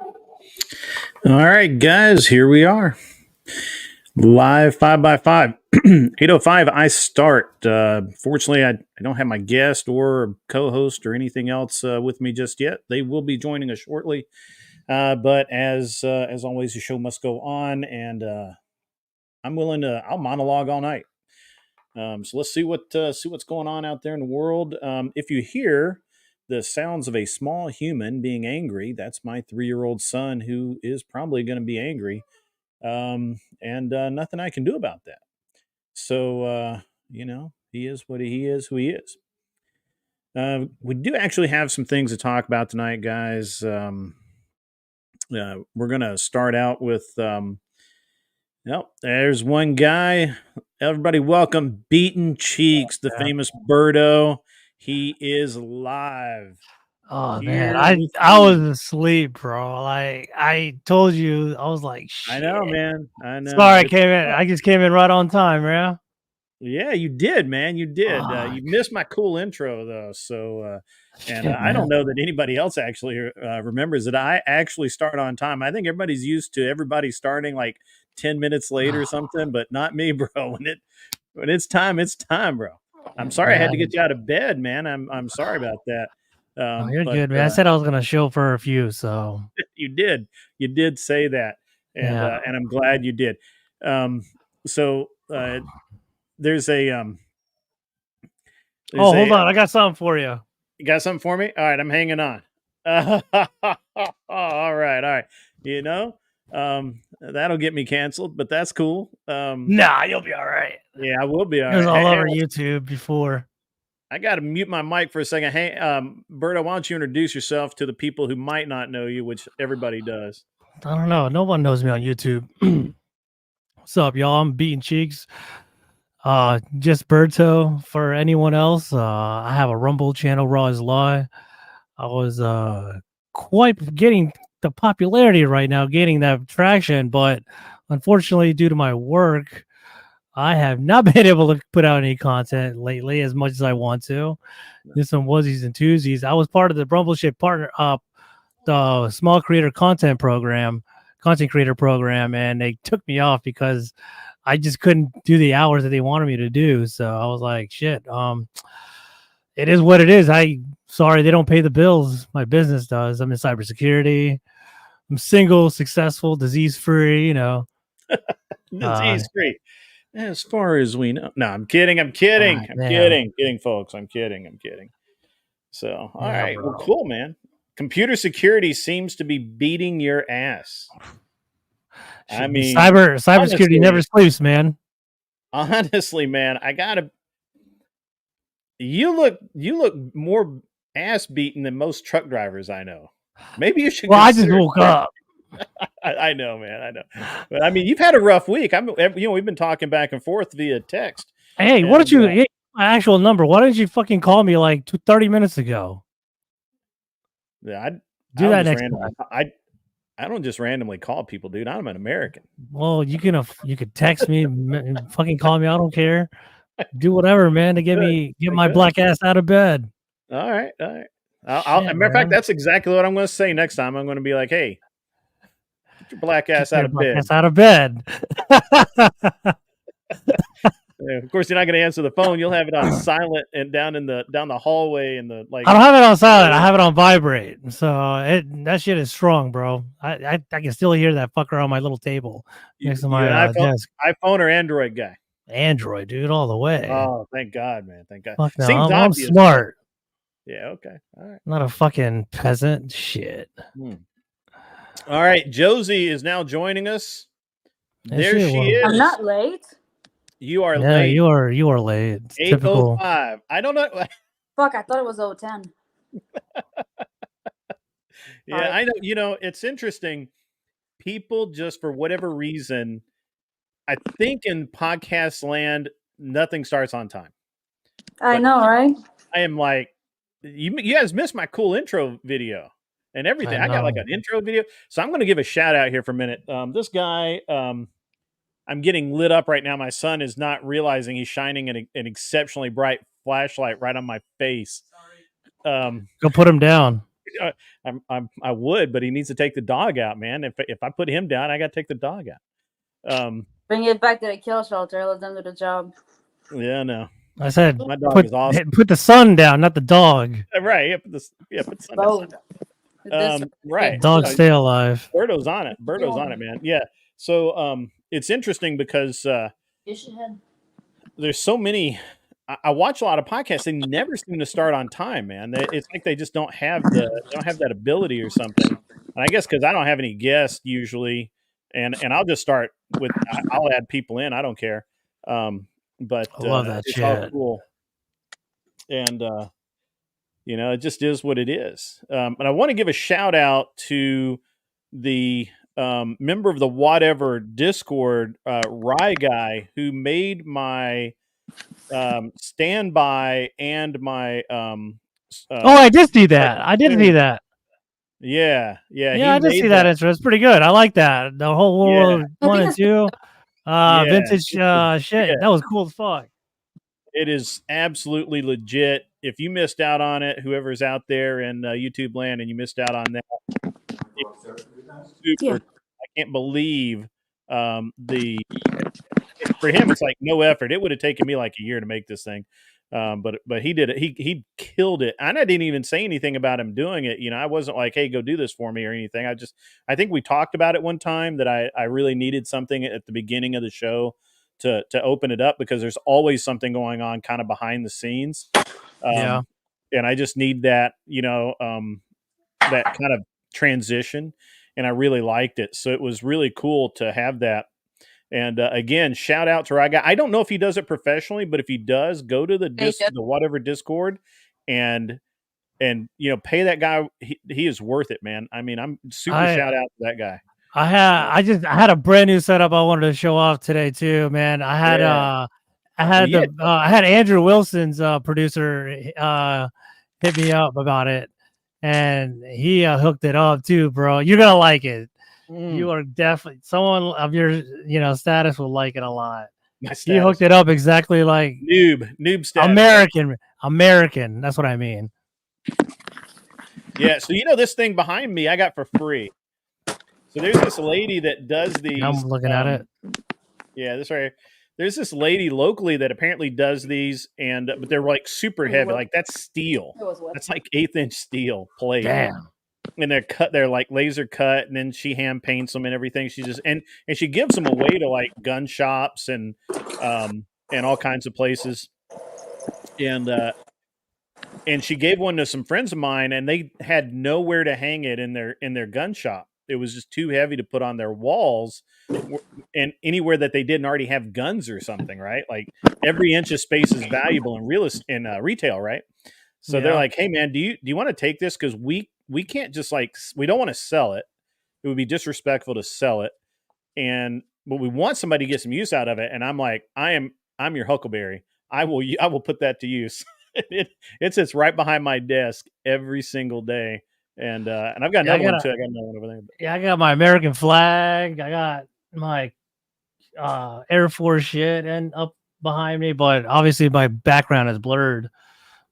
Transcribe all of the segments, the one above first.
All right, guys, here we are. Live 5x5. 8:05, I start. Fortunately, I don't have my guest or co host or anything else with me just yet. They will be joining us shortly. But as always, the show must go on, and I'll monologue all night. So let's see what's going on out there in the world. If you hear the sounds of a small human being angry, that's my 3-year-old son who is probably going to be angry, and nothing I can do about that. So he is what he is, who he is. We do actually have some things to talk about tonight, guys. We're going to start out with. There's one guy. Everybody, welcome Beaten Cheeks, the famous Birdo. He is live Oh man, here I with I was me. asleep, bro. Like I told you, I was like, I know, shit. man. I know. Sorry, I It's came in. I just came in right on time, man. Yeah, you did, man. You did. You Fuck. missed my cool intro though. So, and Shit, I don't man. know that anybody else actually remembers that I actually start on time. I think everybody's used to everybody starting like 10 minutes late or something, but not me, bro. When it's time, bro. I'm sorry I had to Man. get you out of bed, man. I'm sorry about that. Oh, you're But good, man. I said I was gonna show for a few, so you did say that, yeah. and I'm glad you did. Um, so there's a Oh, there's hold a on. I got something for you. You got something for me? All right, I'm hanging on. All right. You know, that'll get me canceled, but that's cool. Nah, you'll be all right. Yeah, I will be all It was right. all Hey, over YouTube before. I got to mute my mic for a second. Hey, Berto, why don't you introduce yourself to the people who might not know you, which everybody does. I don't know. No one knows me on YouTube. What's up, y'all? I'm Beating Cheeks. Just Berto for anyone else. I have a Rumble channel, Raw is Lie. I was quite getting the popularity right now, gaining that traction, but unfortunately, due to my work, I have not been able to put out any content lately as much as I want to. Do some onesies and twosies. I was part of the Rumbleship partner the small creator content creator program, and they took me off because I just couldn't do the hours that they wanted me to do. So I was like, shit. It is what it is. Sorry, they don't pay the bills. My business does. I'm in cybersecurity. I'm single, successful, disease free. Uh, Disease free, as far as we know. No, I'm kidding. I'm kidding. I'm damn. kidding. Kidding, folks. I'm kidding. I'm kidding. So, all Yeah, right. Well, bro. cool, man. Computer security seems to be beating your ass. I mean, Cybersecurity never honestly, sleeps, man. honestly, man, I gotta. You look more ass beaten than most truck drivers I know. Maybe you should Well, I just consider woke quit. up. I know, man. I know, but I mean, you've had a rough week. We've been talking back and forth via text, Hey, why don't and you? Hey, my actual number. Why didn't you fucking call me like 30 minutes ago? yeah, I Do don't that just next randomly. time. I don't just randomly call people, dude. I'm an American. Well, you could text me, fucking call me. I don't care. Do whatever, man, to Good. get I my could. black ass out of bed. All right, all right. As a Shit, matter of fact, man. that's exactly what I'm going to say next time. I'm going to be like, "Hey, get your black Get ass out your of black bed." ass out of bed. Of course, you're not going to answer the phone. You'll have it on silent and down the hallway and the I don't have it on silent. I have it on vibrate. So that shit is strong, bro. I can still hear that fucker on my little table next to You my an desk. iPhone or Android guy? Android, dude, all the way. Oh, thank God, man. Thank God. Fuck no, Seems I'm obvious, but smart. yeah, okay. All right. I'm not a fucking peasant. Shit. Hmm. All right. Josie is now joining us. That There shit. she Well, I'm is. not late. You are yeah, late. you are late. It's typical. 8:05. I don't know. Fuck, I thought it was 010. Yeah, Sorry. I know. It's interesting. People just for whatever reason, I think in podcast land, nothing starts on time. I But know, right? I am like, you guys missed my cool intro video and I everything. I got like know. an intro video. So I'm going to give a shout out here for a minute. This guy, I'm getting lit up right now. My son is not realizing he's shining an exceptionally bright flashlight right on my face. Go put him down. I would, but he needs to take the dog out, man. If I put him down, I got to take the dog out. Bring it back to the kill shelter. Let them do the job. Yeah, no. I said, My dog is awesome. put the sun down, not the dog. Right. Put the sun down. Both. Right. Dog stay alive. Birdo's on it. Birdo's on it, man. Yeah. So it's interesting because there's so many. I watch a lot of podcasts. They never seem to start on time, man. It's like they just don't have that ability or something. And I guess because I don't have any guests usually, and I'll just start with I'll add people in. I don't care. But I love that it's shit. all cool. And it just is what it is. And I want to give a shout out to the member of the Whatever Discord, Rye Guy, who made my standby and my I did see that. I did see that. Yeah. I did see that intro. It's pretty good. I like that. The whole World 1 and 2 vintage shit. That was cool as fuck. It is absolutely legit. If you missed out on it, whoever's out there in YouTube land, and you missed out on that, super. I can't believe for him, it's like no effort. It would have taken me like a year to make this thing. But he did it. He killed it. And I didn't even say anything about him doing it. I wasn't like, hey, go do this for me or anything. I think we talked about it one time that I really needed something at the beginning of the show to open it up, because there's always something going on kind of behind the scenes. And I just need that, that kind of transition. And I really liked it. So it was really cool to have that. And again, shout out to Raga. I don't know if he does it professionally, but if he does, go to the Whatever Discord and pay that guy. He is worth it, man. I mean, I'm super shout out to that guy. I had a brand new setup I wanted to show off today too, man. I had Andrew Wilson's producer hit me up about it, and he hooked it up too, bro. You're gonna like it. You are definitely someone of your status will like it a lot. You hooked it up exactly like noob status. American. That's what I mean. Yeah. So this thing behind me, I got for free. So there's this lady that does these. I'm looking at it. Yeah, this right here. There's this lady locally that apparently does these, but they're like super heavy. Like that's steel. That's like 1/8 inch steel plate. Damn. And they're like laser cut, and then she hand paints them and everything. She just and she gives them away to like gun shops and all kinds of places. And she gave one to some friends of mine, and they had nowhere to hang it in their gun shop. It was just too heavy to put on their walls, and anywhere that they didn't already have guns or something, right? Like every inch of space is valuable in retail, right? So they're like, "Hey, man, do you want to take this? Because we can't just we don't want to sell it. It would be disrespectful to sell it, but we want somebody to get some use out of it." And I'm like, I'm your Huckleberry. I will put that to use. It sits right behind my desk every single day. And I've got another one too. I got another one over there. Yeah, I got my American flag. I got my Air Force shit and up behind me, but obviously my background is blurred.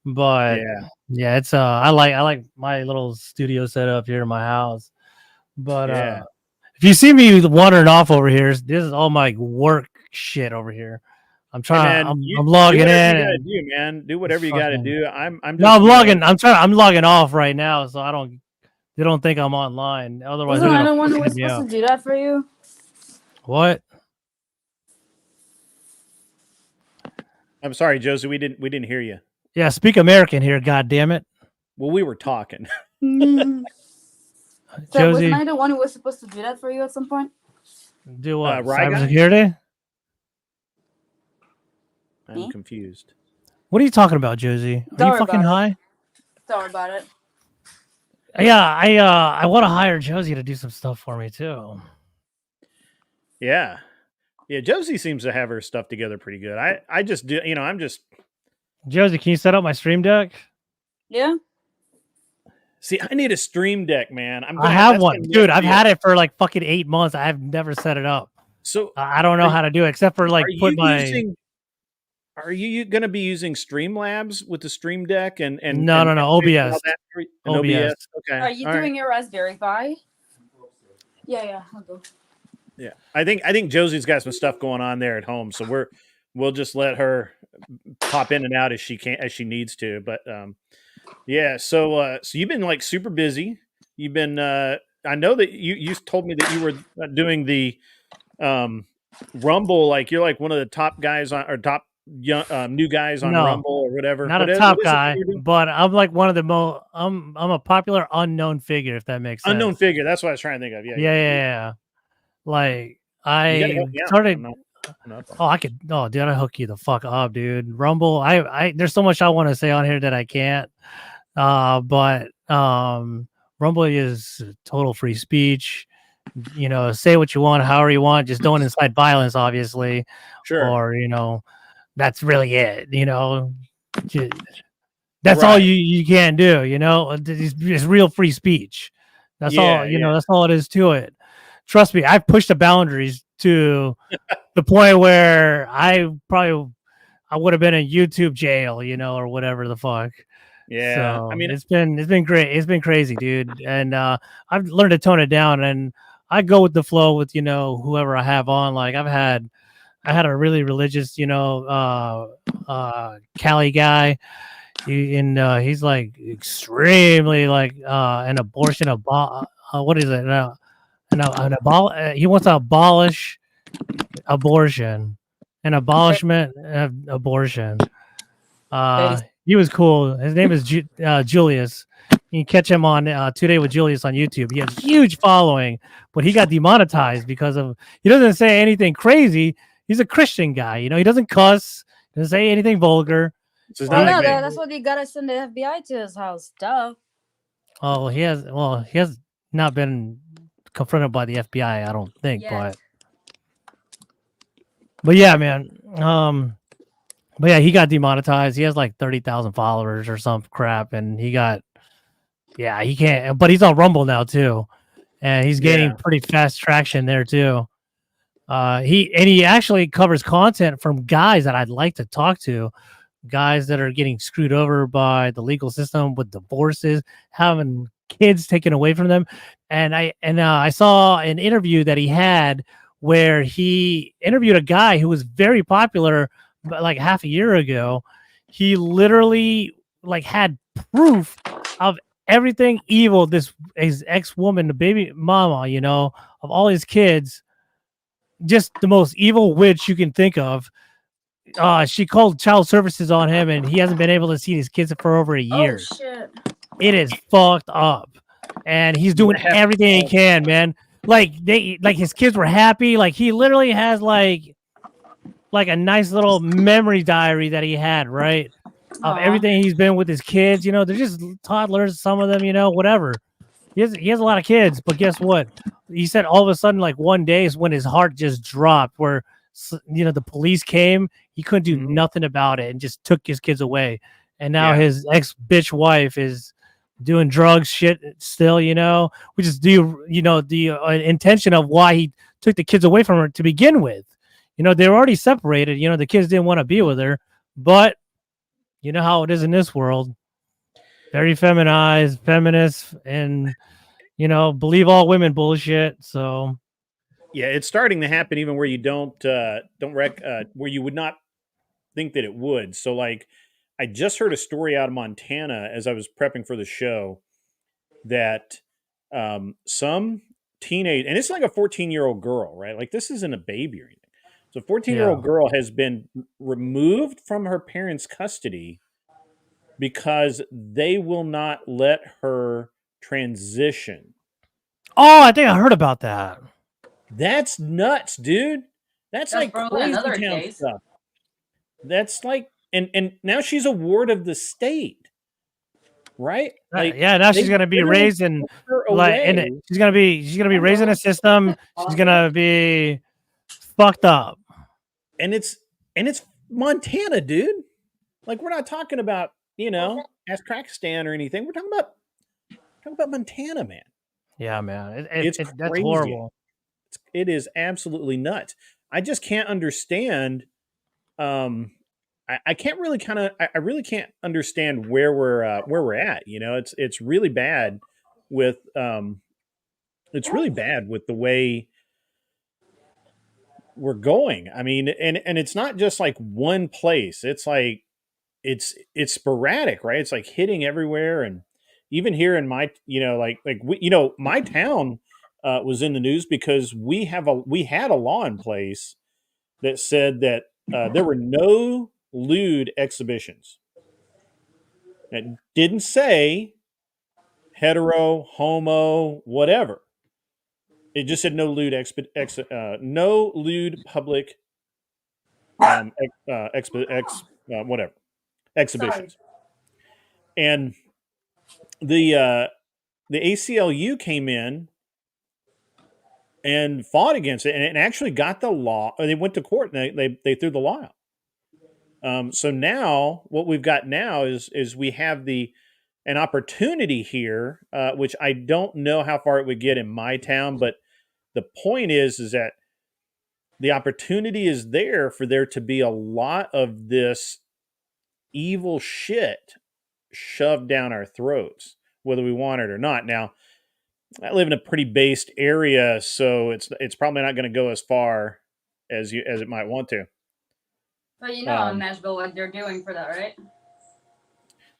But yeah, it's I like my little studio setup here in my house. But if you see me wandering off over here, this is all my work shit over here. I'm trying. I'm logging in. Do whatever you got to do. I'm logging. I'm logging off right now, so they don't think I'm online. Otherwise, I don't want to supposed to do that for you. What? I'm sorry, Josie. We didn't hear you. Yeah, speak American here. God damn it. Well, we were talking. So Josie, wasn't I the one who was supposed to do that for you at some point? Do what? Cybersecurity? I'm confused. What are you talking about, Josie? Are you fucking high? Don't worry about it. Yeah, I want to hire Josie to do some stuff for me too. Yeah, Josie seems to have her stuff together pretty good. I just do. I'm just. Josie, can you set up my stream deck? Yeah. See, I need a stream deck, man. I have one, dude. I've had it for like fucking 8 months. I've never set it up. So I don't know how to do it except for like put my. Are you going to be using Streamlabs with the Stream Deck and No, and all OBS. that? An OBS. OBS. Okay. Are you All right. doing your Raspberry Pi? Yeah, I'll go. Yeah. I think Josie's got some stuff going on there at home, so we'll just let her pop in and out as she needs to. But yeah. So you've been like super busy. You've been. I know that you told me that you were doing the um, Rumble. Like you're like one of the top guys on or top young new guys on No, Rumble or whatever. not a What is top it that guy, you're doing? but I'm like one of the most. I'm a popular unknown figure, if that makes Unknown sense. figure. That's what I was trying to think of. Yeah, Yeah, yeah. yeah, yeah. Like You got to I help me out. started. I'm not up on Oh, I could. Oh, dude, I hook you the fuck up, dude. Rumble. There's so much I want to say on here that I can't. But Rumble is total free speech. You know, say what you want, however you want. Just don't incite violence, obviously, Sure. or that's really it. That's all Right. you can do. It's real free speach. That's all. Yeah. That's all it is to it. Trust me, I've pushed the boundaries to the point where I would have been in YouTube jail, or whatever the fuck. Yeah. I So mean, it's been great. It's been crazy, dude. And I've learned to tone it down, and I go with the flow with whoever I have on. Like I had a really religious, Cali guy. He's like extremely like an abortion what is it? He wants to abolish abortion, an abolishment of abortion. He was cool. His name is Julius. You can catch him on Today with Julius on YouTube. He has a huge following, but he got demonetized because he doesn't say anything crazy. He's a Christian guy. He doesn't cuss, doesn't say anything vulgar. so it's Well, not no, like me. that's what you gotta send the FBI to his house. Duh. Oh, he has not been confronted by the FBI, I don't think, Yet. but yeah, man. But yeah, he got demonetized. He has like 30,000 followers or some crap, and he can't. But he's on Rumble now too, and he's gaining pretty fast traction there too. He actually covers content from guys that I'd like to talk to, guys that are getting screwed over by the legal system with divorces, having kids taken away from them, and I saw an interview that he had where he interviewed a guy who was very popular like half a year ago. He literally like had proof of everything evil his ex-woman, the baby mama, of all his kids, just the most evil witch you can think of. She called child services on him, and he hasn't been able to see his kids for over a year. Oh shit! It is fucked up, and he's doing everything he can, man. Like his kids were happy. Like he literally has like a nice little memory diary that he had, right? Of everything he's been with his kids. They're just toddlers, some of them, whatever. He has a lot of kids, but guess what? He said all of a sudden, like one day is when his heart just dropped, where the police came. He couldn't do nothing about it and just took his kids away. And now his ex bitch wife is doing drugs shit still, which is the intention of why he took the kids away from her to begin with. They were already separated. The kids didn't want to be with her, but you know how it is in this world. Very feminized, feminist, and believe all women bullshit. So Yeah, it's starting to happen even where you where you would not think that it would. So like I just heard a story out of Montana as I was prepping for the show that some teenage, and it's like a 14-year-old girl, right? Like this isn't a baby or anything. So a 14-year-old girl has been removed from her parents' custody because they will not let her transition. Oh, I think I heard about that. That's nuts, dude. That's like crazy town stuff. That's like, and now she's a ward of the state, right? Like, now she's gonna be raised in she's gonna be raised in a system. She's gonna be fucked up. And it's Montana, dude. Like we're not talking about Afghanistan or anything. We're talking about Montana, man. Yeah, man. It's that's horrible. It is absolutely nuts. I just can't understand. I I can't really I really can't understand where we're at. You know, it's really bad with it's really bad with the way we're going. I mean, and it's not just like one place. It's like it's sporadic, right? It's like hitting everywhere, and even here in my, my town was in the news because we had a law in place that said that there were no lewd exhibitions. It didn't say hetero, homo, whatever. It just said no lewd public whatever Sorry. exhibitions. And the ACLU came in and fought against it, and it actually got the law. Or they went to court and they threw the law out. So now what we've got now is we have an opportunity here, which I don't know how far it would get in my town, but the point is that the opportunity is there for there to be a lot of this evil shit shoved down our throats, whether we want it or not. Now, I live in a pretty based area, so it's probably not going to go as far as it might want to. But you know in Nashville what they're doing for that, right?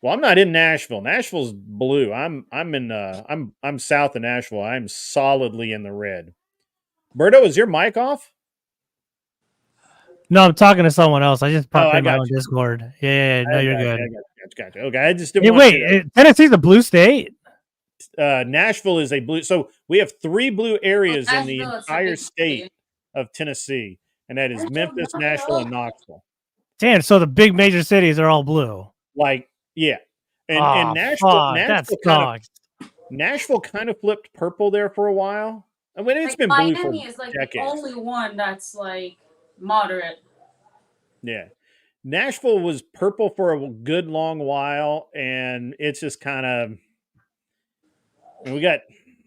Well, I'm not in Nashville. Nashville's blue. I'm south of Nashville. I'm solidly in the red. Berto, is your mic off? No, I'm talking to someone else. I just Oh, popped I in my got own you. Discord. Yeah, no, you're good. Got you. Okay, I just didn't Hey, want wait, you to. Tennessee's a blue state? Nashville is a blue. So we have 3 blue areas in the Nashville, it's a entire big state city. of Tennessee, and that is Memphis, Nashville, and Knoxville. Damn, so the big major cities are all blue. Like, yeah, and Oh, Nashville, fuck, that sucks. Nashville kind of flipped purple there for a while. I mean, it's Like been blue for Miami is like decades. the only one that's like moderate. Yeah. Nashville was purple for a good long while, and it's just kind of we got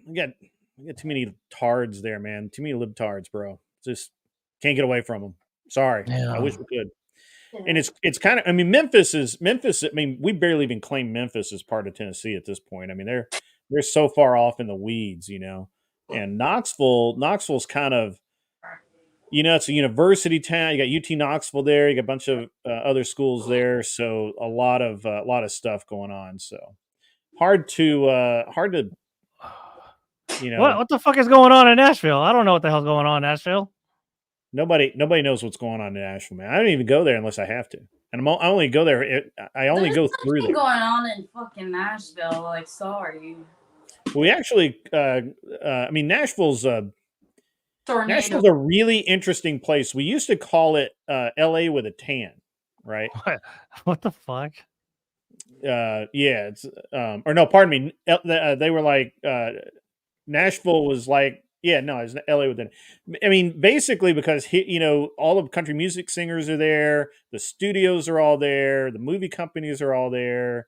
too many tards there, man. Too many libtards, bro. Just can't get away from them. Sorry. Yeah. I wish we could. And it's kind of, I mean, Memphis. I mean, we barely even claim Memphis as part of Tennessee at this point. I mean, they're so far off in the weeds, you know. And Knoxville's kind of, you know, it's a university town. You got UT Knoxville there. You got a bunch of other schools there. So a lot of stuff going on. So hard to you know. What the fuck is going on in Nashville? I don't know what the hell's going on in Nashville. Nobody knows what's going on in Nashville, man. I don't even go there unless I have to, and I only go there. I only There's go through there. going on in fucking Nashville. Like, sorry. We actually, I mean, Nashville's a really interesting place. We used to call it L.A. with a tan, right? What the fuck? Yeah, it's or no, pardon me. They were like Nashville was like, yeah, no, it's L.A. with a. I mean, basically because you know, all the country music singers are there, the studios are all there, the movie companies are all there.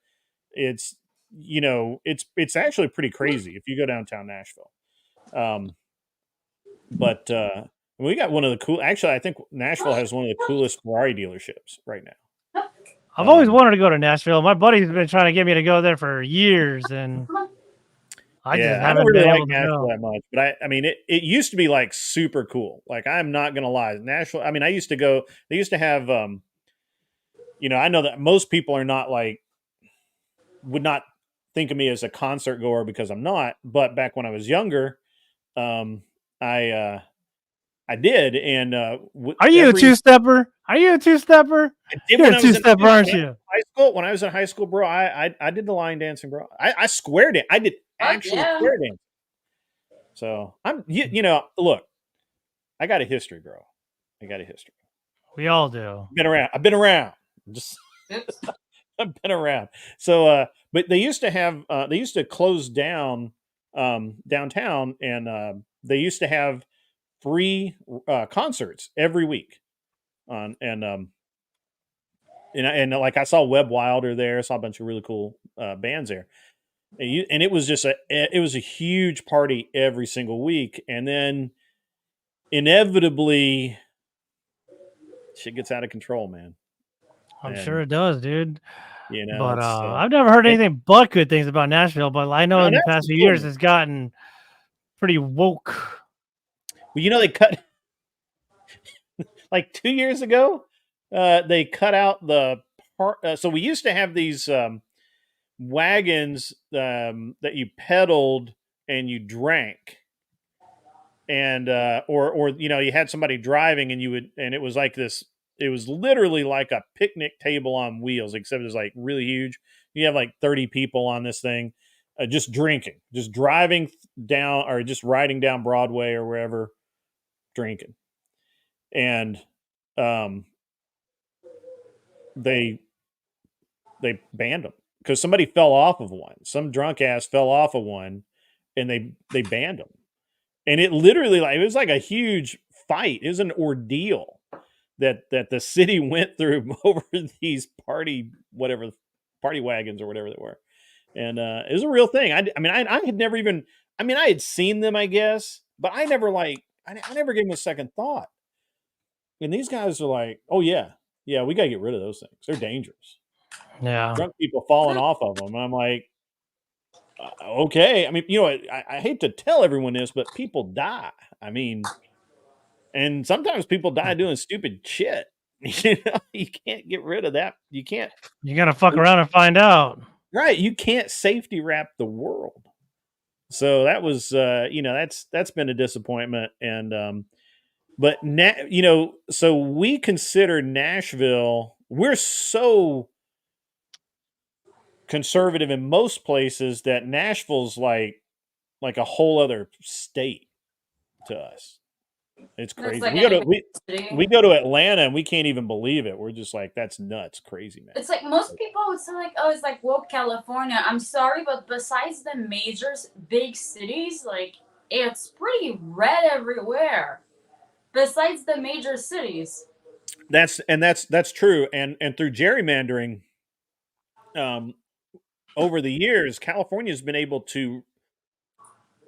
It's, you know, it's actually pretty crazy if you go downtown Nashville. But we got one of the cool. Actually, I think Nashville has one of the coolest Ferrari dealerships right now. I've always wanted to go to Nashville. My buddy's been trying to get me to go there for years, and I just haven't don't really been like able to Nashville go. that much. But I mean, it used to be like super cool. Like, I'm not gonna lie, Nashville. I mean, I used to go. They used to have, you know, I know that most people are not like would not think of me as a concert goer because I'm not. But back when I was younger, I did, and Are you a two-stepper? Are you a two-stepper? You're a two-stepper, aren't you? High school, when I was in high school, bro, I did the line dancing, bro. I squared it. I did actually square dance. So you know, look, I got a history, bro. I got a history. We all do. I've been around. Just I've been around. So, but they used to close down downtown, and they used to have free concerts every week. And like I saw Webb Wilder there. I saw a bunch of really cool bands there. And it was just a huge party every single week. And then inevitably shit gets out of control, man. I'm And sure it does, dude. But it's I've never heard anything but good things about Nashville. But I know no, in the past few years Nashville. it's gotten pretty woke. Well, they cut like 2 years ago. They cut out the part. So we used to have these wagons that you pedaled and you drank, and or you had somebody driving and it was like this. It was literally like a picnic table on wheels, except it was like really huge. You have like 30 people on this thing, just drinking, just driving down or just riding down Broadway or wherever, drinking. And um, they banned them because somebody fell off of one. Some drunk ass fell off of one, and they banned them. And it literally, like, it was like a huge fight. It was an ordeal that the city went through over these party wagons or whatever they were. And it was a real thing. I had never even. I had seen them, I guess, but I never I never gave them a second thought. And these guys are like, "Oh yeah, yeah, we got to get rid of those things. They're dangerous." Yeah. Drunk people falling off of them. And I'm like, okay. I hate to tell everyone this, but people die. And sometimes people die doing stupid shit. You can't get rid of that. You can't. You gotta fuck around and find out. Right. You can't safety wrap the world. So that was, that's been a disappointment. And, but so we consider Nashville, we're so conservative in most places that Nashville's like a whole other state to us. It's crazy. like we go to Atlanta and we can't even believe it. We're just like, that's nuts, crazy, man. It's like most people would say like, oh, it's like woke California. I'm sorry, but besides the major big cities, like it's pretty red everywhere. Besides the major cities. That's true. And through gerrymandering, over the years, California's been able to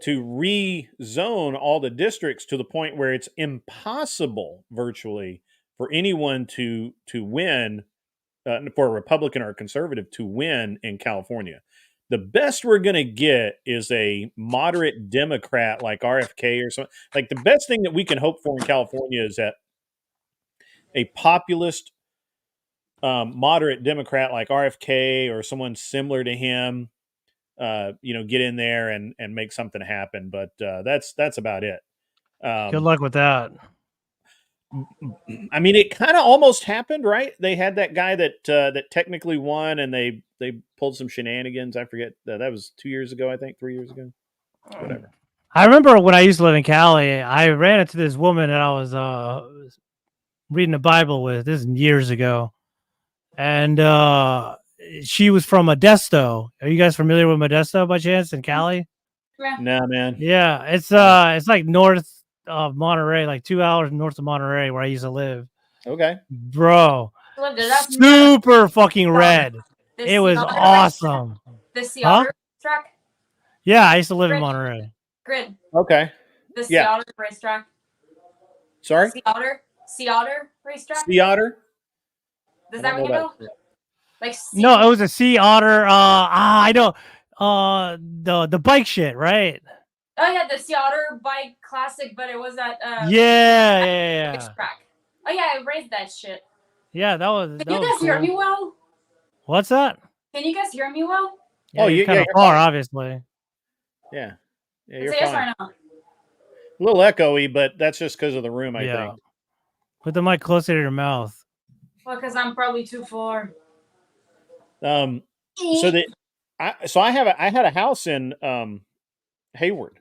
rezone all the districts to the point where it's impossible virtually for anyone to win, for a Republican or a conservative to win in California. The best we're going to get is a moderate Democrat like RFK or something. Like, the best thing that we can hope for in California is that a populist, moderate Democrat like RFK or someone similar to him, get in there and make something happen. But that's about it. Good luck with that. It kind of almost happened, right? They had that guy that technically won, and they pulled some shenanigans. I forget, that was 2 years ago, I think, 3 years ago, whatever. I remember when I used to live in Cali, I ran into this woman that I was reading the Bible with. This is years ago, and she was from Modesto. Are you guys familiar with Modesto by chance in Cali? No, man. Yeah, it's like north of Monterey, like 2 hours north of Monterey, where I used to live. Okay, bro, super fucking red. It was awesome. The Seattle racetrack. Yeah, I used to live in Monterey. Grid. Okay. The Seattle racetrack. Sorry. Seattle racetrack. Sea Otter. Does that ring a bell? Like no, it was a sea otter. I know. The bike shit, right? Oh yeah, the Sea Otter bike classic, but it was at yeah. track. Oh yeah, I raced that shit. Yeah, that was. Can you guys hear me well? What's that? Can you guys hear me well? Yeah, you're kind of far, obviously. Yeah, you're fine. Yes or no? A little echoey, but that's just because of the room, I think. Put the mic closer to your mouth. Well, because I'm probably too far. I had a house in Hayward,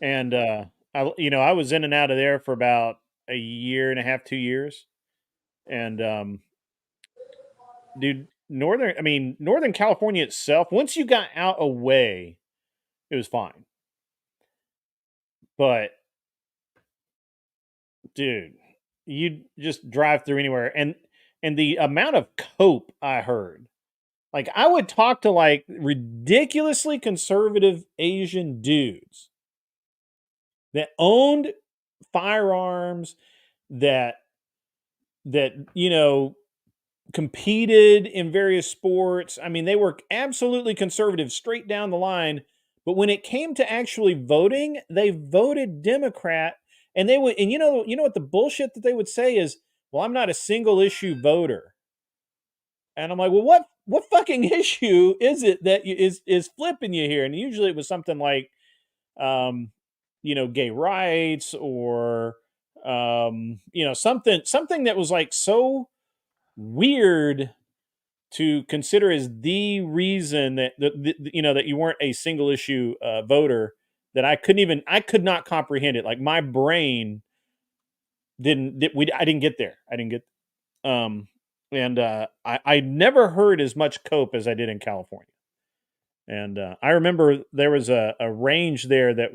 and I was in and out of there for about a year and a half, 2 years, and dude, Northern California itself, once you got out away, it was fine, but dude, you just drive through anywhere, and the amount of cope I heard. Like, I would talk to like ridiculously conservative Asian dudes that owned firearms, that competed in various sports. I mean, they were absolutely conservative straight down the line. But when it came to actually voting, they voted Democrat. And they would, and you know what the bullshit that they would say is, well, I'm not a single issue voter. And I'm like, well, what fucking issue is it that is flipping you here? And usually it was something like, gay rights or something that was like so weird to consider as the reason that that you weren't a single issue voter, that I could not comprehend it. Like my brain I didn't get there. I didn't get and I never heard as much cope as I did in California. And I remember there was a range there that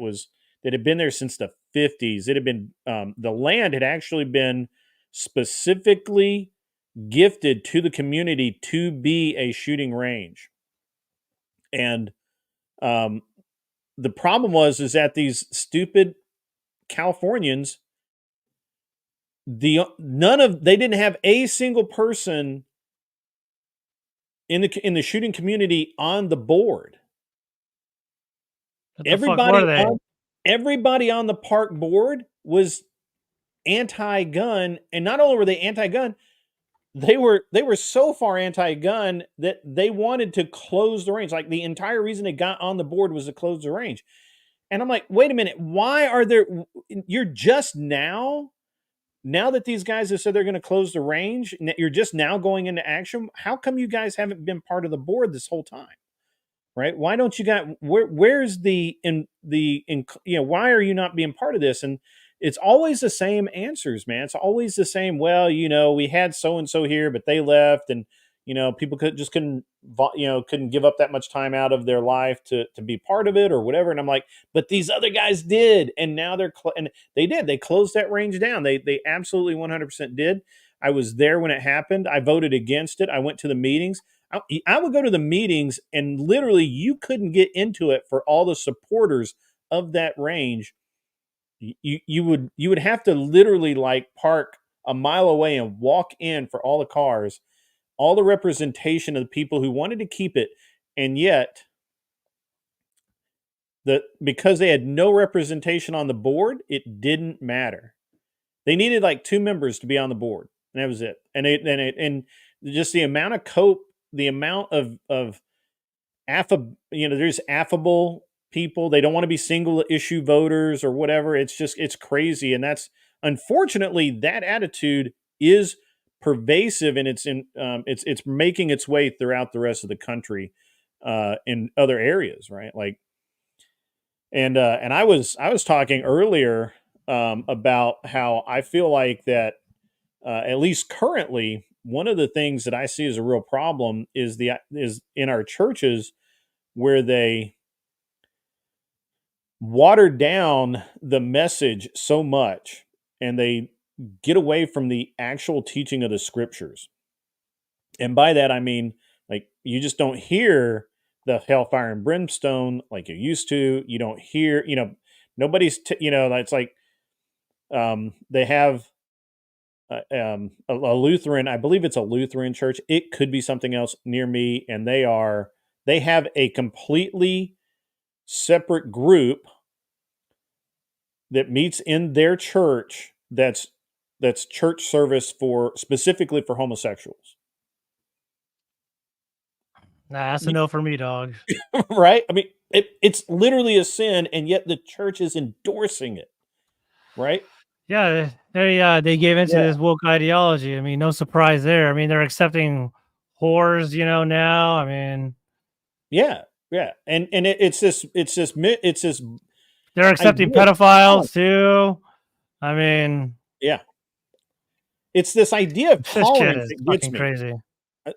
had been there since the 50s. It had been the land had actually been specifically gifted to the community to be a shooting range. And the problem is that these stupid Californians, they didn't have a single person in the shooting community on the board. What the fuck were they? Everybody on the park board was anti-gun, and not only were they anti-gun, they were so far anti-gun that they wanted to close the range. Like the entire reason they got on the board was to close the range. And I'm like, wait a minute, why are there? You're just now that these guys have said they're going to close the range, you're just now going into action. How come you guys haven't been part of the board this whole time? Right? Why don't you got where's why are you not being part of this? And it's always the same answers, man. It's always the same. Well, we had so and so here, but they left, and people couldn't give up that much time out of their life to be part of it or whatever. And I'm like, but these other guys did, and now and they did. They closed that range down. They absolutely 100% did. I was there when it happened. I voted against it. I went to the meetings. I would go to the meetings, and literally you couldn't get into it for all the supporters of that range. You would have to literally like park a mile away and walk in for all the cars, all the representation of the people who wanted to keep it. And yet because they had no representation on the board, it didn't matter. They needed like 2 members to be on the board, and that was it. And just the amount of cope, the amount of there's affable people. They don't want to be single issue voters or whatever. It's crazy. And that's, unfortunately, that attitude is pervasive, and it's making its way throughout the rest of the country in other areas. Right. Like, and I was talking earlier about how I feel like that at least currently, one of the things that I see as a real problem is in our churches, where they water down the message so much, and they get away from the actual teaching of the scriptures. And by that, I mean, like, you just don't hear the hellfire and brimstone like you used to. You don't hear, nobody's, it's like they have a Lutheran, I believe it's a Lutheran church. It could be something else near me. And they have a completely separate group that meets in their church that's church service specifically for homosexuals. Nah, that's a no for me, dog. Right? I mean, it's literally a sin, and yet the church is endorsing it. Right? Yeah, they gave into this woke ideology. I mean, no surprise there. I mean, they're accepting whores, now. I mean, yeah, and it's this. They're accepting pedophiles too. I mean, yeah, it's this idea of tolerance that gets fucking me crazy.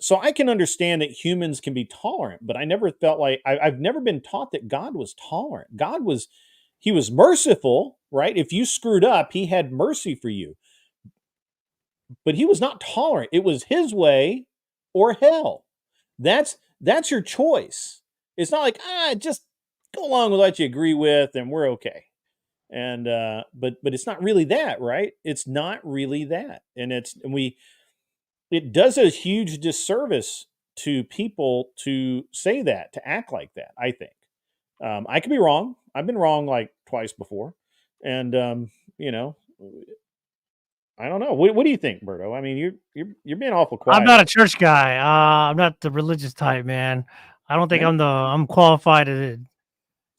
So I can understand that humans can be tolerant, but I never felt like I've never been taught that God was tolerant. He was merciful, right? If you screwed up, he had mercy for you. But he was not tolerant. It was his way or hell. That's your choice. It's not like, just go along with what you agree with and we're okay. And but it's not really that, right? It's not really that. And it does a huge disservice to people to say that, to act like that. I think I could be wrong. I've been wrong like twice before, and you know, I don't know. What do you think, Berto? I mean, you're being awful I'm quiet. not a church guy. I'm not the religious type, man. I don't think Yeah. I'm qualified to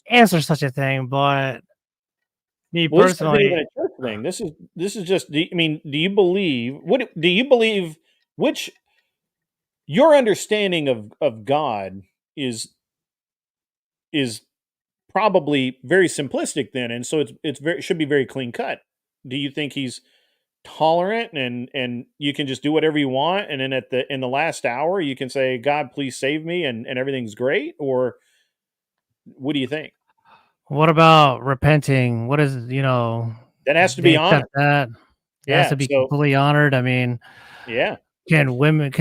answer such a thing. But me Well, this isn't even personally, a church thing. This is just. I mean, do you believe? What do you believe? Which your understanding of God is probably very simplistic then, and so it's very should be very clean cut. Do you think he's tolerant and you can just do whatever you want, and then at the in the last hour you can say, God, please save me, and everything's great? Or what do you think? what about repenting? What is That has to they be accept honored. that? It has Yeah. to be So completely honored. I mean, yeah. can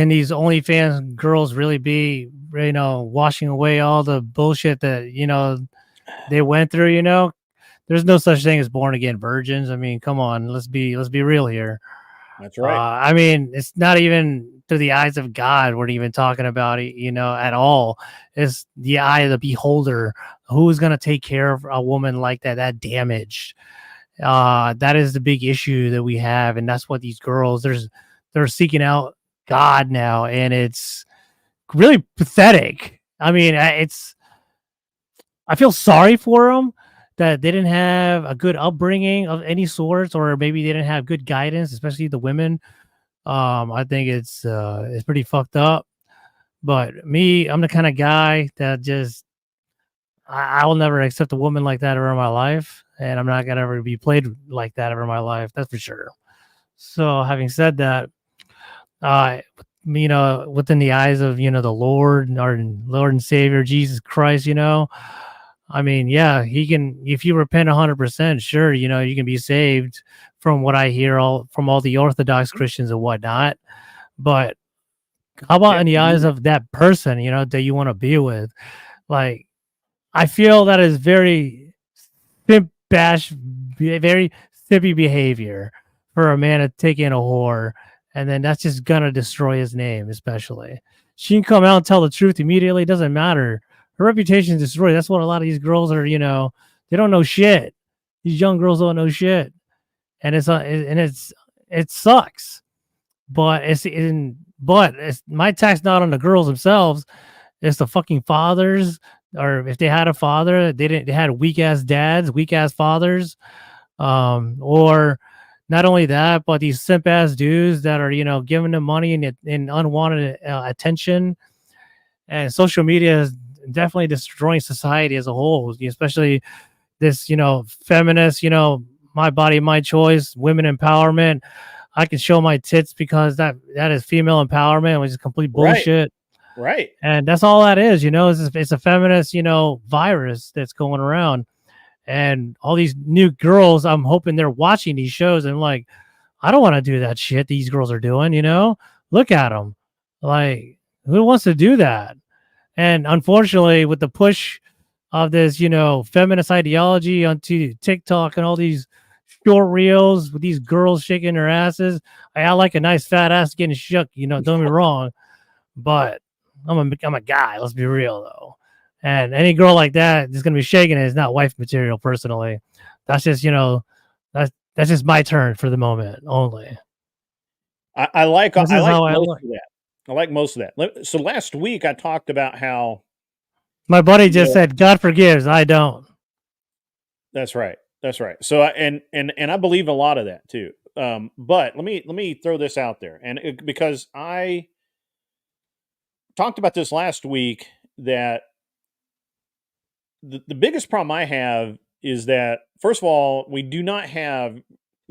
these OnlyFans girls really be washing away all the bullshit that they went through? There's no such thing as born again virgins. I mean, come on, let's be real here. That's right. I mean, it's not even through the eyes of God we're even talking about it, at all. It's the eye of the beholder. Who's gonna take care of a woman like that damaged? That is the big issue that we have, and that's what these girls they're seeking out God now, and it's really pathetic. I mean, I feel sorry for them that they didn't have a good upbringing of any sorts, or maybe they didn't have good guidance, especially the women. I think it's pretty fucked up. But me, I'm the kind of guy that just I will never accept a woman like that ever in my life, and I'm not gonna ever be played like that ever in my life. That's for sure. So, having said that, uh, within the eyes of the Lord, our Lord and Savior Jesus Christ, I mean, yeah, he can. If you repent 100%, sure, you can be saved. From what I hear, all from all the Orthodox Christians and whatnot. But how about Yeah. in the eyes of that person, that you want to be with? Like, I feel that is very very sippy behavior for a man to take in a whore, and then that's just gonna destroy his name. Especially, she can come out and tell the truth immediately. It doesn't matter. Her reputation is destroyed. That's what a lot of these girls are. They don't know shit. These young girls don't know shit, and it sucks. But it's my tax not on the girls themselves. It's the fucking fathers, or if they had a father, they had weak ass dads, weak ass fathers, or not only that, but these simp ass dudes that are giving them money and unwanted attention. And social media is definitely destroying society as a whole, especially this feminist, my body, my choice, women empowerment. I can show my tits because that is female empowerment, which is complete Right. bullshit. Right. And that's all that is, it's a feminist, virus that's going around. And all these new girls, I'm hoping they're watching these shows and like, I don't want to do that shit these girls are doing, look at them. Like, who wants to do that? And unfortunately, with the push of this, feminist ideology onto TikTok and all these short reels with these girls shaking their asses, I like a nice fat ass getting shook, don't get me wrong, but I'm a guy. Let's be real though. And any girl like that is gonna be shaking it is not wife material. Personally, that's just that's just my turn for the moment only. I like This I is like how I most look. of that. I like most of that. So last week I talked about how My buddy you just know, said, "God forgives, I don't." that's right. That's right. So and I believe a lot of that too. But let me throw this out there, and because I talked about this last week, that the biggest problem I have is that, first of all, we do not have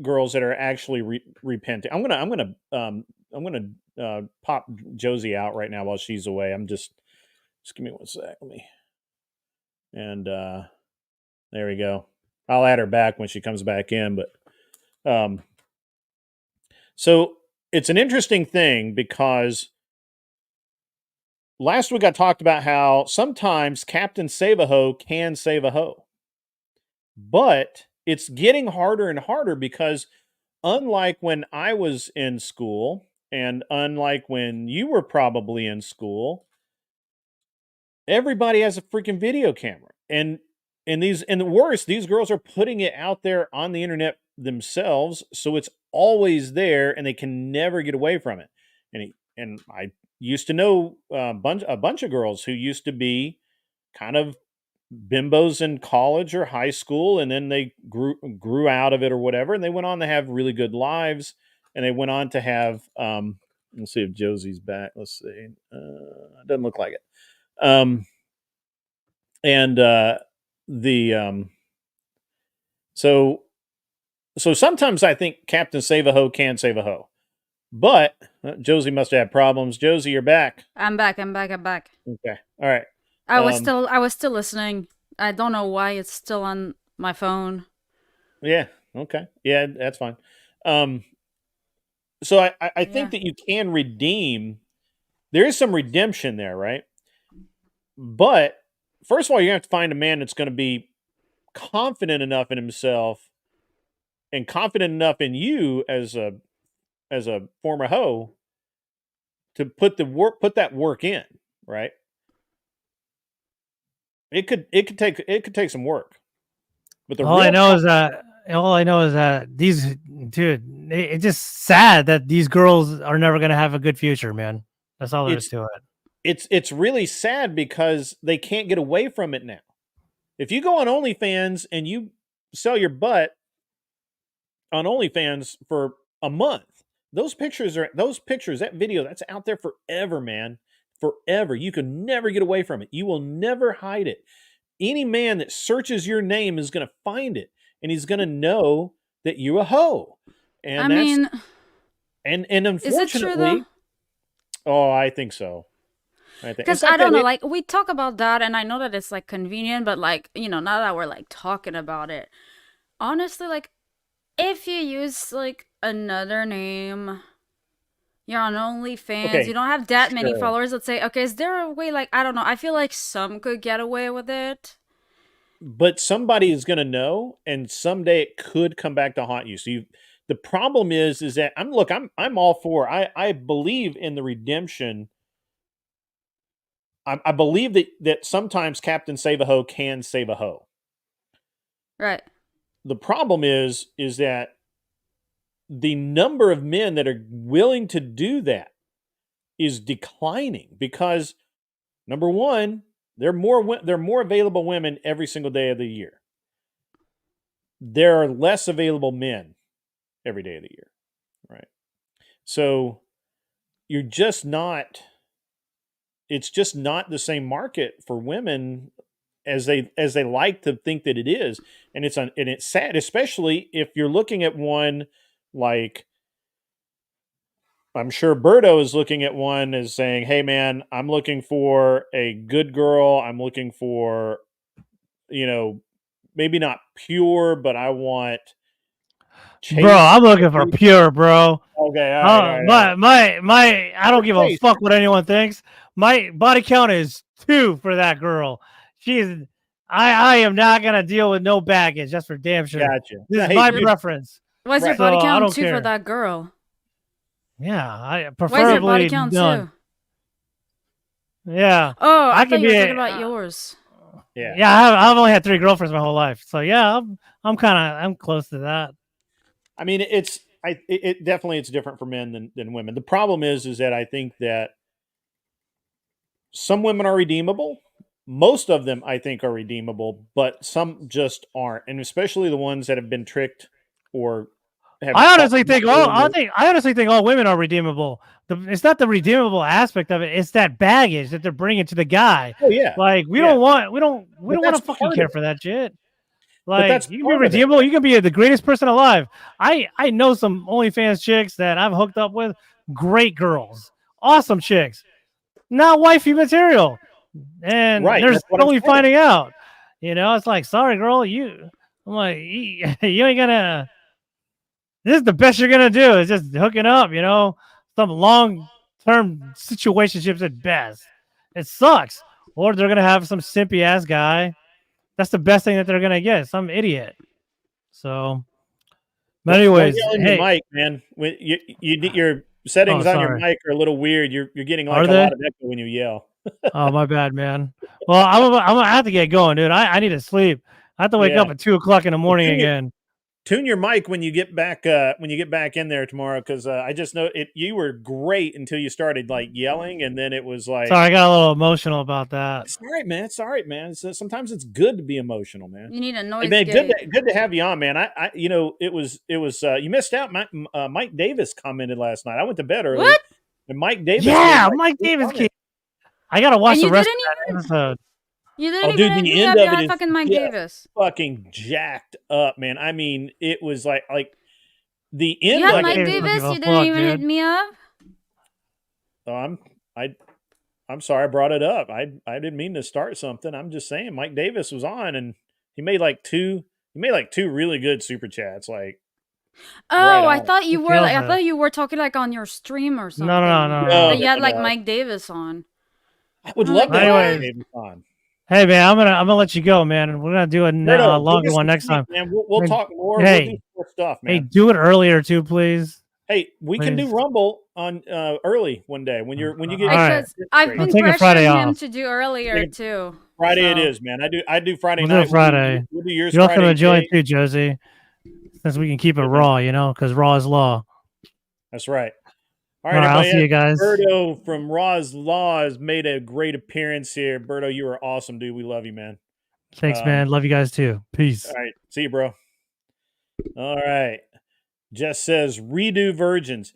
girls that are actually repenting. I'm gonna pop Josie out right now while she's away. Just give me one sec. Let me and there we go. I'll add her back when she comes back in. But um, so it's an interesting thing because last week I talked about how sometimes Captain Save a Ho can save a hoe, but it's getting harder and harder because unlike when I was in school And unlike when you were probably in school, everybody has a freaking video camera. And the worst, these girls are putting it out there on the internet themselves, so it's always there and they can never get away from it. And I used to know a bunch of girls who used to be kind of bimbos in college or high school, and then they grew out of it or whatever, and they went on to have really good lives, and they went on to have let's see if Josie's back. Let's see. Doesn't look like it. And the so sometimes I think Captain Save a Ho can save a ho, but Josie must have had problems. Josie, you're back. I'm back. Okay, all right. I was still listening. I don't know why it's still on my phone. Yeah. Okay. Yeah, that's fine. So I think that you can redeem. There is some redemption there, right? But first of all, you're gonna have to find a man that's going to be confident enough in himself and confident enough in you as a former hoe to put that work in, right? It could take some work. But all I know is that these it's just sad that these girls are never gonna have a good future, man. That's all there is to it. It's really sad because they can't get away from it now. If you go on OnlyFans and you sell your butt on OnlyFans for a month, that video, that's out there forever, man. Forever. You can never get away from it. You will never hide it. Any man that searches your name is going to find it, and he's going to know that you're a hoe. And unfortunately, is it true though? Oh, I think so. Because I don't know, like we talk about that, and I know that it's like convenient, but like now that we're like talking about it, honestly, like if you use like another name, you're on OnlyFans, Okay, you don't have that many sure. followers. Let's say, okay, is there a way? Like I don't know. I feel like some could get away with it. But somebody is going to know, and someday it could come back to haunt you. So the problem is that I'm all for. I believe in the redemption. I believe that sometimes Captain Save a Ho can save a hoe. Right. The problem is that the number of men that are willing to do that is declining because number one, there are more available women every single day of the year. There are less available men every day of the year, right? So you're just not. It's just not the same market for women as they like to think that it is, and it's sad, especially if you're looking at one like. I'm sure Berto is looking at one as saying, "Hey, man, I'm looking for a good girl. I'm looking for, maybe not pure, but I want chaste." Bro, I'm looking for pure, bro. Okay, all right. My I don't give a chaste. fuck what anyone thinks. My body count is 2 for that girl. I am not gonna deal with no baggage. That's for damn sure. Gotcha. This is my preference. Why's your Right. body So, I count don't 2 for care. that girl? Yeah, I Why's your body preferably count none. 2? Yeah, Oh, I I thought can you were be talking about yours. Yeah. I've only had 3 girlfriends my whole life. So yeah, I'm close to that. I mean, it definitely it's different for men than women. The problem is that I think that some women are redeemable. Most of them, I think, are redeemable, but some just aren't, and especially the ones that have been tricked or have. I honestly think all women are redeemable. It's not the redeemable aspect of it; it's that baggage that they're bringing to the guy. Oh yeah, Like we don't want to fucking part care of it. for that shit. But Like that's you can be part of it. redeemable. You can be the greatest person alive. I know some OnlyFans chicks that I've hooked up with. Great girls, awesome chicks. Not wifey material, and Right, they're that's what I'm slowly saying. finding out. It's like, sorry, girl, I'm like, you ain't gonna. This is the best you're gonna do is just hooking up, some long-term situationships at best. It sucks. Or they're gonna have some simpy ass guy. That's the best thing that they're gonna get, some idiot. So, but anyways, don't yell in hey, your mic, man. When settings on your sorry. mic are a little weird. You're getting like Are a they? lot of echo when you yell. Oh, my bad, man. Well, I'm gonna have to get going, dude. I need to sleep. I have to wake Yeah. up at 2:00 in the morning again. Tune your mic when you get back in there tomorrow, because I just know it. You were great until you started like yelling, and then it was like. Sorry, I got a little emotional about that. It's all right, man. It's all right, man. So sometimes it's good to be emotional, man. You need a Hey, noise man, gate. good to have you on, man. It was you missed out. Mike Davis commented last night. I went to bed early, What? and Mike Davis. Yeah, made, Mike like, Davis. I gotta watch And the you rest didn't of that even episode. you Oh, didn't dude, even hit the me end up. of Yeah, it is fucking Mike just Davis. fucking jacked up, man. I mean, it was like the end. You had Like, Mike Davis don't Davis. give a You didn't fuck, even hit dude. me up. oh, I'm sorry I brought it up. I didn't mean to start something. I'm just saying Mike Davis was on, and he made like two really good super chats. Like, right Oh, I on. thought you He were like kills I it. thought you were talking like on your stream or something. No, That you had like no. Mike Davis on. I would I'm love like, to have Anyways. Mike Davis on. Hey, man, I'm gonna let you go, man. We're gonna do a Berto, go longer get one some next sleep, time. man. We'll talk more. We'll do Hey, more stuff, hey, man. do it earlier too, please. Hey, we can do Please. Rumble on early one day when you get All right. Because I've straight. been taking Friday pressuring him off. to do earlier too. Friday it so. is, man. I do Friday We'll do night. it Friday. We'll do yours You're welcome Friday. to join Jay. too, Josie. Since we can keep it Yeah. raw, because raw is law. That's right. All All right, right, I'll everybody. see you guys. Berto from Raw's Law has made a great appearance here. Berto, you are awesome, dude. We love you, man. Thanks, man. Love you guys too. Peace. All right. See you, bro. All right. Jess says, redo virgins.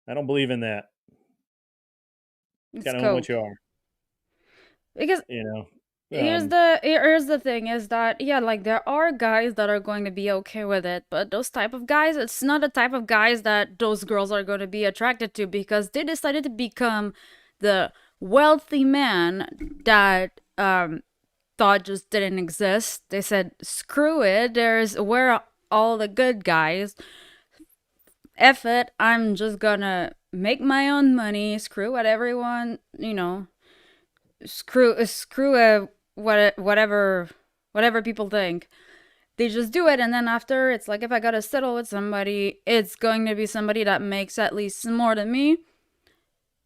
I don't believe in that. Gotta know what you are. Because here's the thing is that like there are guys that are going to be okay with it, but those type of guys, it's not the type of guys that those girls are going to be attracted to, because they decided to become the wealthy man that thought just didn't exist. They said, screw it, we're all the good guys. F it, I'm just gonna make my own money, screw what everyone, screw whatever people think. They just do it, and then after, it's like, if I gotta settle with somebody, it's going to be somebody that makes at least more than me.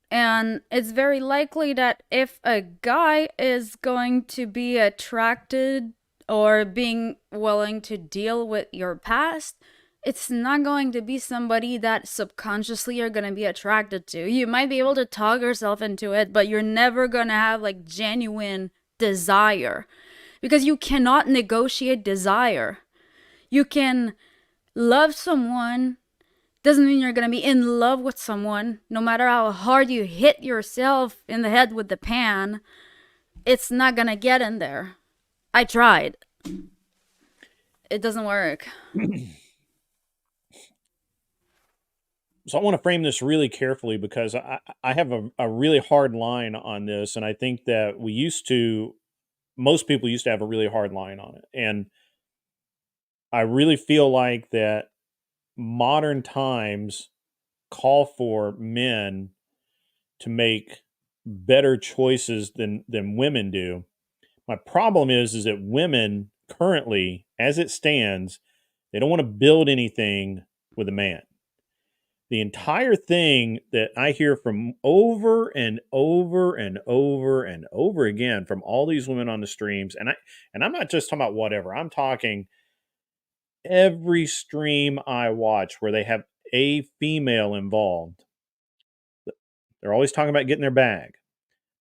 And it's very likely that if a guy is going to be attracted or being willing to deal with your past, it's not going to be somebody that subconsciously you're going to be attracted to. You might be able to talk yourself into it, but you're never going to have like genuine desire, because you cannot negotiate desire. You can love someone, doesn't mean you're going to be in love with someone. No matter how hard you hit yourself in the head with the pan, it's not going to get in there. I tried. It doesn't work. So I want to frame this really carefully, because I have a really hard line on this, and I think that most people used to have a really hard line on it. And I really feel like that modern times call for men to make better choices than women do. My problem is that women currently, as it stands, they don't want to build anything with a man. The entire thing that I hear from over and over and over and over again from all these women on the streams, and I'm not just talking about whatever. I'm talking every stream I watch where they have a female involved. They're always talking about getting their bag.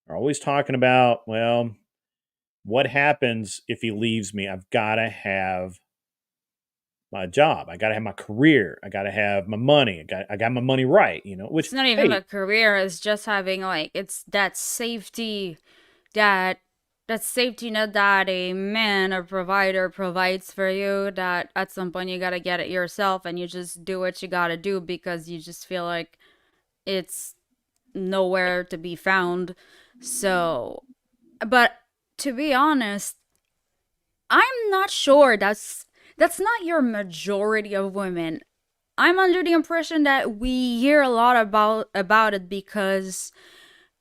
They're always talking about, well, what happens if he leaves me? I've got to have my job. I got to have my career. I got to have my money. I got my money right, which it's not even a career. It's just having it's that safety, that safety net that a man or provider provides for you, that at some point you got to get it yourself, and you just do what you got to do because you just feel like it's nowhere to be found. So, but to be honest, I'm not sure that's not your majority of women. I'm under the impression that we hear a lot about it, because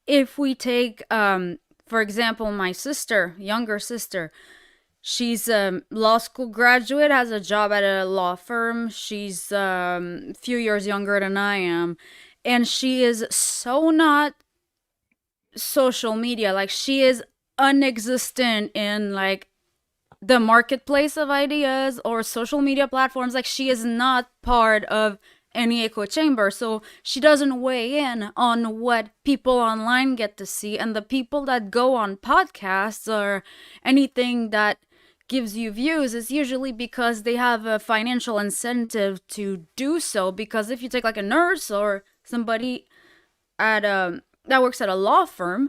if we take for example, my sister, younger sister, She's a law school graduate, has a job at a law firm. She's a few years younger than I am. And she is so not social media. Like, she is unexistent in, like, the marketplace of ideas or social media platforms. Like, she is not part of any echo chamber, so she doesn't weigh in on what people online get to see. And the people that go on podcasts or anything that gives you views is usually because they have a financial incentive to do so. Because if you take like a nurse or somebody at that works at a law firm,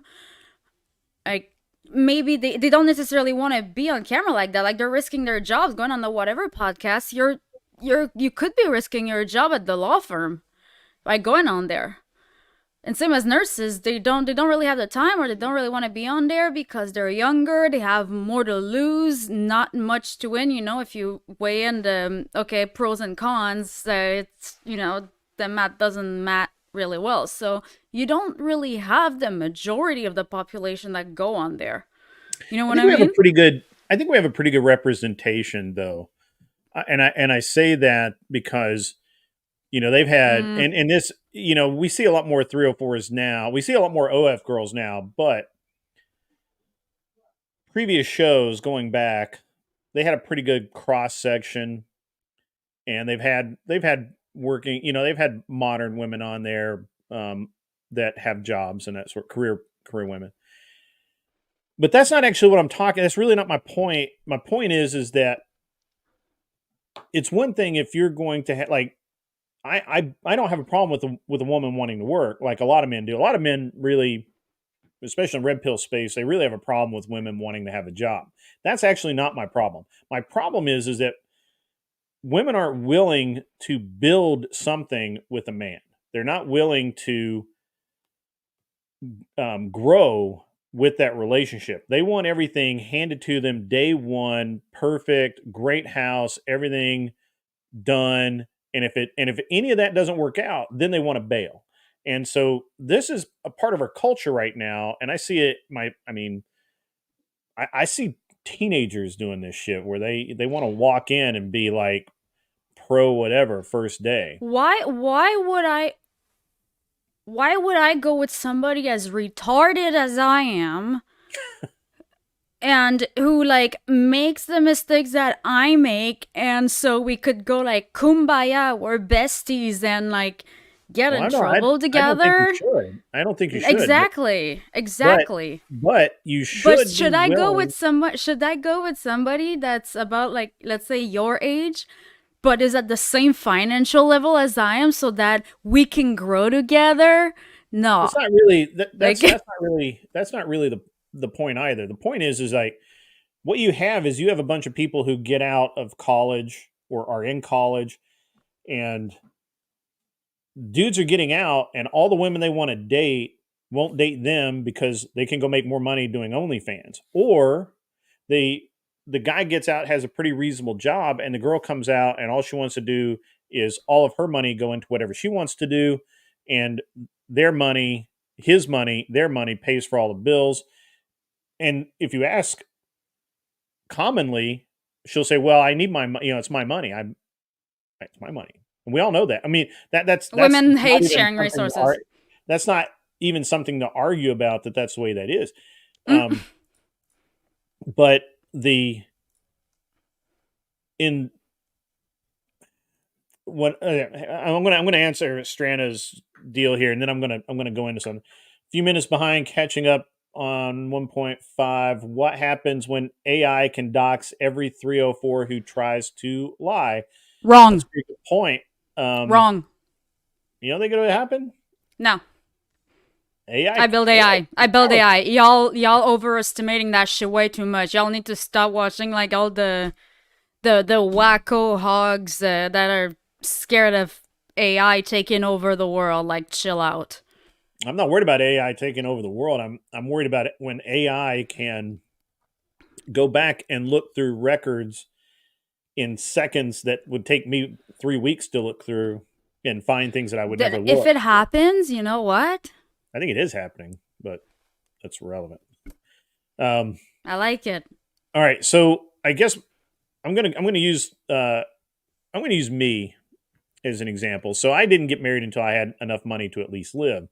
like, maybe they don't necessarily want to be on camera like that. Like, they're risking their jobs going on the whatever podcast. You could be risking your job at the law firm by going on there. And same as nurses, they don't really have the time, or they don't really want to be on there because they're younger, they have more to lose, not much to win. If you weigh in the pros and cons, it's the math doesn't math really well. So you don't really have the majority of the population that go on there. You know what I mean? I think we have a pretty good representation, though, and I say that because they've had and this we see a lot more 304s now. We see a lot more OF girls now, but previous shows going back, they had a pretty good cross section, and they've had working. They've had modern women on there that have jobs and that sort of career women. But that's not actually what I'm talking. That's really not my point. My point is that it's one thing if you're going to like. I don't have a problem with a woman wanting to work like a lot of men do. A lot of men really, especially in red pill space, they really have a problem with women wanting to have a job. That's actually not my problem. My problem is that women aren't willing to build something with a man. They're not willing to grow with that relationship. They want everything handed to them day one, perfect, great house, everything done. And if any of that doesn't work out, then they want to bail. And so this is a part of our culture right now. And I see it. I see teenagers doing this shit where they want to walk in and be like pro whatever first day. Why would I go with somebody as retarded as I am and who like makes the mistakes that I make, and so we could go like kumbaya, we're besties, and like get in trouble together? I don't think you should. Exactly. But you should. But should I go with somebody that's about, like, let's say your age, but is at the same financial level as I am, so that we can grow together? No, it's not really. That's not really the point either. The point is like what you have a bunch of people who get out of college or are in college, and dudes are getting out, and all the women they want to date won't date them because they can go make more money doing OnlyFans, or the guy gets out, has a pretty reasonable job, and the girl comes out and all she wants to do is all of her money go into whatever she wants to do, and their money pays for all the bills. And if you ask commonly, she'll say, well, I need my money. It's my money. It's my money. And we all know that. I mean, that's women hate sharing resources. That's not even something to argue about, that's the way that is. But I'm going to answer Strana's deal here, and then I'm going to go into something. A few minutes behind, catching up on 1.5. What happens when AI can dox every 304 who tries to lie? Wrong. That's a good point. Wrong. You don't think it'll happen? No. AI. I build AI. Y'all overestimating that shit way too much. Y'all need to stop watching like all the wacko hogs that are scared of AI taking over the world. Like, chill out. I'm not worried about AI taking over the world. I'm worried about it when AI can go back and look through records in seconds that would take me 3 weeks to look through and find things that I would never look. If it happens, you know what? I think it is happening, but that's relevant. I like it. All right. So I guess I'm gonna use me as an example. So I didn't get married until I had enough money to at least live,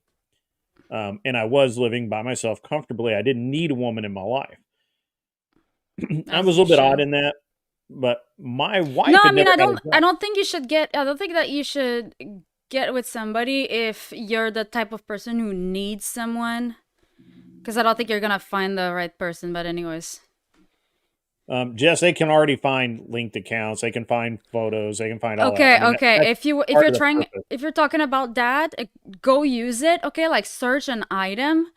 and I was living by myself comfortably. I didn't need a woman in my life. I As was a you little bit odd should. in that, but my No, wife I had mean never I had a don't I job. don't think you should get I don't think that you should get with somebody if you're the type of person who needs someone. Because I don't think you're gonna find the right person, but anyways. Jess, they can already find linked accounts. They can find photos. They can find all that. I Okay, mean, okay. that's If part you're of the trying purpose. if you're talking about that, go use it. Okay, like search an item.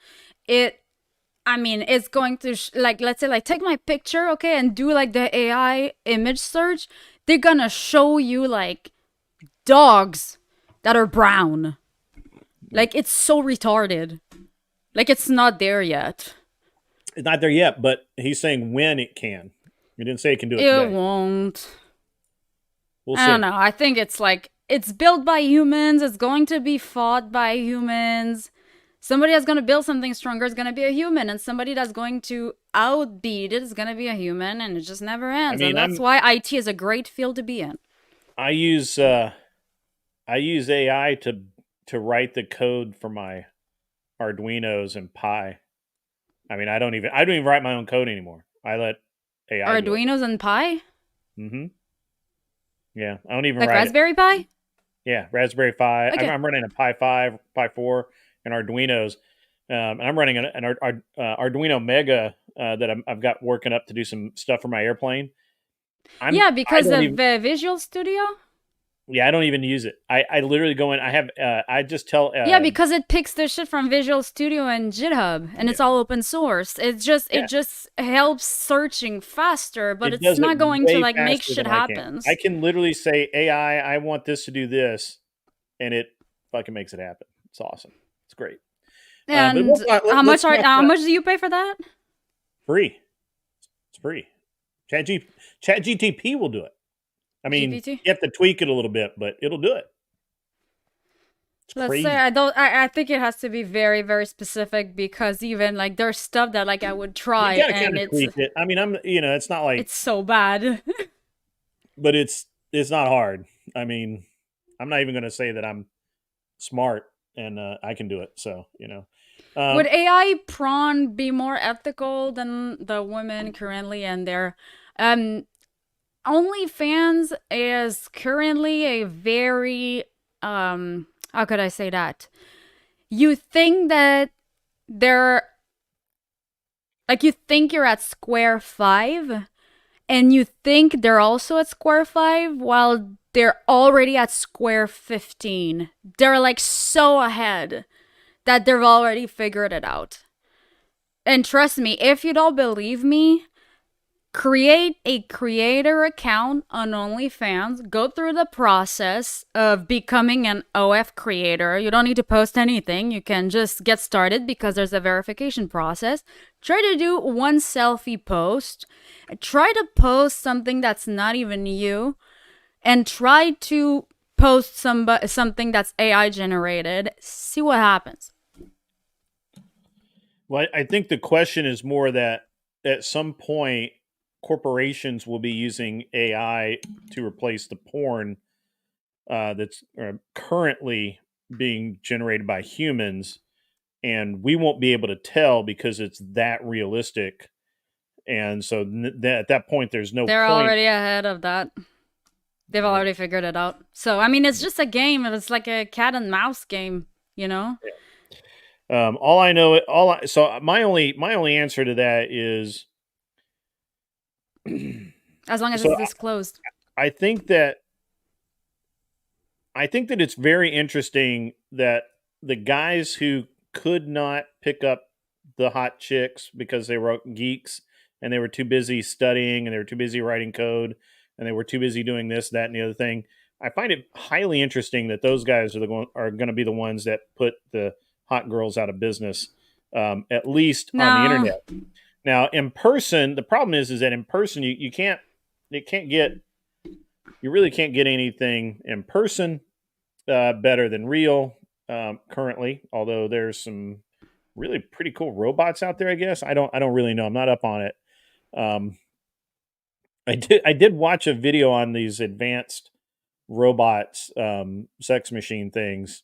It I mean, it's going to like let's say like take my picture, okay, and do like the AI image search. They're gonna show you like dogs that are brown. Like it's so retarded. Like it's not there yet. It's not there yet, but he's saying when it can. He didn't say it can do it It today. won't. We'll I don't see. know. I think it's like it's built by humans. It's going to be fought by humans. Somebody that's going to build something stronger is going to be a human, and somebody that's going to outbeat it is going to be a human, and it just never I ends. And mean, that's why IT is a great field to be in. I use AI to write the code for my Arduinos and Pi. I mean, I don't even write my own code anymore. I let AI do it. Arduinos and Pi, Mm-hmm. Yeah, I don't even like write it. Raspberry Pi. Yeah, Raspberry Pi. Okay. I'm running a Pi 5, Pi 4, and Arduinos. And I'm running an Arduino Mega that I've got working up to do some stuff for my airplane. Yeah, I because don't of even. Visual Studio. Yeah, I don't even use it. I literally go in. I have. I just tell. Yeah, because it picks the shit from Visual Studio and GitHub, and Yeah, it's all open source. It yeah. just helps searching faster, but It it's does it not going to way like make faster shit than I can. I happens. can literally say AI, I want this to do this, and it fucking makes it happen. It's awesome. It's great. But And let's talk how much do you pay for that? free. It's free. Chat GTP will do it. I mean, GPT. you have to tweak it a little bit, but it'll do it. It's Let's crazy. say I think it has to be very very specific because even like there's stuff that like I would try You gotta and kind of tweak it. I mean, it's not like, it's so bad. but it's not hard. I mean, I'm not even gonna say that I'm smart and I can do it. So Would AI prawn be more ethical than the women currently and their OnlyFans is currently a very how could I say that? You think that they're like you think you're at square 5 and you think they're also at square 5 while they're already at square 15. They're like so ahead that they've already figured it out. And trust me, if you don't believe me, create a creator account on OnlyFans, go through the process of becoming an OF creator. You don't need to post anything. You can just get started because there's a verification process. Try to do one selfie post. Try to post something that's not even you. And try to post something that's AI generated. See what happens. well, I think the question is more that at some point corporations will be using AI to replace the porn that's currently being generated by humans, and we won't be able to tell because it's that realistic. And so at that point, there's no They're point. already ahead of that. They've already figured it out. So I mean, it's just a game. It's like a cat and mouse game, you know. All I know, so my only answer to that is, As long as so it's disclosed. I think that it's very interesting that the guys who could not pick up the hot chicks because they were geeks and they were too busy studying and they were too busy writing code and they were too busy doing this, that, and the other thing. I find it highly interesting that those guys are going to be the ones that put the hot girls out of business, at least on the internet. Now, in person, the problem is that in person you really can't get anything in person better than real currently. Although there's some really pretty cool robots out there. I guess I don't really know. I'm not up on it. I did watch a video on these advanced robots, sex machine things,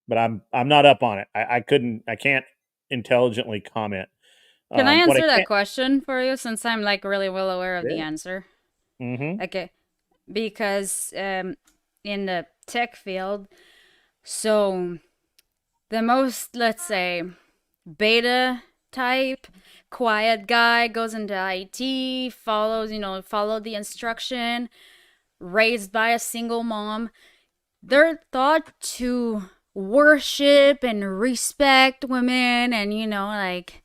but I'm not up on it. I can't intelligently comment. Can I What I answer that can't. question for you since I'm like really well aware of the Yeah. answer? Mm-hmm. Okay. Because in the tech field, so the most, let's say, beta type, quiet guy goes into IT, follow the instruction, raised by a single mom. They're thought to worship and respect women and, like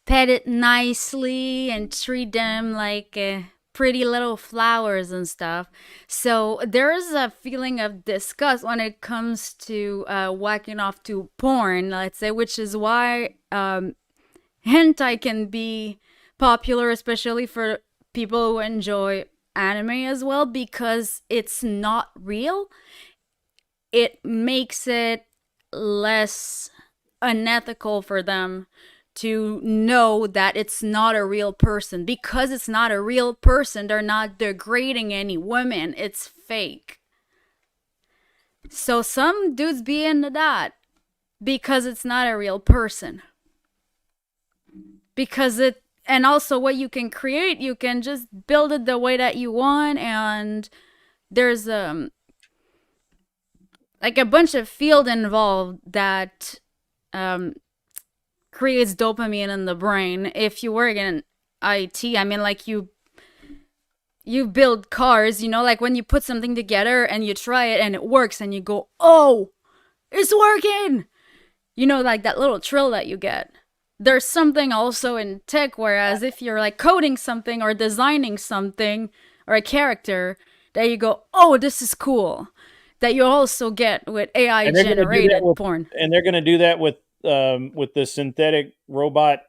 pet it nicely and treat them like pretty little flowers and stuff. So there is a feeling of disgust when it comes to whacking off to porn, let's say, which is why hentai can be popular, especially for people who enjoy anime as well, because it's not real. It makes it less unethical for them to know that it's not a real person. Because it's not a real person, they're not degrading any women. It's fake. So some dudes be into that because it's not a real person. And also what you can create, you can just build it the way that you want, and there's like a bunch of field involved that creates dopamine in the brain. If you work in IT, I mean, like you build cars, like when you put something together and you try it and it works and you go, oh, it's working, like that little thrill that you get. There's something also in tech, whereas if you're like coding something or designing something or a character, that you go, oh, this is cool, that you also get with AI generated porn. And they're going to do that with the synthetic robot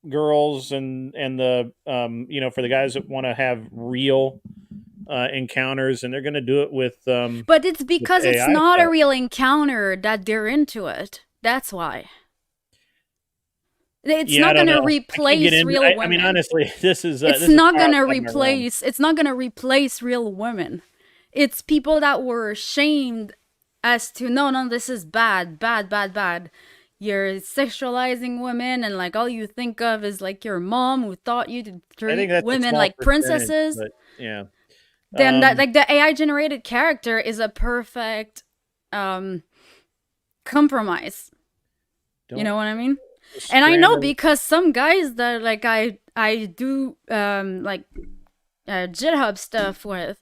girls and the for the guys that want to have real encounters, and they're going to do it with but it's because it's not stuff. a real encounter that they're into it. That's why. It's not going to replace real women. I mean, honestly, this is it's not going to replace. It's not going to replace real women. It's people that were ashamed as to no, this is bad. You're sexualizing women, and like all you think of is like your mom who taught you to treat women like princesses. But, yeah. Then like the AI generated character is a perfect compromise. You know what I mean? And I know because some guys that like I do like GitHub stuff with,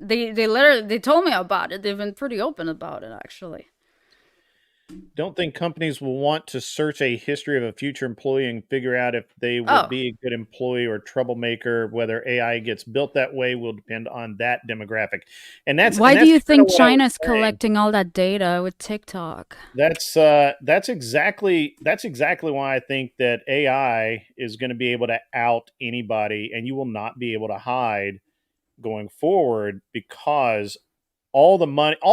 they told me about it. They've been pretty open about it, actually. Don't think companies will want to search a history of a future employee and figure out if they will be a good employee or troublemaker. Whether AI gets built that way will depend on that demographic. And that's why do you think China's collecting all that data with TikTok? That's exactly why I think that AI is going to be able to out anybody, and you will not be able to hide going forward, because all the money in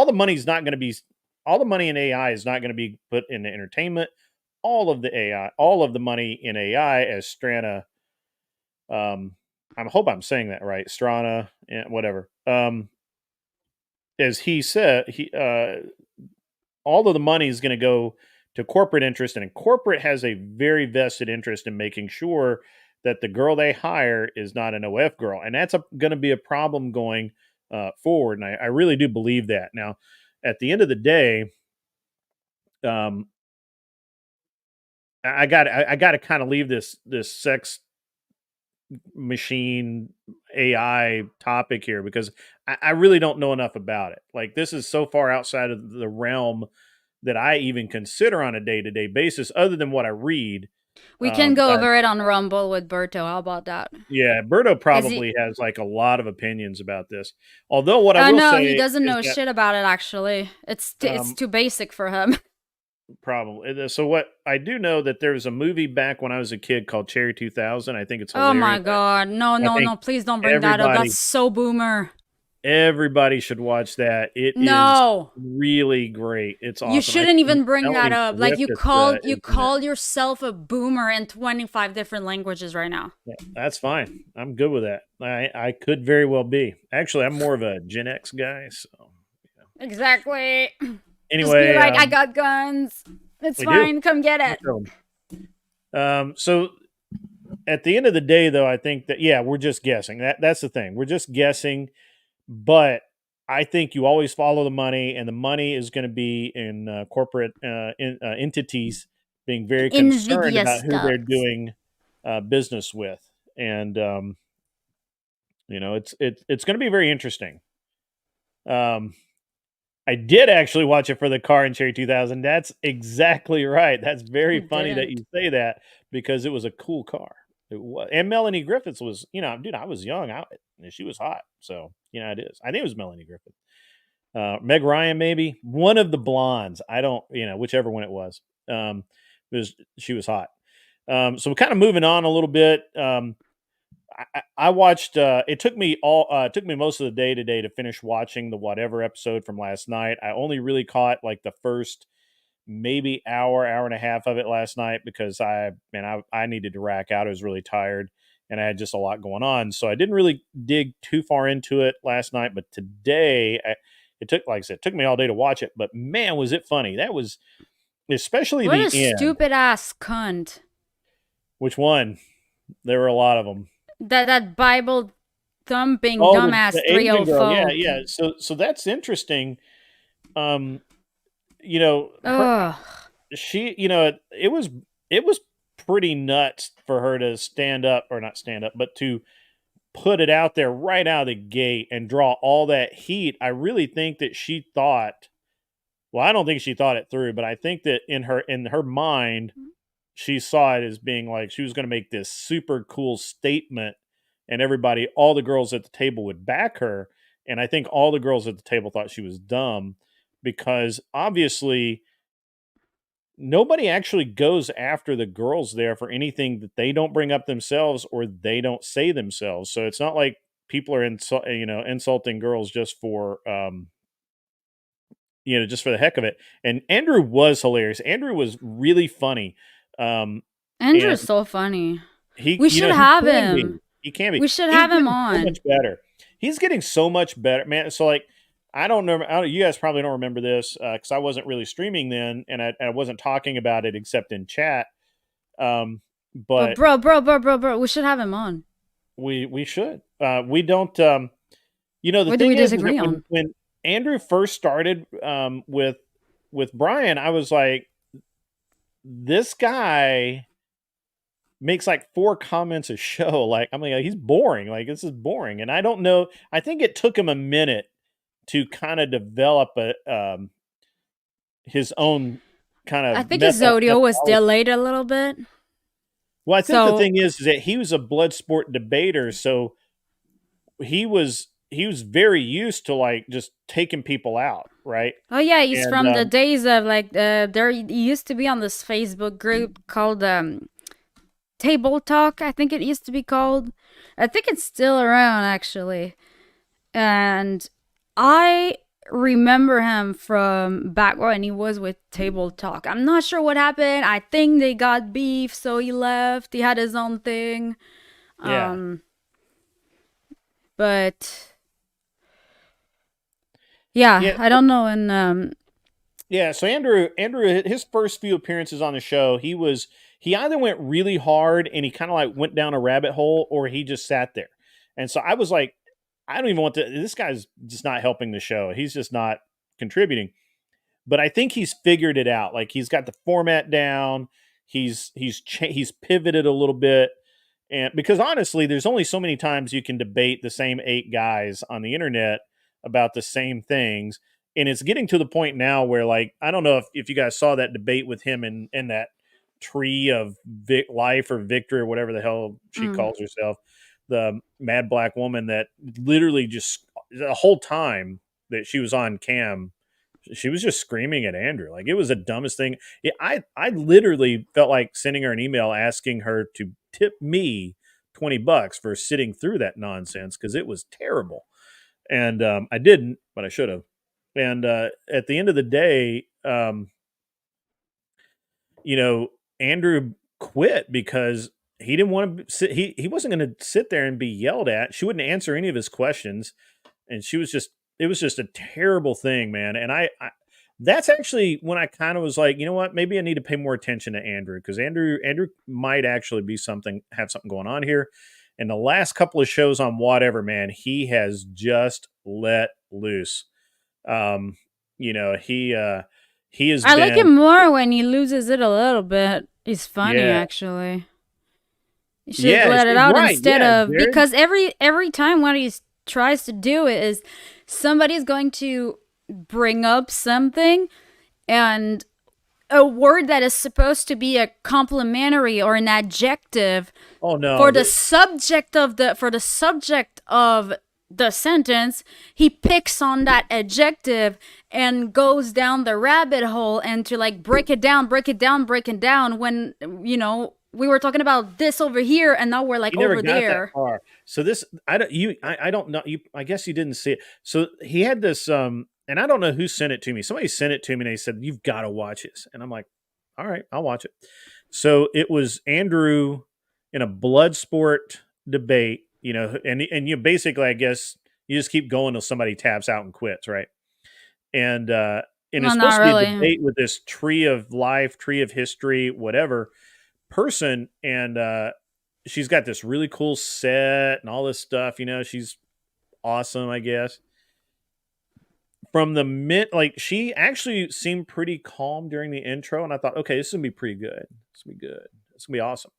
AI is not going to be put into entertainment. All of the money in AI, as Strana, I hope I'm saying that right, Strana, whatever. As he said, all of the money is going to go to corporate interest, and corporate has a very vested interest in making sure that the girl they hire is not an OF girl, and that's going to be a problem going forward. And I really do believe that. Now, at the end of the day, I got to kind of leave this sex machine AI topic here, because I really don't know enough about it. Like, this is so far outside of the realm that I even consider on a day-to-day basis, other than what I read. We can go over it on Rumble with Berto. How about that? Yeah, Berto probably has like a lot of opinions about this. Although what I will say, he doesn't know shit about it. Actually, it's too basic for him. Probably. So what I do know, that there was a movie back when I was a kid called Cherry 2000. I think it's hilarious. Oh my god, no! Please don't bring that up. That's so boomer. Everybody should watch that. It is No, really great. It's awesome. you shouldn't even bring that Melanie up. Like you Griffith is in it. called yourself a boomer in 25 different languages right now. Yeah, that's fine. I'm good with that. I could very well be. Actually, I'm more of a Gen X guy. So Exactly. Just be anyway, like, I got guns. It's we fine. Come get it. So at the end of the day, though, I think that we're just guessing. That's the thing. We're just guessing, but I think you always follow the money, and the money is going to be in corporate entities being very concerned Nvidia about who they're stocks. doing business with, and it's going to be very interesting. I did actually watch it for the car in Cherry 2000. That's exactly right. That's very funny that you say that because it was a cool car. It was, and Melanie Griffiths was, dude, I was young. She was hot. So, it is. I think it was Melanie Griffith. Meg Ryan, maybe one of the blondes. I don't, whichever one it was. She was hot. So we're kind of moving on a little bit. I watched. It took me most of the day today to finish watching the whatever episode from last night. I only really caught like the first maybe hour and a half of it last night because I needed to rack out. I was really tired and I had just a lot going on, so I didn't really dig too far into it last night. But today, it took, like I said, it took me all day to watch it. But man, was it funny! That was especially what the end. Stupid ass cunt. Which one? There were a lot of them. That Bible thumping dumbass 304. Yeah. So that's interesting. She, it was pretty nuts for her to stand up, or not stand up, but to put it out there right out of the gate and draw all that heat. I really think that she thought, well, I don't think she thought it through, but I think that in her mind, she saw it as being like she was going to make this super cool statement, and all the girls at the table would back her. And I think all the girls at the table thought she was dumb because obviously nobody actually goes after the girls there for anything that they don't bring up themselves or they don't say themselves. So it's not like people are insulting girls just for just for the heck of it. And Andrew was hilarious. Andrew was really funny. Andrew's so funny. We should have him. He can be. We should have him on. So much better. He's getting so much better, man. So like, I don't know. You guys probably don't remember this because I wasn't really streaming then, and I wasn't talking about it except in chat. But bro, we should have him on. We should. We don't. The what thing do we is disagree on? When Andrew first started with Brian, I was like, this guy makes like 4 comments a show. Like, I'm like, he's boring. Like, this is boring. And I don't know. I think it took him a minute to kind of develop his own kind of. I think his audio was delayed a little bit. Well, I think the thing is that he was a blood sport debater, so he was very used to like just taking people out, right? Oh yeah, he's from the days of like he used to be on this Facebook group called Table Talk, I think it used to be called. I think it's still around actually. And I remember him from back when he was with Table Talk. I'm not sure what happened. I think they got beef, so he left. He had his own thing. Yeah. But yeah, I don't know. And yeah, so Andrew, his first few appearances on the show, he either went really hard and he kind of like went down a rabbit hole, or he just sat there. And so I was like, I don't even want to. This guy's just not helping the show. He's just not contributing. But I think he's figured it out. Like, he's got the format down. He's pivoted a little bit. And because honestly, there's only so many times you can debate the same 8 guys on the internet about the same things. And it's getting to the point now where, like, I don't know if you guys saw that debate with him in that tree of life or victory or whatever the hell she calls herself, the mad black woman that literally just the whole time that she was on cam, she was just screaming at Andrew. Like, it was the dumbest thing. I literally felt like sending her an email asking her to tip me $20 for sitting through that nonsense because it was terrible. And I didn't, but I should have. And at the end of the day, Andrew quit because he didn't want to sit. He wasn't going to sit there and be yelled at. She wouldn't answer any of his questions, and it was just a terrible thing, man. And I that's actually when I kind of was like, you know what, maybe I need to pay more attention to Andrew, because Andrew might actually have something going on here. And the last couple of shows on whatever, man, he has just let loose. Um, he has I been, like him more when he loses it a little bit. He's funny, actually. You should let it out instead of, Jared. Because every time what he tries to do is somebody's going to bring up something, and a word that is supposed to be a complimentary or an adjective for the subject of the sentence, he picks on that adjective and goes down the rabbit hole and to like break it down when, we were talking about this over here and now we're like over there. So this, I don't know. I guess you didn't see it. So he had this, and I don't know who sent it to me. Somebody sent it to me and they said, you've got to watch this. And I'm like, all right, I'll watch it. So it was Andrew in a blood sport debate, and you basically, I guess you just keep going until somebody taps out and quits. Right. And it's supposed to be a debate with this tree of life, tree of history, whatever person. And she's got this really cool set and all this stuff. She's awesome, I guess. From the she actually seemed pretty calm during the intro, and I thought, okay, this is gonna be pretty good. This will be good. This will be awesome.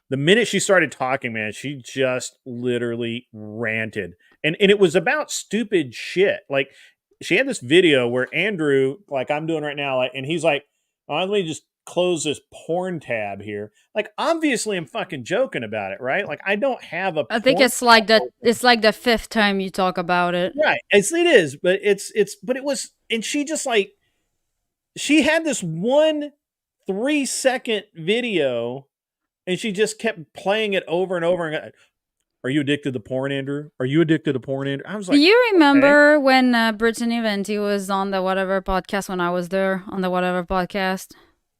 The minute she started talking, man, she just literally ranted, and it was about stupid shit. Like, she had this video where Andrew, like I'm doing right now, and he's like, oh, let me just close this porn tab here. Like, obviously I'm fucking joking about it, right? Like, I don't have a I think it's like the fifth time you talk about it. Right. It is, but but it was, and she just like, she had this 1 3-second video and she just kept playing it over and over again. Are you addicted to porn, Andrew? Are you addicted to porn, Andrew? I was like, do you remember when Brittany Venti was on the Whatever podcast when I was there on the Whatever podcast?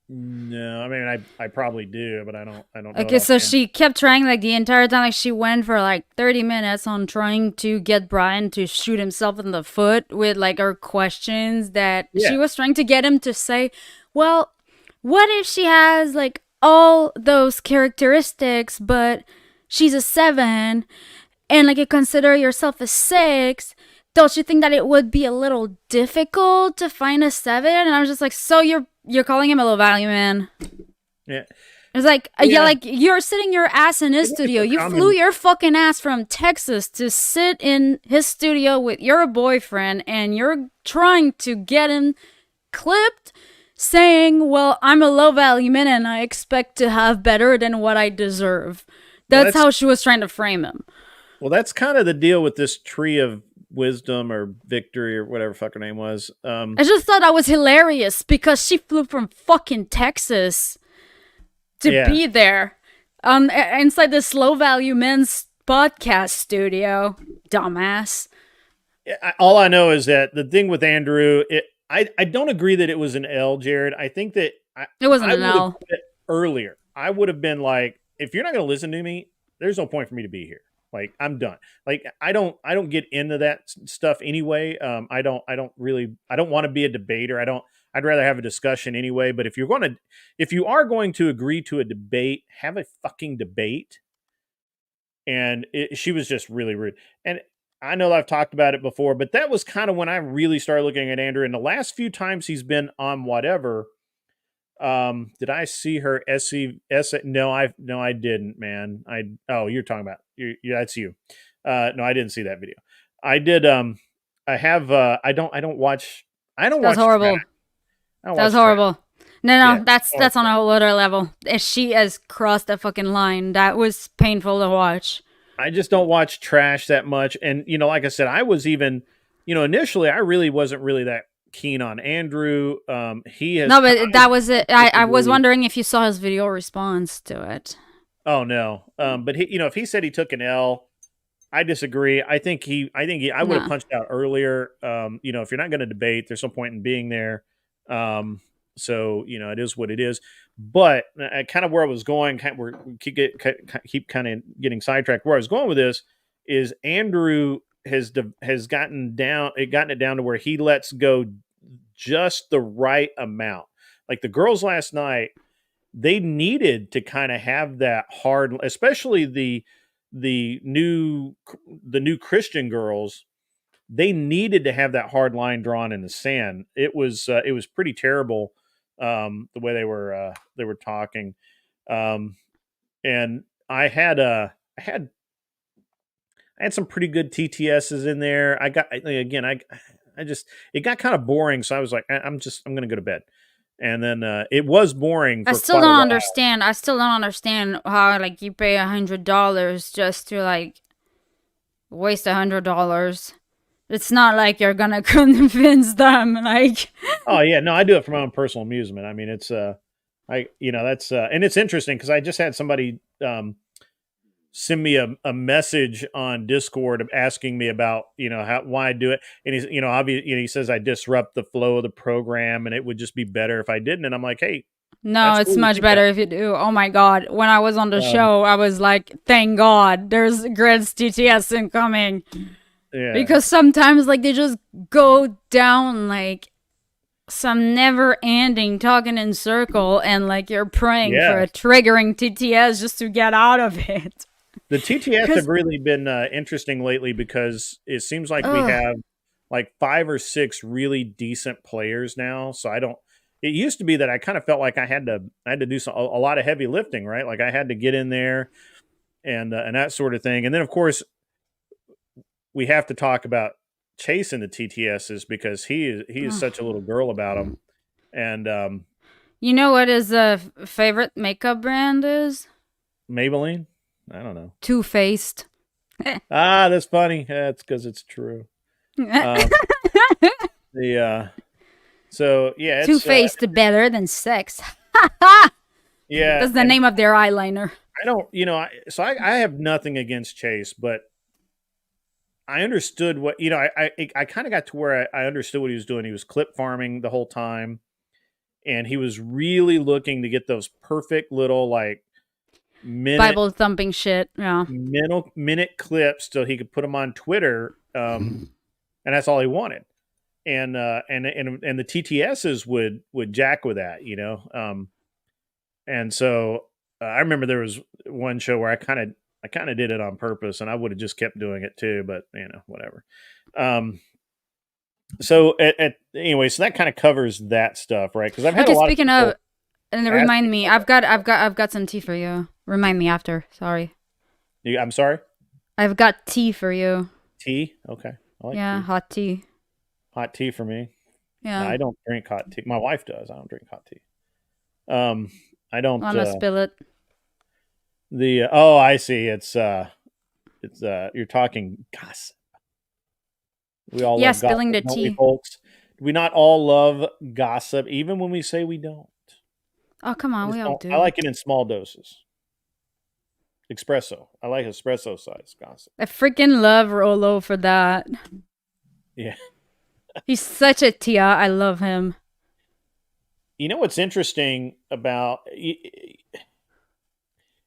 No, I mean I probably do, but I don't know. Okay, so she kept trying like the entire time, like she went for like 30 minutes on trying to get Brian to shoot himself in the foot with like her questions that she was trying to get him to say, well, what if she has like all those characteristics, but she's a 7 and like you consider yourself a 6? Don't you think that it would be a little difficult to find a 7? And I was just like, so you're calling him a low value man? Yeah. It's like, like you're sitting your ass in his studio. You flew your fucking ass from Texas to sit in his studio with your boyfriend, and you're trying to get him clipped saying, well, I'm a low value man and I expect to have better than what I deserve. That's how she was trying to frame him. Well, that's kind of the deal with this tree of wisdom or victory or whatever fuck her name was. I just thought that was hilarious because she flew from fucking Texas to be there inside this low value men's podcast studio. Dumbass. All I know is that the thing with Andrew, I don't agree that it was an L, Jared. I think that it wasn't an L. Earlier, I would have been like, if you're not going to listen to me, there's no point for me to be here. Like, I'm done. Like, I don't get into that stuff anyway. I don't want to be a debater. I'd rather have a discussion anyway. But if you are going to agree to a debate, have a fucking debate. And she was just really rude. And I know that I've talked about it before, but that was kind of when I really started looking at Andrew. And the last few times he's been on whatever, did I see her No, I didn't, man. You're talking about that's you. No, I didn't see that video. I did. I don't watch. That's horrible. That's horrible. No, that's on a whole other level. She has crossed the fucking line. That was painful to watch. I just don't watch trash that much. And, like I said, I was even, initially I really wasn't really that keen on Andrew. He has. No, but that was it. I was wondering if you saw his video response to it. Oh, no. But he, if he said he took an L, I disagree. I think I would have punched out earlier. You know, if you're not going to debate, there's no point in being there. So you know, it is what it is. But kind of where I was going, we keep kind of getting sidetracked. Where I was going with this is Andrew has gotten it down to where he lets go just the right amount. Like the girls last night, they needed to kind of have that hard, especially the new Christian girls. They needed to have that hard line drawn in the sand. It was pretty terrible the way they were talking, and I had some pretty good TTSs in there. I just it got kind of boring, so I was like, I'm going to go to bed. And then it was boring. I still don't understand. I still don't understand how like you pay $100 just to like waste $100. It's not like you're gonna convince them. Like, oh yeah, no, I do it for my own personal amusement. I mean, it's that's and it's interesting because I just had somebody send me a message on Discord asking me about why I do it, and he's obviously he says I disrupt the flow of the program, and it would just be better if I didn't. And I'm like, hey, no, it's much better if you do. Oh my god, when I was on the show, I was like, thank God, there's Grids TTS incoming. Yeah. Because sometimes like they just go down like some never-ending talking in circle, and like you're praying for a triggering TTS just to get out of it. The TTS have really been interesting lately because it seems like we have like 5 or 6 really decent players now. So it used to be that I kind of felt like I had to do a lot of heavy lifting, right? Like I had to get in there and that sort of thing. And then of course we have to talk about Chase in the TTSs because he is such a little girl about them. And you know what his favorite makeup brand is? Maybelline? I don't know. Too Faced. That's funny. That's because it's true. So yeah, Too Faced better than sex. Yeah, that's the name of their eyeliner. I don't, I have nothing against Chase, but I understood what I kind of got to where I understood what he was doing. He was clip farming the whole time, and he was really looking to get those perfect little like Bible thumping shit, minute clips so he could put them on Twitter, and that's all he wanted. And the TTSs would jack with that, and so I remember there was one show where I kind of did it on purpose, and I would have just kept doing it too, but whatever. So anyway, so that kind of covers that stuff, right? Because I've had a lot. Speaking of, and remind me, I've got some tea for you. Remind me after. Sorry. I'm sorry. I've got tea for you. Tea? Okay. I like tea. Hot tea. Hot tea for me. Yeah. No, I don't drink hot tea. My wife does. I don't drink hot tea. I don't. I'm gonna spill it. I see. It's you're talking gossip. We all love spilling gossip, the tea, folks. Do we not all love gossip, even when we say we don't? Oh come on, we all do. I like it in small doses. Espresso. I like espresso size gossip. I freaking love Rolo for that. Yeah. He's such a tia. I love him. You know what's interesting about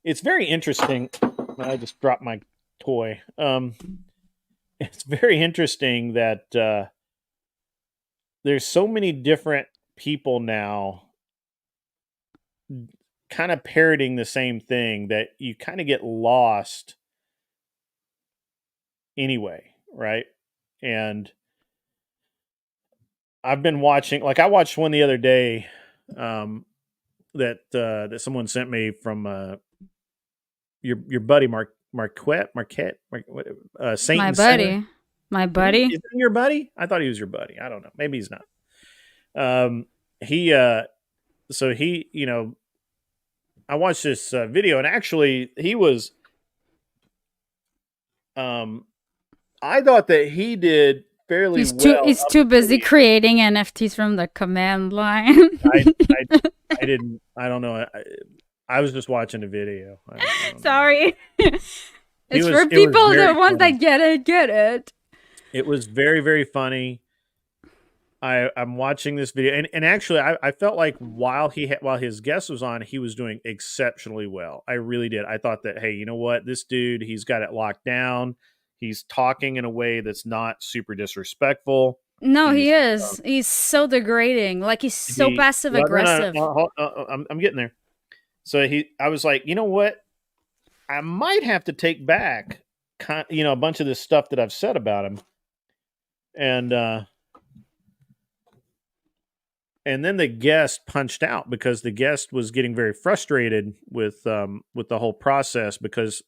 it's very interesting. I just dropped my toy. It's very interesting that there's so many different people now kind of parroting the same thing that you kind of get lost anyway, right? And I've been watching, like I watched one the other day that someone sent me from your buddy Marquette, Saint. My buddy. Is he your buddy? I thought he was your buddy. I don't know. Maybe he's not. So he, I watched this video, and actually he was. I thought that he did fairly well. He's too busy creating NFTs from the command line. I didn't. I don't know. I was just watching the video. Sorry. It's for people, the ones that get it. It was very, very funny. I'm watching this video, and actually, I felt like while his guest was on, he was doing exceptionally well. I really did. I thought that, hey, you know what, this dude, he's got it locked down. He's talking in a way that's not super disrespectful. No, he is. He's so degrading. Like, he's so passive aggressive. I'm getting there. So I was like, you know what, I might have to take back, a bunch of this stuff that I've said about him, and then the guest punched out because the guest was getting very frustrated with the whole process because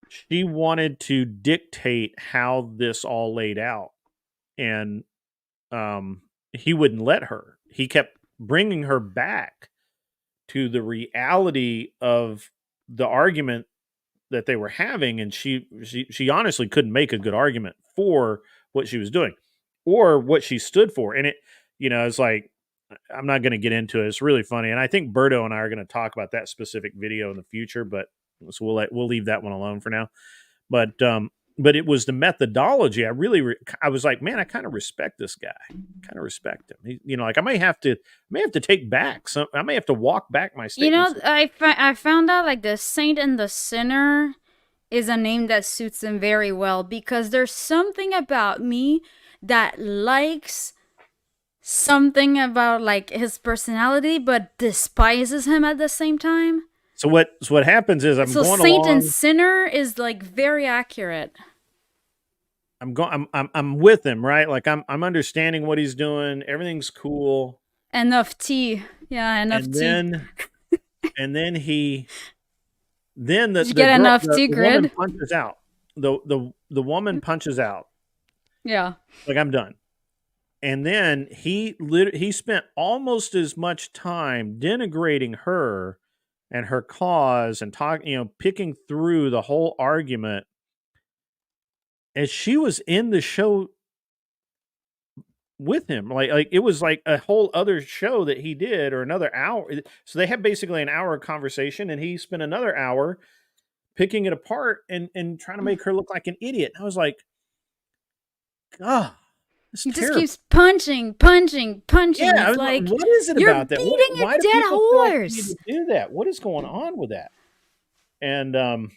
she wanted to dictate how this all laid out, and he wouldn't let her. He kept bringing her back to the reality of the argument that they were having, and she honestly couldn't make a good argument for what she was doing or what she stood for. And it's like, I'm not going to get into it. It's really funny, and I think Berto and I are going to talk about that specific video in the future, but so we'll leave that one alone for now. But it was the methodology. I was like, man, I kind of respect this guy. Kind of respect him. He, like I may have to take back some. I may have to walk back my statements. I found out like the Saint and the Sinner is a name that suits him very well because there's something about me that likes something about like his personality, but despises him at the same time. So what happens is I'm going Saint along, and Sinner is like very accurate. I'm with him, right? Like I'm understanding what he's doing. Everything's cool. Enough tea. Yeah, enough tea. And then the get enough tea, Grid? Woman punches out. The woman punches out. Yeah. Like, I'm done. And then he spent almost as much time denigrating her and her cause and picking through the whole argument as she was in the show with him. Like it was like a whole other show that he did, or another hour. So they had basically an hour conversation, and he spent another hour picking it apart and trying to make her look like an idiot. And I was like, God. He just keeps punching. Yeah, I was like, what is it about that? You're beating a dead horse. Like you do that? What is going on with that? And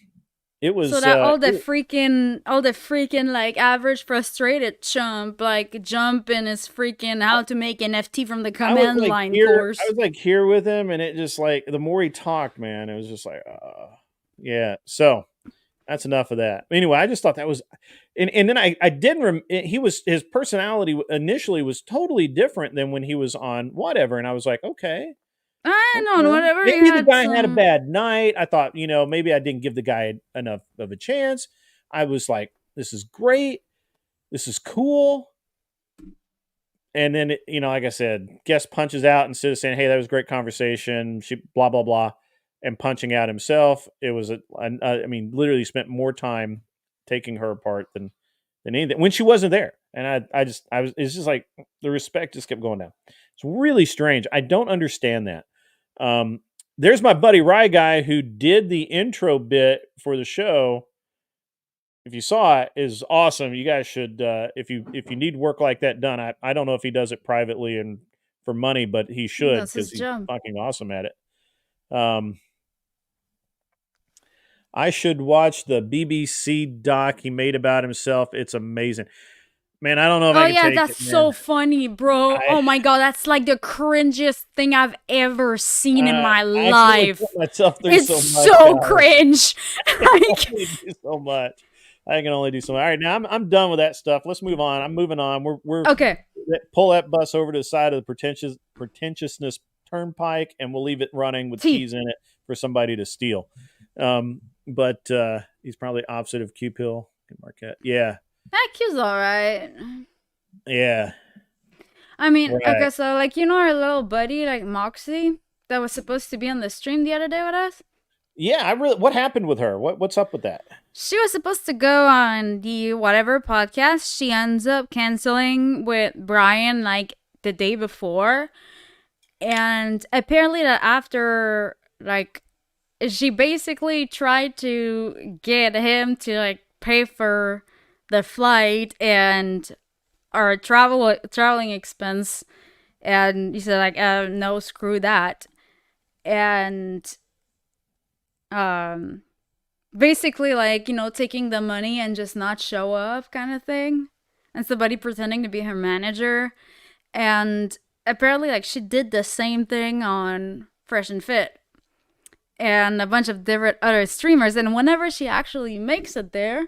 it was so that all the freaking like average frustrated chump like jumping is freaking how to make NFT from the command line course. I was like here with him, and it just like the more he talked, man, it was just like, yeah. So that's enough of that. Anyway, I just thought that was. And then I didn't. His personality initially was totally different than when he was on whatever, and I was like, okay, I know whatever. Maybe the guy had a bad night. I thought, maybe I didn't give the guy enough of a chance. I was like, this is great, this is cool. And then like I said, guest punches out instead of saying, hey, that was a great conversation. She blah blah blah, and punching out himself. It was literally spent more time taking her apart than anything when she wasn't there. And it's just like the respect just kept going down. It's really strange. I don't understand that. There's my buddy Rye guy who did the intro bit for the show. If you saw it, is awesome. You guys should, if you need work like that done, I don't know if he does it privately and for money, but he should because he's fucking awesome at it. I should watch the BBC doc he made about himself. It's amazing. Man, I don't know if I can take it. Oh, yeah, that's so funny, bro. Oh, my God. That's like the cringiest thing I've ever seen in my life. It's so cringe. I can only do so much. I can only do so much. All right, now I'm done with that stuff. Let's move on. I'm moving on. We're okay. Pull that bus over to the side of the pretentiousness turnpike, and we'll leave it running with keys in it for somebody to steal. But he's probably opposite of Q Pill. Marquette. Yeah. That Q's all right. Yeah. I mean, right. Okay, so like our little buddy like Moxie that was supposed to be on the stream the other day with us. Yeah, what happened with her? What's up with that? She was supposed to go on the whatever podcast. She ends up canceling with Brian like the day before, and apparently that after like she basically tried to get him to like pay for the flight and our traveling expense, and he said like, no, screw that. And basically like, you know, taking the money and just not show up kind of thing, and somebody pretending to be her manager. And apparently like she did the same thing on Fresh and Fit and a bunch of different other streamers, and whenever she actually makes it there,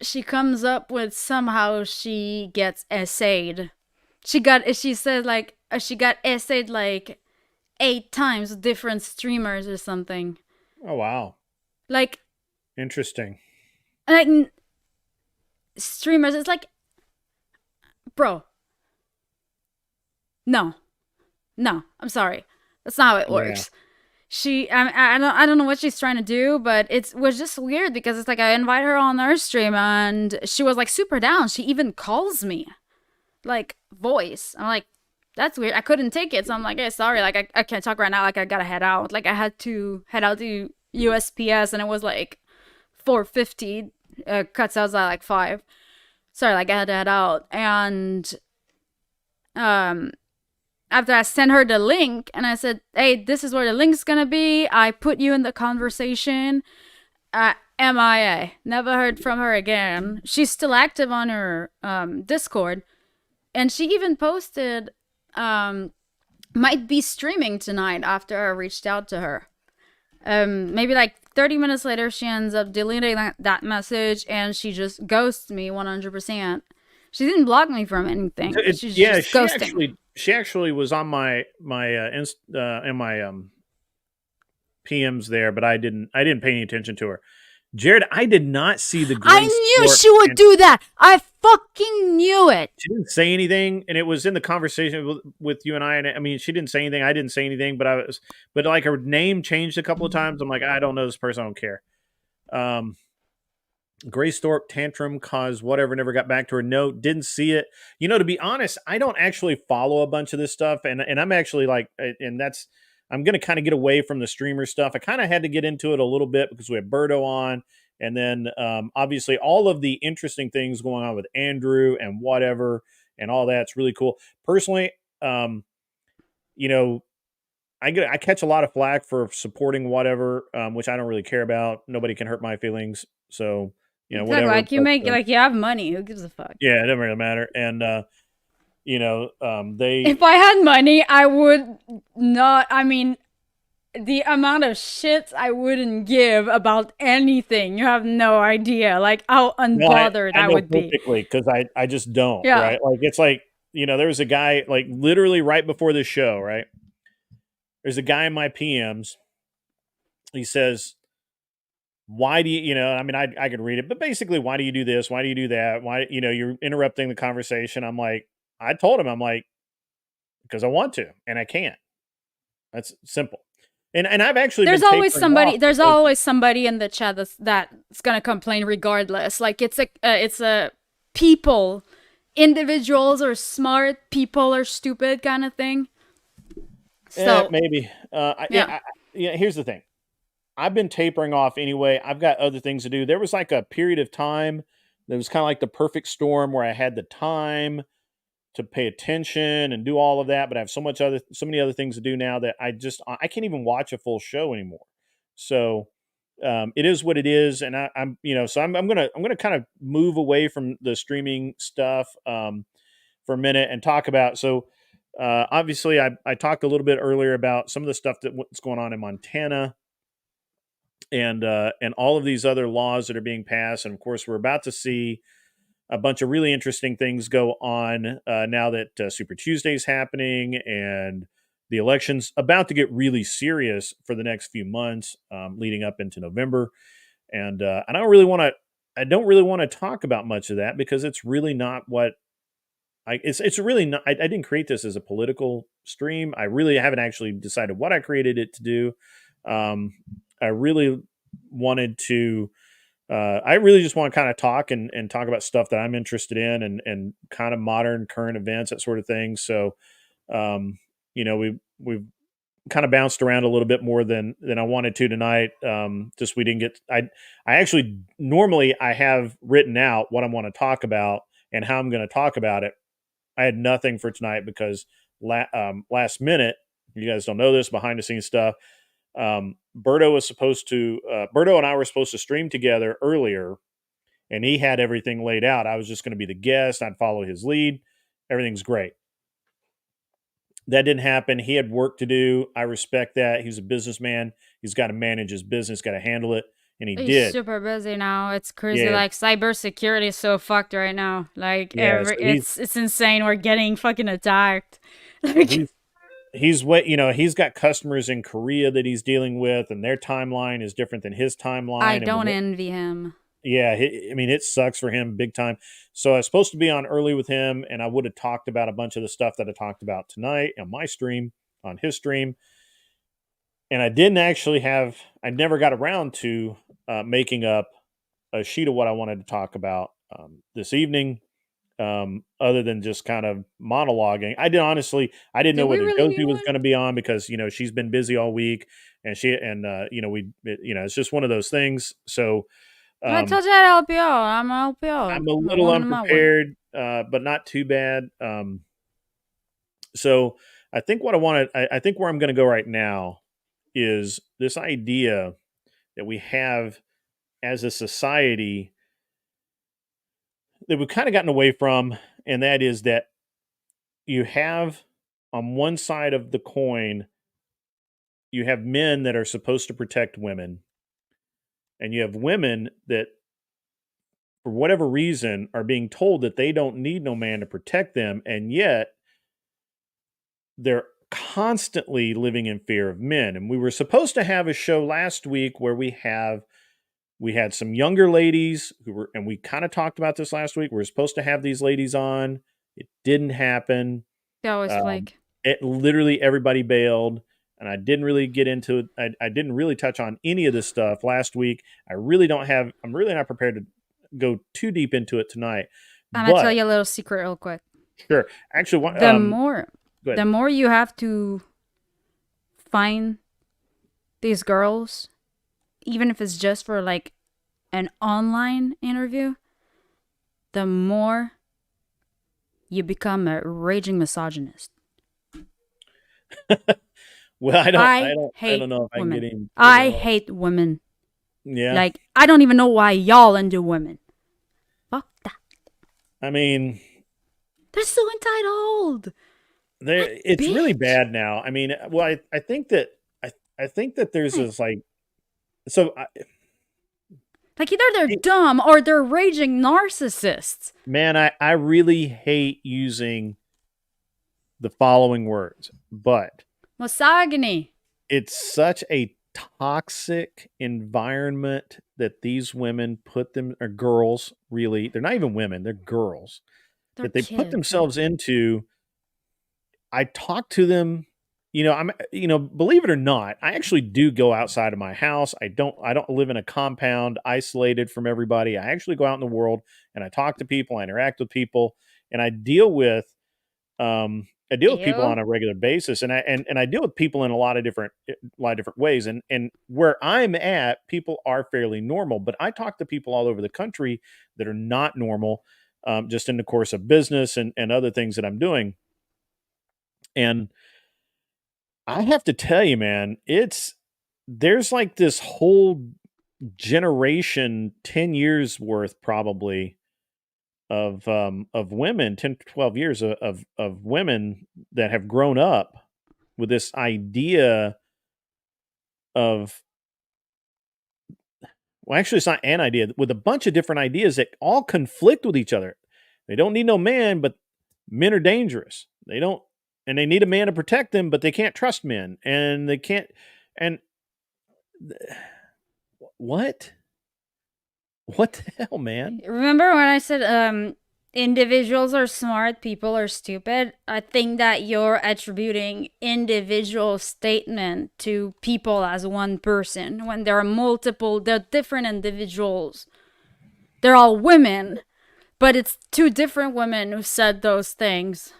she comes up with somehow she gets essayed. She said like she got essayed like 8 times with different streamers or something. Oh wow. Like interesting. Like streamers, it's like, bro. No, I'm sorry. That's not how it works. Yeah. I don't know what she's trying to do, but it was just weird because it's like I invite her on our stream and she was like super down. She even calls me, like voice. I'm like, that's weird. I couldn't take it, so I'm like, hey, sorry, like I can't talk right now. Like I gotta head out. Like I had to head out to USPS, and it was like 4:50. Cuts out at like 5. Sorry, like I had to head out, and after I sent her the link and I said, hey, this is where the link's gonna be. I put you in the conversation. MIA. Never heard from her again. She's still active on her Discord. And she even posted, might be streaming tonight after I reached out to her. Maybe like 30 minutes later, she ends up deleting that message and she just ghosts me 100%. She didn't block me from anything. She's just ghosting. She actually was on my in my PMs there, but I didn't pay any attention to her. Jared, I did not see the. I knew she would do that. I fucking knew it. She didn't say anything, and it was in the conversation with you and I. And I mean, she didn't say anything. I didn't say anything, but like her name changed a couple of times. I'm like, I don't know this person. I don't care. Gray Stork tantrum cause whatever, never got back to her. No, didn't see it. You know, to be honest, I don't actually follow a bunch of this stuff, and I'm actually like, and that's, I'm going to kind of get away from the streamer stuff. I kind of had to get into it a little bit because we had Berto on, and then obviously all of the interesting things going on with Andrew and whatever and all that's really cool. Personally, you know, I catch a lot of flack for supporting whatever, which I don't really care about. Nobody can hurt my feelings, so. You know, exactly. whatever. Like you make, like you have money. Who gives a fuck? Yeah, it doesn't really matter. And you know, they. If I had money, I would not. I mean, the amount of shit I wouldn't give about anything. You have no idea, like how unbothered I would be. Because I just don't. Yeah. Right. Like it's like, you know, there was a guy like literally right before this show. Right. There's a guy in my PMs. He says, why do you know, I mean, I could read it, but basically, why do you do this? Why do you do that? Why, you know, you're interrupting the conversation. I'm like, I told him, I'm like, because I want to, and I can't. That's simple. And I've actually, there's always somebody in the chat that's going to complain regardless. Like it's a people, individuals are smart, people are stupid kind of thing. So maybe, yeah. Here's the thing. I've been tapering off anyway. I've got other things to do. There was like a period of time that was kind of like the perfect storm where I had the time to pay attention and do all of that, but I have so many other things to do now that I can't even watch a full show anymore. So it is what it is, and I'm you know, so I'm gonna kind of move away from the streaming stuff for a minute and talk about. So obviously, I talked a little bit earlier about some of the stuff what's going on in Montana. And all of these other laws that are being passed. And of course, we're about to see a bunch of really interesting things go on now that Super Tuesday is happening and the election's about to get really serious for the next few months leading up into November. And I don't really want to talk about much of that because it's really not what it's really not. I didn't create this as a political stream. I really haven't actually decided what I created it to do. I really wanted to, I really just want to kind of talk and talk about stuff that I'm interested in and kind of modern current events, that sort of thing. So, you know, we've kind of bounced around a little bit more than I wanted to tonight. Just we didn't get. I actually normally I have written out what I want to talk about and how I'm going to talk about it. I had nothing for tonight because last minute. You guys don't know this behind the scenes stuff. Berto was supposed to. Berto and I were supposed to stream together earlier, and he had everything laid out. I was just going to be the guest. I'd follow his lead. Everything's great. That didn't happen. He had work to do. I respect that. He's a businessman. He's got to manage his business, got to handle it, and he He's did. super busy now. It's crazy. Yeah. Like cybersecurity is so fucked right now. Like Yeah, so it's insane. We're getting fucking attacked. Like he's what he's got customers in Korea that he's dealing with, and their timeline is different than his timeline. I don't envy him. Yeah, I mean, it sucks for him big time. So I was supposed to be on early with him, and I would have talked about a bunch of the stuff that I talked about tonight on my stream, on his stream. And I didn't actually I never got around to making up a sheet of what I wanted to talk about this evening, other than just kind of monologuing. I didn't know whether Josie was going to be on because, she's been busy all week, and it's just one of those things. So, I told you I'd help you out. I'm gonna help you out. I'm a little unprepared, but not too bad. So I think I think where I'm going to go right now is this idea that we have as a society that we've kind of gotten away from, and that is that you have on one side of the coin, you have men that are supposed to protect women, and you have women that, for whatever reason, are being told that they don't need no man to protect them, and yet they're constantly living in fear of men. And we were supposed to have a show last week where we had some younger ladies and we kind of talked about this last week. We were supposed to have these ladies on. It didn't happen. That was like it literally everybody bailed. And I didn't really get into it. I didn't really touch on any of this stuff last week. I'm really not prepared to go too deep into it tonight. I'm going to tell you a little secret real quick. Sure. Actually, the more you have to find these girls, even if it's just for like an online interview, the more you become a raging misogynist. Well, I don't know if women. I'm getting. I hate women. Yeah. Like, I don't even know why y'all into women. Fuck that. I mean, they're so entitled. It's really bad now. I mean, well, I think that there's this like, so. Like either they're dumb or they're raging narcissists. Man, I really hate using the following words, but misogyny. It's such a toxic environment that these women or girls, really, they're not even women, they're girls, that they put themselves into. I talk to them, believe it or not, I actually do go outside of my house. I don't live in a compound isolated from everybody. I actually go out in the world and I talk to people, I interact with people, and I deal with people on a regular basis, and I deal with people in a lot of different ways. And where I'm at, people are fairly normal, but I talk to people all over the country that are not normal, just in the course of business and other things that I'm doing. And I have to tell you, man, there's like this whole generation, 10 years worth probably of women, 10 to 12 years of women that have grown up with this idea of, well, actually it's not an idea, with a bunch of different ideas that all conflict with each other. They don't need no man, but men are dangerous. And they need a man to protect them, but they can't trust men, and they can't. And what the hell, man? Remember when I said individuals are smart, people are stupid? I think that you're attributing individual statement to people as one person when there are they're different individuals. They're all women, but it's two different women who said those things.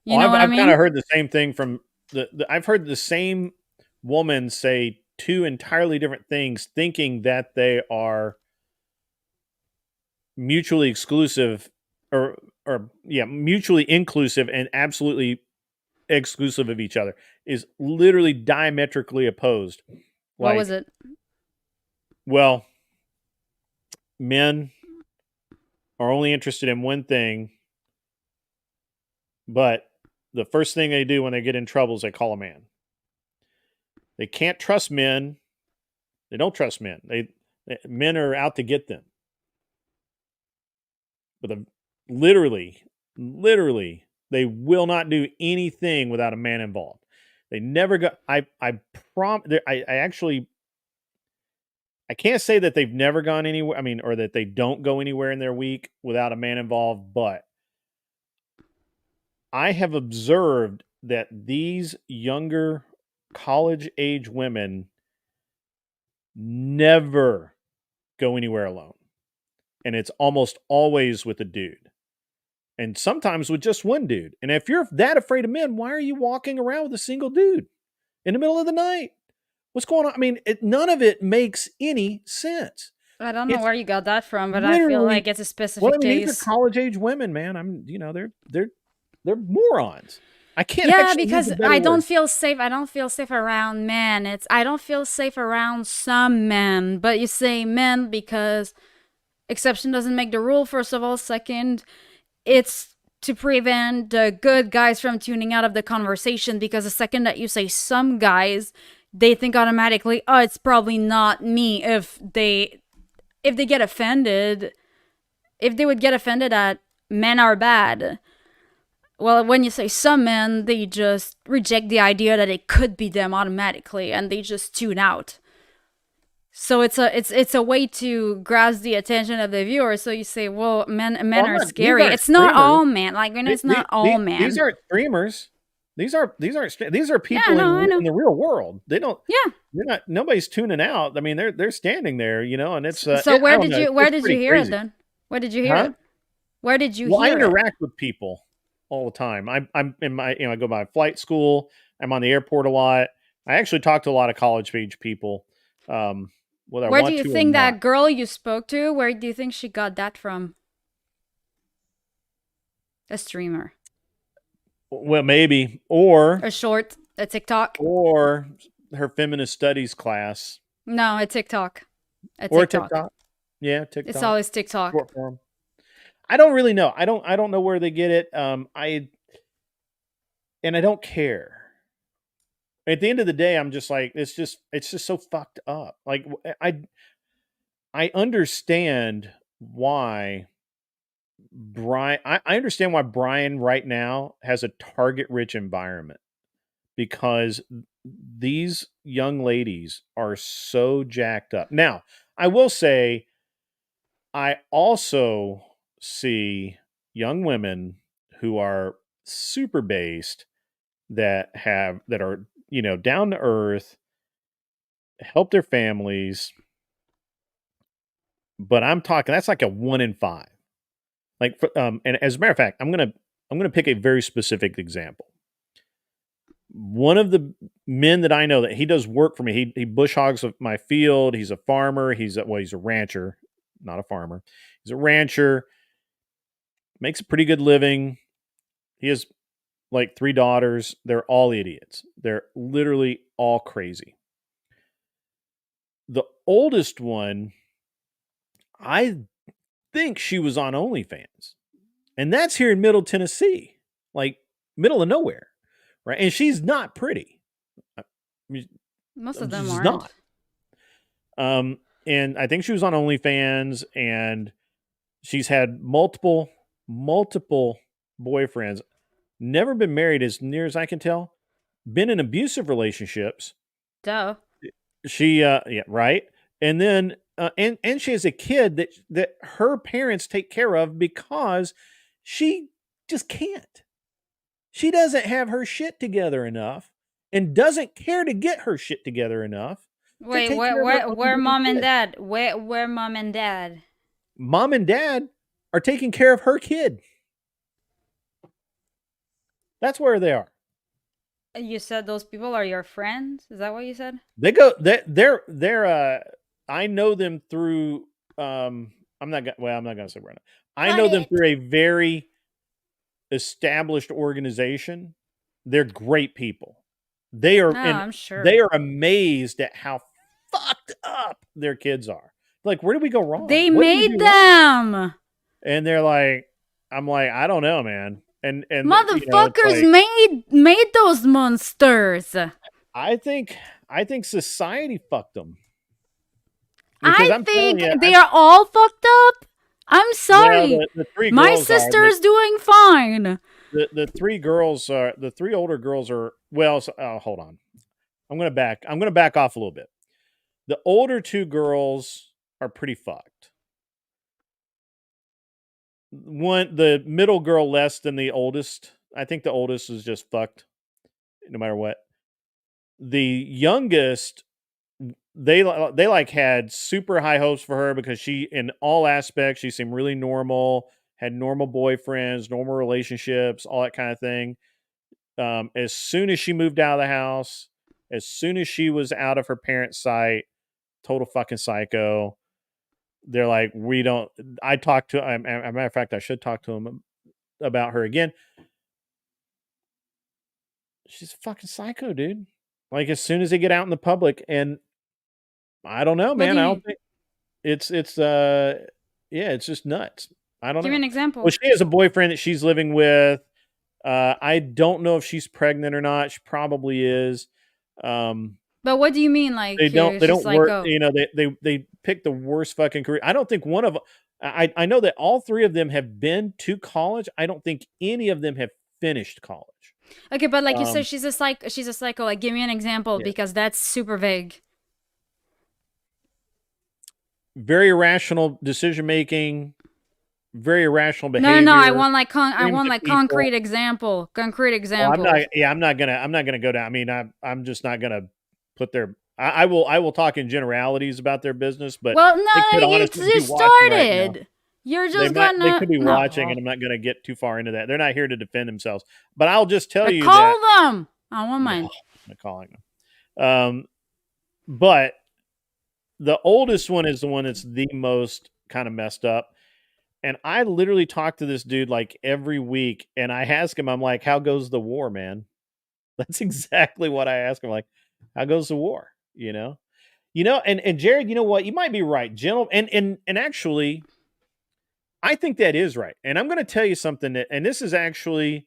You know what I mean? I've kind of heard the same thing from I've heard the same woman say two entirely different things, thinking that they are mutually exclusive, or mutually inclusive and absolutely exclusive of each other, is literally diametrically opposed. What was it? Well, men are only interested in one thing, but the first thing they do when they get in trouble is they call a man. They can't trust men. They don't trust men. Men are out to get them. But literally, they will not do anything without a man involved. They never got. I actually, I can't say that they've never gone anywhere. I mean, or that they don't go anywhere in their week without a man involved. But I have observed that these younger college age women never go anywhere alone. And it's almost always with a dude. And sometimes with just one dude. And if you're that afraid of men, why are you walking around with a single dude in the middle of the night? What's going on? I mean, none of it makes any sense. I don't know where you got that from, but I feel like it's a specific case. These are college age women, man. They're morons. I can't. Yeah, because I don't feel safe. I don't feel safe around men. I don't feel safe around some men. But you say men because exception doesn't make the rule. First of all, second, it's to prevent the good guys from tuning out of the conversation, because the second that you say some guys, they think automatically, oh, it's probably not me. If they get offended, if they would get offended that men are bad. Well, when you say some men, they just reject the idea that it could be them automatically, and they just tune out. So it's a way to grasp the attention of the viewer. So you say, well, men are scary. It's not all men. Like, it's not all men. These aren't streamers. These are people in the real world. They don't. Yeah. They're not. Nobody's tuning out. I mean, they're standing there, and it's. So where did you hear it then? Where did you hear it? Where did you hear it? Well, I interact with people all the time. I'm in my, I go by flight school. I'm on the airport a lot. I actually talk to a lot of college age people. Where do you think that girl you spoke to, where do you think she got that from? A streamer. Well, maybe. Or a TikTok. Or her feminist studies class. No, a TikTok. Or TikTok. Yeah, TikTok. It's always TikTok. Short form. I don't really know. I don't know where they get it. I don't care. At the end of the day, I'm just like, it's just so fucked up. Like, I understand why Brian. I understand why Brian right now has a target-rich environment, because these young ladies are so jacked up. Now, I will say, I also see young women who are super based that are down to earth, help their families, but I'm talking that's like a 1 in 5. Like, and as a matter of fact, I'm gonna pick a very specific example. One of the men that I know that he does work for me. He bush hogs my field. He's a farmer. He's a rancher, not a farmer. He's a rancher. Makes a pretty good living. He has like 3 daughters. They're all idiots. They're literally all crazy. The oldest one, I think she was on OnlyFans. And that's here in Middle Tennessee, like middle of nowhere, right? And she's not pretty. Most of them aren't. Not. And I think she was on OnlyFans, and she's had multiple boyfriends. Never been married, as near as I can tell. Been in abusive relationships. Duh. She, yeah, right. And then, and she has a kid that her parents take care of because she just can't. She doesn't have her shit together enough, and doesn't care to get her shit together enough. Wait, where mom and dad? Where mom and dad? Mom and dad are taking care of her kid. That's where they are. You said those people are your friends? Is that what you said? They're I know them through I'm not gonna say right now. I know them through a very established organization. They're great people. They are, No, and I'm sure. they are amazed at how fucked up their kids are. Like, where did we go wrong? They What did we made do wrong? them. And they're like, I'm like, I don't know, man. And you know, it's Motherfuckers like, made those monsters. I think society fucked them. Because I I'm telling think you, they are all fucked up. I'm sorry. well, the three My girls sister is doing fine. the three girls are the three older girls are well. So, hold on, I'm gonna back off a little bit. The older two girls are pretty fucked. The middle girl less than the oldest. I think the oldest is just fucked, no matter what. The youngest, they like had super high hopes for her because she, in all aspects, she seemed really normal, had normal boyfriends, normal relationships, all that kind of thing. As soon as she moved out of the house, as soon as she was out of her parents' sight, total fucking psycho. They're like, we don't. I talked to. As a matter of fact, I should talk to him about her again. She's a fucking psycho, dude. Like, as soon as they get out in the public, and I don't know, What man. do I you don't mean? think it's yeah, it's just nuts. I don't Give me know. an Well, example. she has a boyfriend that she's living with. I don't know if she's pregnant or not. She probably is. But what do you mean? Like They don't she's like, work, oh, you know, they pick the worst fucking career. I don't think one of I know that all three of them have been to college. I don't think any of them have finished college. okay, but like you said, Um, she's a psycho. Like, give me an example yeah. because that's super vague. Very irrational decision making, very irrational behavior. No, I want like I screams want at like people. concrete example. Concrete Oh, example. I'm not gonna go down. I mean, I'm just not gonna put their. I will talk in generalities about their business, but Well, they no, could you honestly be just watching right now. started. You're just They gonna could be watching, and no. I'm not gonna get too far into that. They're not here to defend themselves. But I'll just tell you Call that them. I won't no, mind. I'm not calling them. But the oldest one is the one that's the most kind of messed up. And I literally talk to this dude like every week, and I ask him, I'm like, "How goes the war, man?" That's exactly what I ask him. Like, "How goes the war?" And Jared, you know what? You might be right, gentle. And actually, I think that is right. And I'm going to tell you something that, and this is actually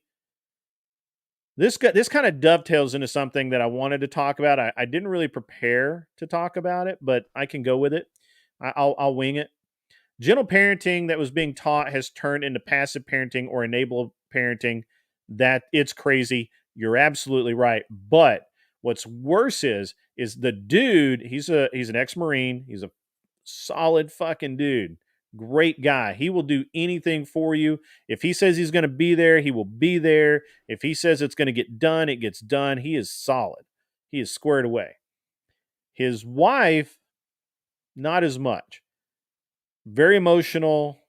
this kind of dovetails into something that I wanted to talk about. I didn't really prepare to talk about it, but I can go with it. I'll wing it. Gentle parenting that was being taught has turned into passive parenting or enable parenting. That it's crazy. You're absolutely right. But what's worse is the dude. He's an ex-Marine. He's a solid fucking dude. Great guy. He will do anything for you. If he says he's going to be there, he will be there. If he says it's going to get done, it gets done. He is solid. He is squared away. His wife, not as much. Very emotional.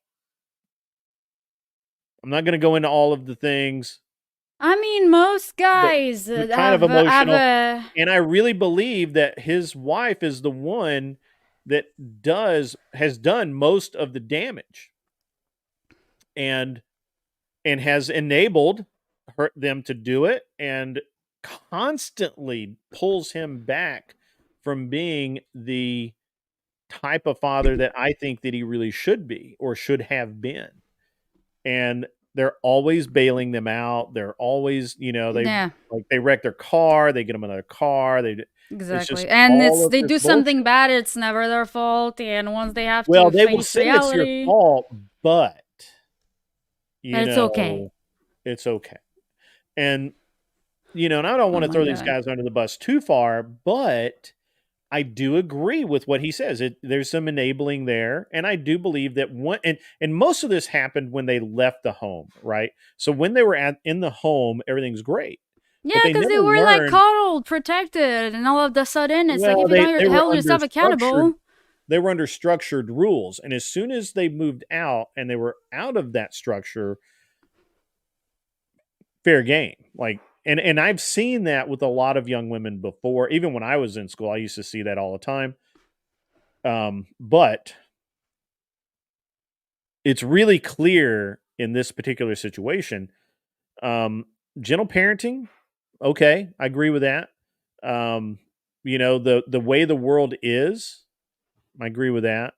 I'm not going to go into all of the things. I mean, most guys But kind of have emotional. a. And I really believe that his wife is the one that has done most of the damage and has enabled them to do it and constantly pulls him back from being the type of father that I think that he really should be or should have been. And they're always bailing them out. They're always, Yeah, they wreck their car, they get them another car. It's just exactly. And all it's of they this do something bullshit. bad, it's never their fault. And once they have Well, to they will face say it's your reality, fault, but it's okay. it's okay. And and I don't Oh want to my throw these god. guys under the bus too far, but I do agree with what he says. There's some enabling there, and I do believe that and most of this happened when they left the home, right? So when they were in the home, everything's great, Yeah, but they because they never were like learned. coddled, protected, and all of the sudden, it's like Well, if you don't they were hold under yourself structured. accountable. They were under structured rules, and as soon as they moved out and they were out of that structure, fair game. Like and I've seen that with a lot of young women before. Even when I was in school, I used to see that all the time. But it's really clear in this particular situation. Gentle parenting, okay, I agree with that. The way the world is, I agree with that.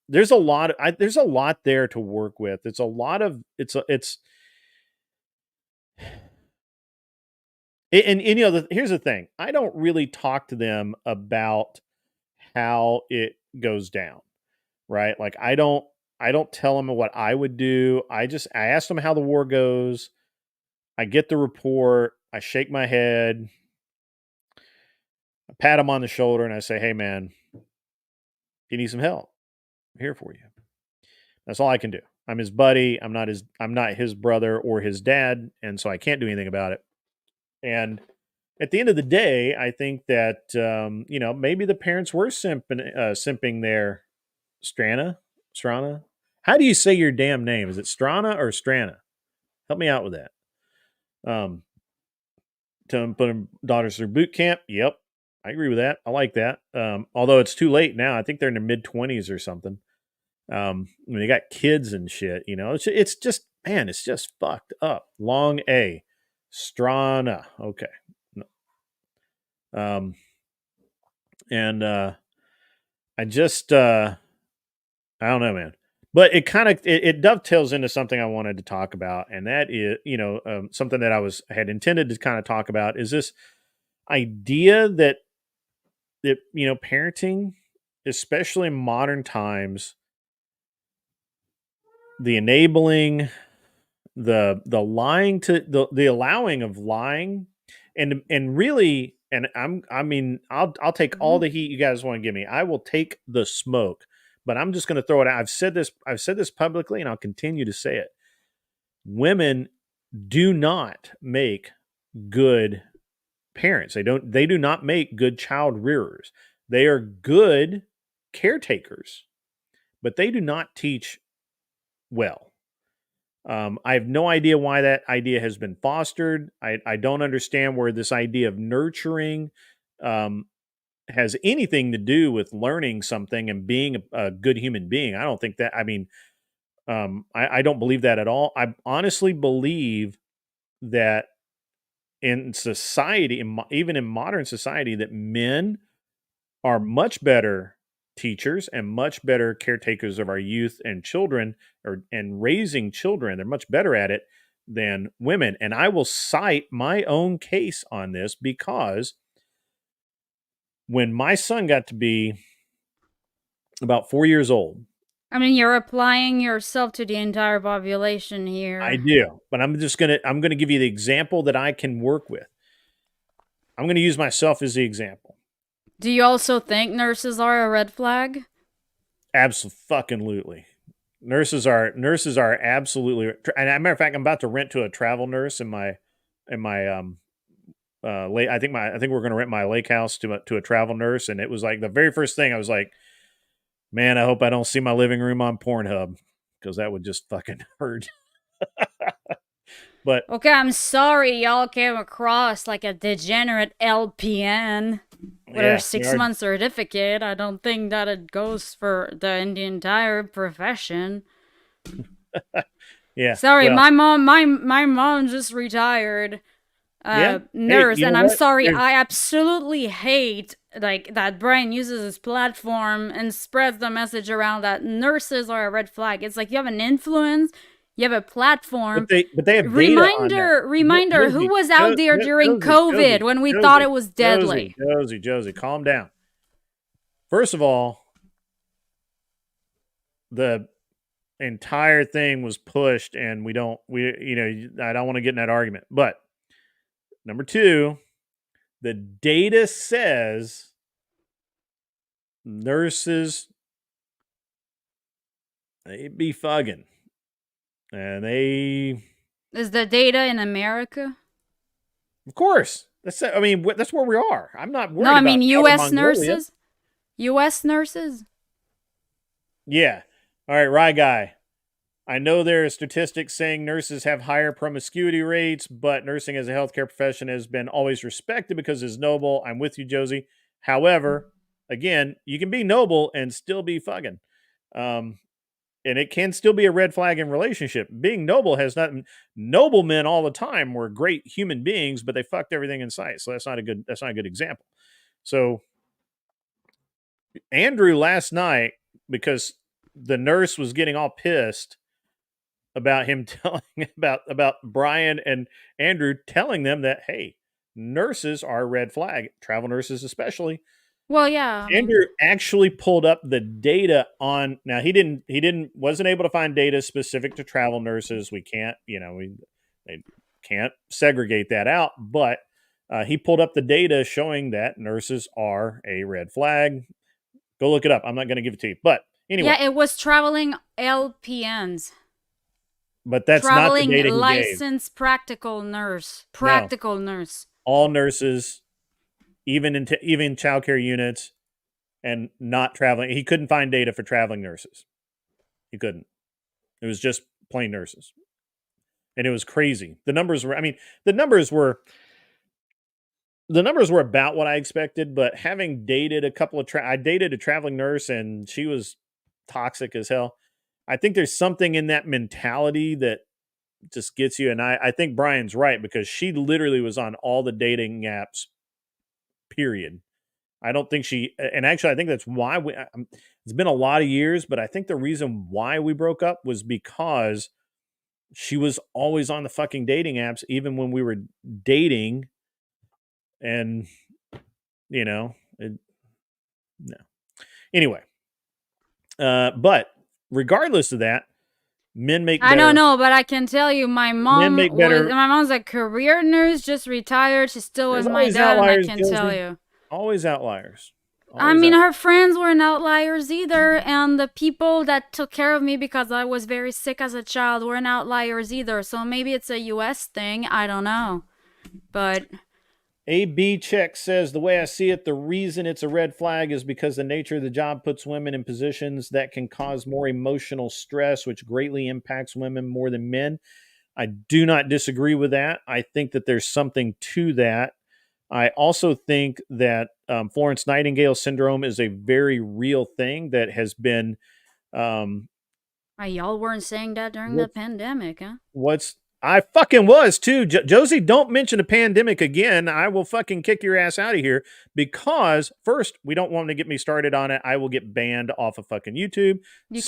There's a lot. There's a lot there to work with. It's a lot of. And here's the thing. I don't really talk to them about how it goes down, right? Like I don't tell them what I would do. I ask them how the war goes. I get the report. I shake my head. I pat him on the shoulder and I say, "Hey, man, if you need some help, I'm here for you." That's all I can do. I'm his buddy. I'm not his brother or his dad, and so I can't do anything about it. And at the end of the day, I think that maybe the parents were simping there. Strana. How do you say your damn name? Is it Strana or Strana? Help me out with that. To put daughters through boot camp. Yep, I agree with that. I like that. Although it's too late now. I think they're in their mid-20s or something. When they got kids and shit, it's just, man, it's just fucked up. Long A. Strana. Okay. And I just I don't know, man. But it kind of it dovetails into something I wanted to talk about, and that is, something that I had intended to kind of talk about is this idea that parenting, especially in modern times, the enabling, the lying to the allowing of lying, and really, and I'll take all the heat you guys want to give me. I will take the smoke. But I'm just going to throw it out. I've said this publicly, and I'll continue to say it. Women do not make good parents. They do not make good child rearers. They are good caretakers, but they do not teach well. I have no idea why that idea has been fostered. I don't understand where this idea of nurturing has anything to do with learning something and being a good human being. I don't think that. I don't believe that at all. I honestly believe that in society, even in modern society, that men are much better teachers and much better caretakers of our youth and children, and raising children. They're much better at it than women. And I will cite my own case on this because when my son got to be about 4 years old. I mean, you're applying yourself to the entire population here. I do, but I'm going to give you the example that I can work with. I'm going to use myself as the example. Do you also think nurses are a red flag? Absolutely. Nurses are absolutely. And as a matter of fact, I'm about to rent to a travel nurse in my lake. I think we're going to rent my lake house to a travel nurse, and it was like the very first thing I was like, man, I hope I don't see my living room on Pornhub, because that would just fucking hurt. But okay, I'm sorry y'all came across like a degenerate LPN with her 6-month certificate. I don't think that it goes for the entire profession. Yeah. Sorry, my mom just retired. Nurse, and I'm sorry, I absolutely hate like that Brian uses his platform and spreads the message around that nurses are a red flag. It's like you have an influence, you have a platform. But they have reminder, who was out there during COVID when we thought it was deadly? Josie, calm down. First of all, the entire thing was pushed, and I don't want to get in that argument, but number two, the data says nurses, they be fugging. And Is the data in America? Of course. That's where we are. I'm not worried about. No, I mean U.S. nurses. U.S. nurses. Yeah. All right, Rye Guy. I know there are statistics saying nurses have higher promiscuity rates, but nursing as a healthcare profession has been always respected because it's noble. I'm with you, Josie. However, again, you can be noble and still be fucking. And it can still be a red flag in relationship. Being noble has not noble men all the time were great human beings, but they fucked everything in sight. So that's not a good example. So Andrew last night, because the nurse was getting all pissed about him telling about Brian and Andrew telling them that, hey, nurses are a red flag, travel nurses especially. Well, yeah. Andrew actually pulled up the data on. Now wasn't able to find data specific to travel nurses. We can't, they can't segregate that out. But he pulled up the data showing that nurses are a red flag. Go look it up. I'm not going to give it to you, but anyway. Yeah, it was traveling LPNs. But that's traveling not the data he licensed gave. Practical nurse. All nurses, even childcare units, and not traveling. He couldn't find data for traveling nurses. He couldn't. It was just plain nurses, and it was crazy. The numbers were. I mean, the numbers were about what I expected. But having dated a couple of I dated a traveling nurse, and she was toxic as hell. I think there's something in that mentality that just gets you. And I think Brian's right, because she literally was on all the dating apps, period. I don't think and actually I think that's why it's been a lot of years, but I think the reason why we broke up was because she was always on the fucking dating apps, even when we were dating. And, no. Anyway. But regardless of that, men make better. I don't know, but I can tell you, my mom's a career nurse, just retired. She still was my dad, and I can tell you. Always outliers. Her friends weren't outliers either, and the people that took care of me because I was very sick as a child weren't outliers either. So maybe it's a U.S. thing. I don't know. But AB Check says, the way I see it, the reason it's a red flag is because the nature of the job puts women in positions that can cause more emotional stress, which greatly impacts women more than men. I do not disagree with that. I think that there's something to that. I also think that Florence Nightingale syndrome is a very real thing that has been. Y'all weren't saying that during the pandemic, huh? I fucking was too. Josie, don't mention the pandemic again. I will fucking kick your ass out of here, because first, we don't want to get me started on it. I will get banned off of fucking YouTube. You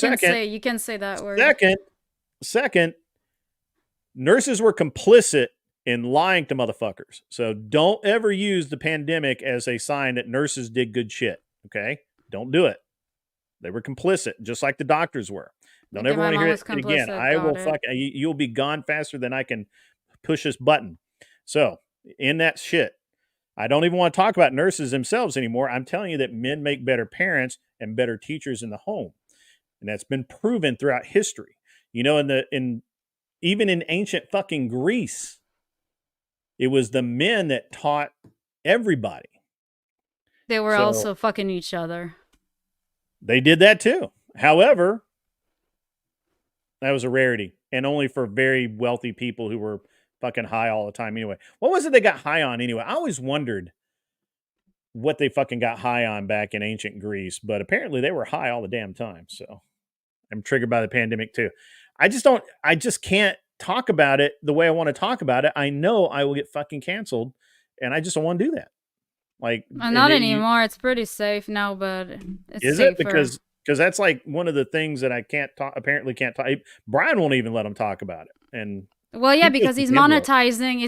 can say that word. Second, nurses were complicit in lying to motherfuckers. So don't ever use the pandemic as a sign that nurses did good shit. Okay? Don't do it. They were complicit, just like the doctors were. Don't ever want to hear it again. I will you'll be gone faster than I can push this button. So, in that shit, I don't even want to talk about nurses themselves anymore. I'm telling you that men make better parents and better teachers in the home. And that's been proven throughout history. Even in ancient fucking Greece, it was the men that taught everybody. They were also fucking each other. They did that too. However, that was a rarity, and only for very wealthy people who were fucking high all the time anyway. What was it they got high on anyway? I always wondered what they fucking got high on back in ancient Greece, but apparently they were high all the damn time. So I'm triggered by the pandemic too. I just can't talk about it the way I want to talk about it. I know I will get fucking canceled, and I just don't want to do that. Not anymore. It's pretty safe now, but it's is safer. It because that's like one of the things that I apparently can't talk. Brian won't even let him talk about it. And well, yeah, because he's monetizing,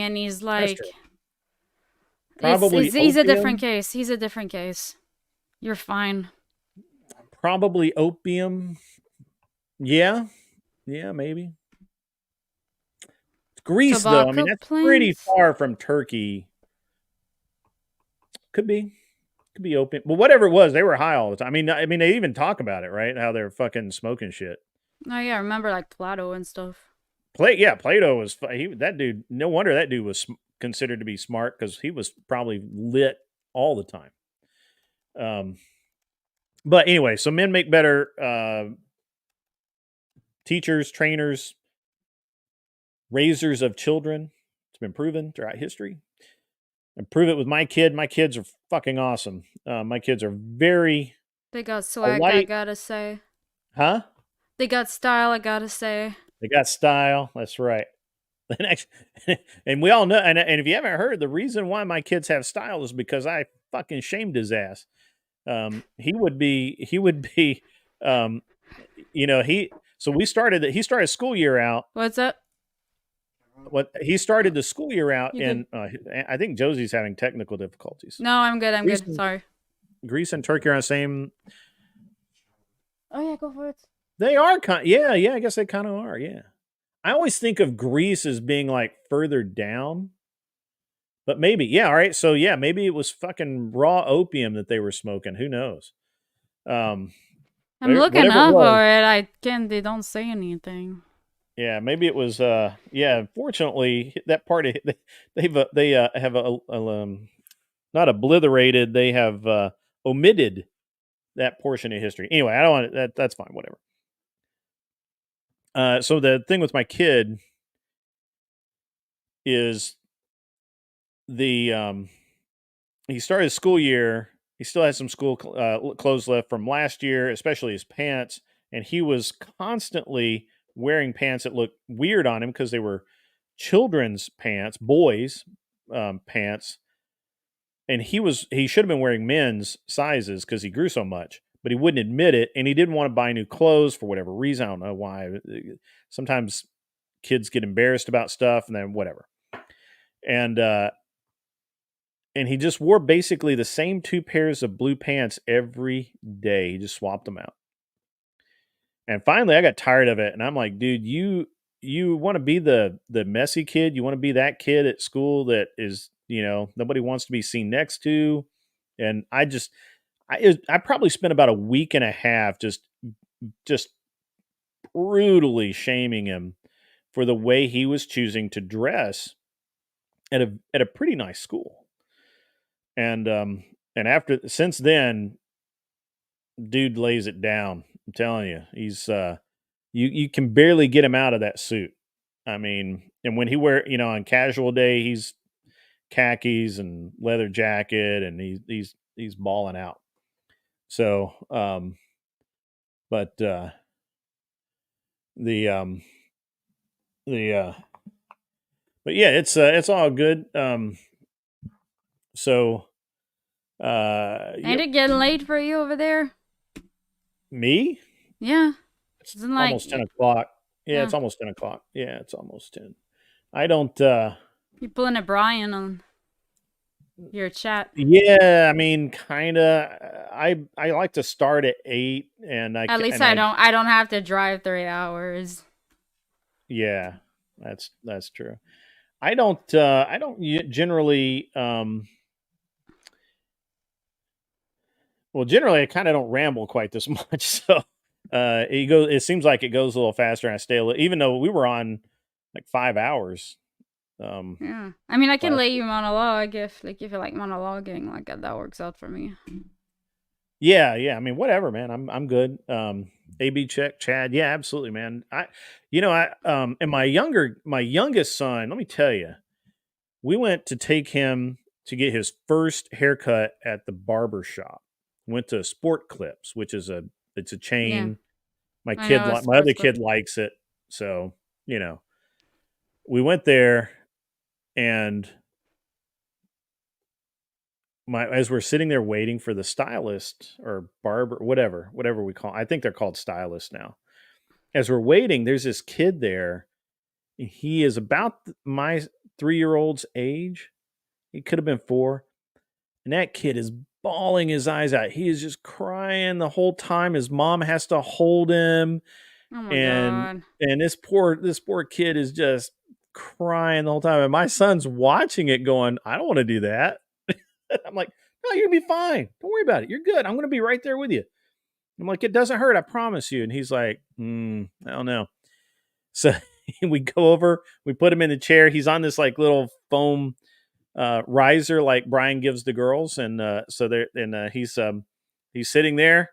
and he's like, probably he's a different case. He's a different case. You're fine. Probably opium. Yeah, maybe. It's Greece, though. I mean, that's pretty far from Turkey. Could be opium. But whatever it was, they were high all the time. I mean, they even talk about it, right? How they're fucking smoking shit. Oh yeah, remember like Plato and stuff. Plato was that dude. No wonder that dude was considered to be smart, because he was probably lit all the time. But anyway, so men make better teachers, trainers, raisers of children. It's been proven throughout history. And prove it with my kid. My kids are fucking awesome. My kids are very They got swag, I polite. gotta say. Huh? They got style, I gotta say. They got style. That's right. And we all know, and if you haven't heard, the reason why my kids have style is because I fucking shamed his ass. He would be, so he started school year out. What's up? He started the school year out You I think Josie's having technical difficulties. No, I'm good. I'm good. Sorry. Greece and Turkey are on the same. Oh yeah, go for it. They are yeah. I guess they kind of are. Yeah. I always think of Greece as being like further down, but maybe. Yeah. All right. So yeah, maybe it was fucking raw opium that they were smoking. Who knows? I'm looking up for it. They don't say anything. Yeah, maybe it was. Fortunately, that part of they have not obliterated. They have omitted that portion of history. Anyway, I don't want that. That's fine. Whatever. So the thing with my kid is he started his school year. He still has some school clothes left from last year, especially his pants, and he was constantly wearing pants that looked weird on him because they were children's pants, boys' pants, and he should have been wearing men's sizes because he grew so much, but he wouldn't admit it, and he didn't want to buy new clothes for whatever reason. I don't know why. Sometimes kids get embarrassed about stuff, and then whatever. And he just wore basically the same 2 pairs of blue pants every day. He just swapped them out. And finally, I got tired of it, and I'm like, dude, you want to be the messy kid? You want to be that kid at school that is, nobody wants to be seen next to? And I probably spent about a week and a half just brutally shaming him for the way he was choosing to dress at a pretty nice school. And since then, dude lays it down. I'm telling you, he's you can barely get him out of that suit. I mean, and when he on casual day, he's khakis and leather jacket, and he's balling out. So, but yeah, it's all good. Ain't it getting late for you over there? Me? Yeah. It's almost 10 o'clock. Yeah, it's almost 10 o'clock. Yeah, it's almost 10. I don't... You're pulling a Brian on your chat. Yeah, I mean, kind of. I like to start at 8, and at least I don't have to drive 3 hours. Yeah, that's true. I don't generally... generally, I kind of don't ramble quite this much, so... it seems like it goes a little faster, and I stay even though we were on like 5 hours. Yeah, I mean, I can let you monologue if you like monologuing, like that works out for me. Yeah. I mean, whatever, man. I'm good. AB check, Chad. Yeah, absolutely, man. And my youngest son. Let me tell you, we went to take him to get his first haircut at the barber shop. Went to Sport Clips, which is it's a chain. Yeah. My other kid likes it. So, we went there, and as we're sitting there waiting for the stylist or barber, whatever we call it, I think they're called stylists now. As we're waiting, there's this kid there. He is about my 3-year-old's age. He could have been 4. And that kid is bawling his eyes out. He is just crying the whole time. His mom has to hold him. Oh my God. And this poor kid is just crying the whole time. And my son's watching it going, I don't want to do that. I'm like, no, you're going to be fine. Don't worry about it. You're good. I'm going to be right there with you. I'm like, it doesn't hurt. I promise you. And he's like, I don't know. So we go over, we put him in the chair. He's on this like little foam riser like Brian gives the girls, and he's sitting there,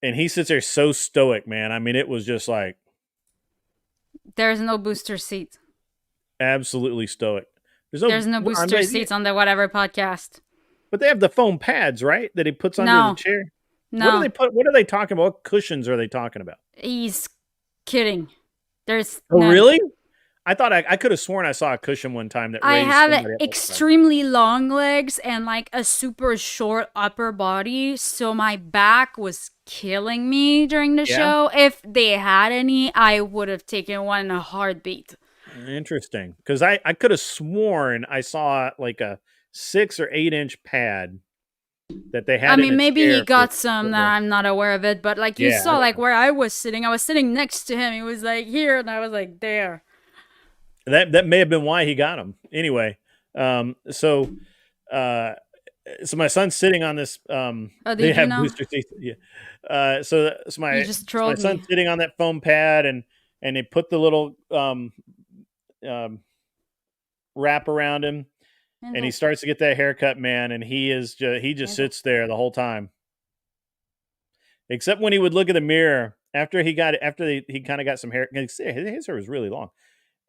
And he sits there so stoic, man. I mean, it was just like There's no booster seat. absolutely stoic. There's no booster seats on the whatever podcast. But they have the foam pads, right? That he puts under the chair. No. What are they talking about? What cushions are they talking about? He's kidding. There's none. Really? I thought I could have sworn I saw a cushion one time that I have extremely long legs and like a super short upper body, so my back was killing me during the show. If they had any, I would have taken one in a heartbeat. Interesting, because I could have sworn I saw like a 6 or 8 inch pad that they had. I mean, maybe he got some that I'm not aware of it, but like you saw, like where I was sitting next to him. He was like here, and I was like there. That may have been why he got them. Anyway, so my son's sitting on this. They have booster seats. Yeah. So my son's sitting on that foam pad, and they put the little wrap around him, and he starts to get that haircut, man. And he just sits there the whole time, except when he would look at the mirror after he kind of got some hair. His hair was really long.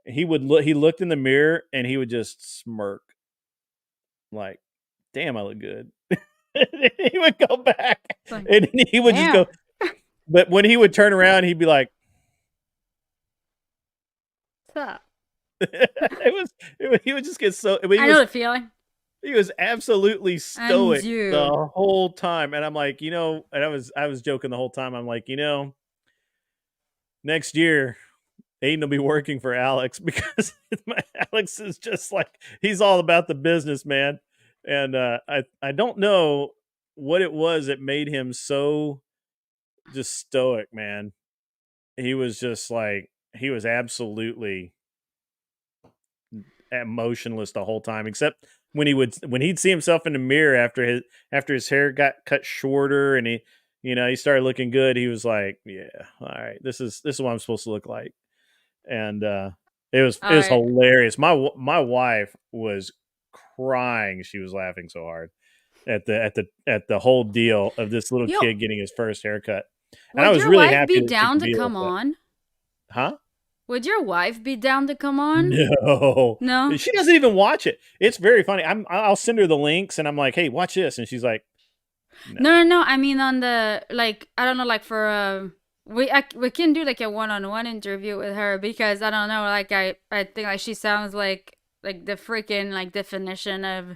He looked in the mirror and he would just smirk, like, "Damn, I look good." He would go back and he would just go. But when he would turn around, he'd be like, "What's up?" He would just get so. I know the feeling. He was absolutely stoic the whole time, and I'm like, and I was joking the whole time. I'm like, next year, Aiden will be working for Alex, because Alex is just like, he's all about the business, man. And I don't know what it was that made him so just stoic, man. He was just like, he was absolutely emotionless the whole time, except when he'd see himself in the mirror after his hair got cut shorter and he started looking good. He was like, yeah, all right, this is what I'm supposed to look like. And it was hilarious. My wife was crying. She was laughing so hard at the whole deal of this little kid getting his first haircut. And I was really happy. Would your wife be down to come on? Huh? Would your wife be down to come on? No. She doesn't even watch it. It's very funny. I'll send her the links and I'm like, hey, watch this. And she's like, no. I mean, on the, like, I don't know, like for we can do like a one-on-one interview with her, because I don't know, like I think like she sounds like the freaking like definition of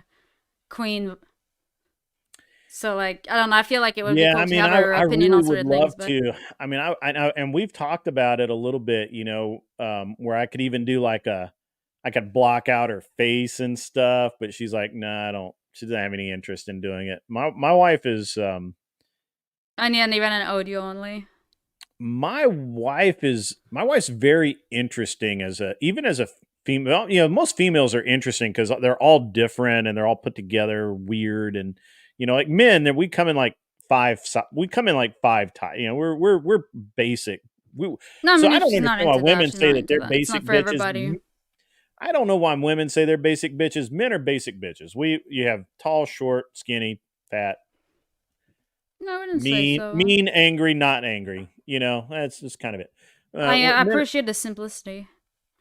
queen. So like I don't know, I feel like it would be cool to have her opinion on certain things. I mean, I and we've talked about it a little bit, where I could even do like I could block out her face and stuff, but she's like, nah, she doesn't have any interest in doing it. My wife is and even an audio only. My wife's very interesting as a female. Most females are interesting because they're all different and they're all put together weird. And like men, we come in like five types. We're basic. I don't understand why women say that they're basic bitches. I don't know why women say they're basic bitches. Men are basic bitches. You have tall, short, skinny, fat. No, I wouldn't say so. Mean, angry, not angry. That's just kind of it. I appreciate the simplicity.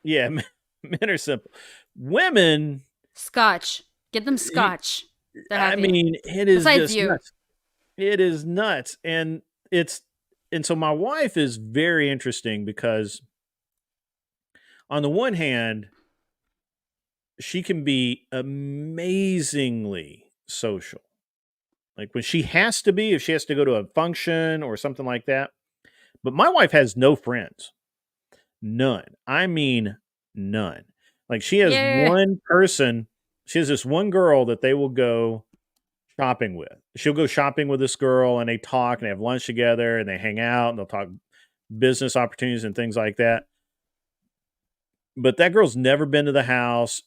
Yeah, men are simple. Women, Scotch. Get them Scotch. I mean, it is just nuts. It is nuts, and so my wife is very interesting because, on the one hand, she can be amazingly social. Like when she has to be, if she has to go to a function or something like that. But my wife has no friends. None. I mean, none. Like she has one person. She has this one girl that they will go shopping with. She'll go shopping with this girl and they talk and they have lunch together and they hang out and they'll talk business opportunities and things like that. But that girl's never been to the house.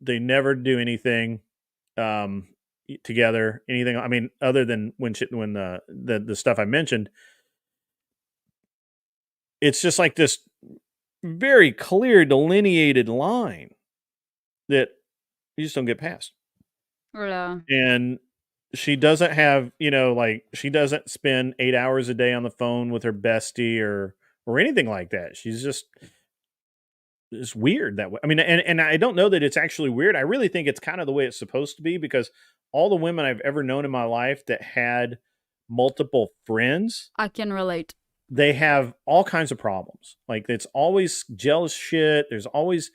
They never do anything. Together, anything. I mean, other than when the stuff I mentioned, it's just like this very clear delineated line that you just don't get past. Yeah. And she doesn't have, like she doesn't spend 8 hours a day on the phone with her bestie or anything like that. She's just it's weird that way. I mean, and I don't know that it's actually weird. I really think it's kind of the way it's supposed to be because all the women I've ever known in my life that had multiple friends, I can relate. they have all kinds of problems. Like it's always jealous shit. There's always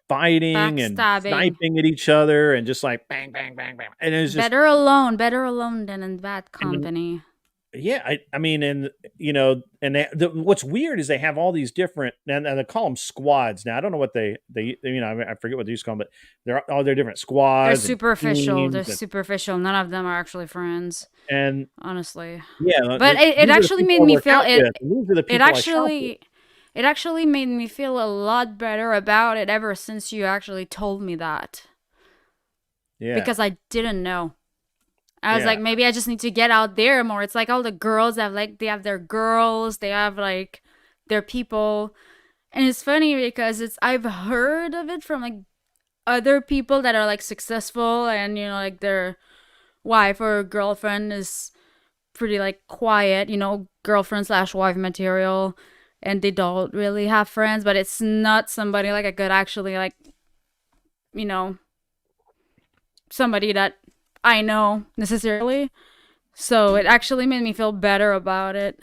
fighting and Backstabbing. sniping at each other and just like bang, bang, bang, bang. And it's just Better alone than in bad and company. yeah, I mean, and and what's weird is they have all these different, and they call them squads. Now I don't know what they I forget what they used to call them, but they're all their different They're squads and superficial. They're teams, superficial. None of them are actually friends, and honestly. yeah, But it these are the actually people made I me work feel out with, and these are the people I shop with. it actually made me feel a lot better about it ever since you actually told me that. Yeah, Because I didn't know. I was yeah. like, maybe I just need to get out there more. It's like all the girls have they have their girls, they have like their people. And it's funny because I've heard of it from like other people that are like successful and like their wife or girlfriend is pretty like quiet, girlfriend/wife material, and they don't really have friends, but it's not somebody like I could actually like, you know, somebody that I know necessarily. So it actually made me feel better about it,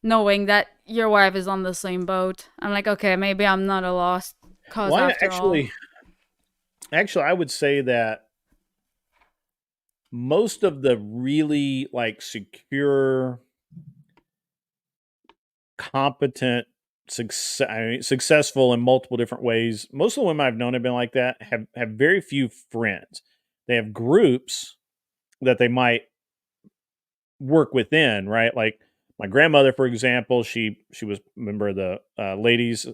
knowing that your wife is on the same boat. I'm like, okay, maybe I'm not a lost cause Well, after all. actually, I would say that most of the really like secure, competent, successful in multiple different ways. Most of the women I've known have been like that. Have very few friends. They have groups that they might work within, right? Like my grandmother, for example, she was a member of the ladies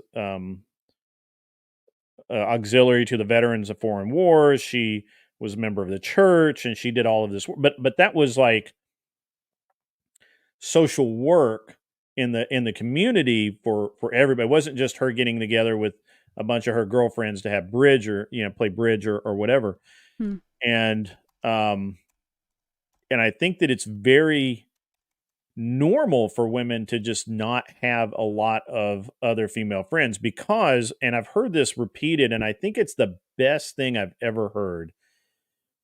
auxiliary to the veterans of foreign wars. She was a member of the church, and she did all of this. But that was like social work in the community for everybody. It wasn't just her getting together with a bunch of her girlfriends to have bridge or play bridge or whatever. Hmm. And and I think that it's very normal for women to just not have a lot of other female friends because, and I've heard this repeated, and I think it's the best thing I've ever heard.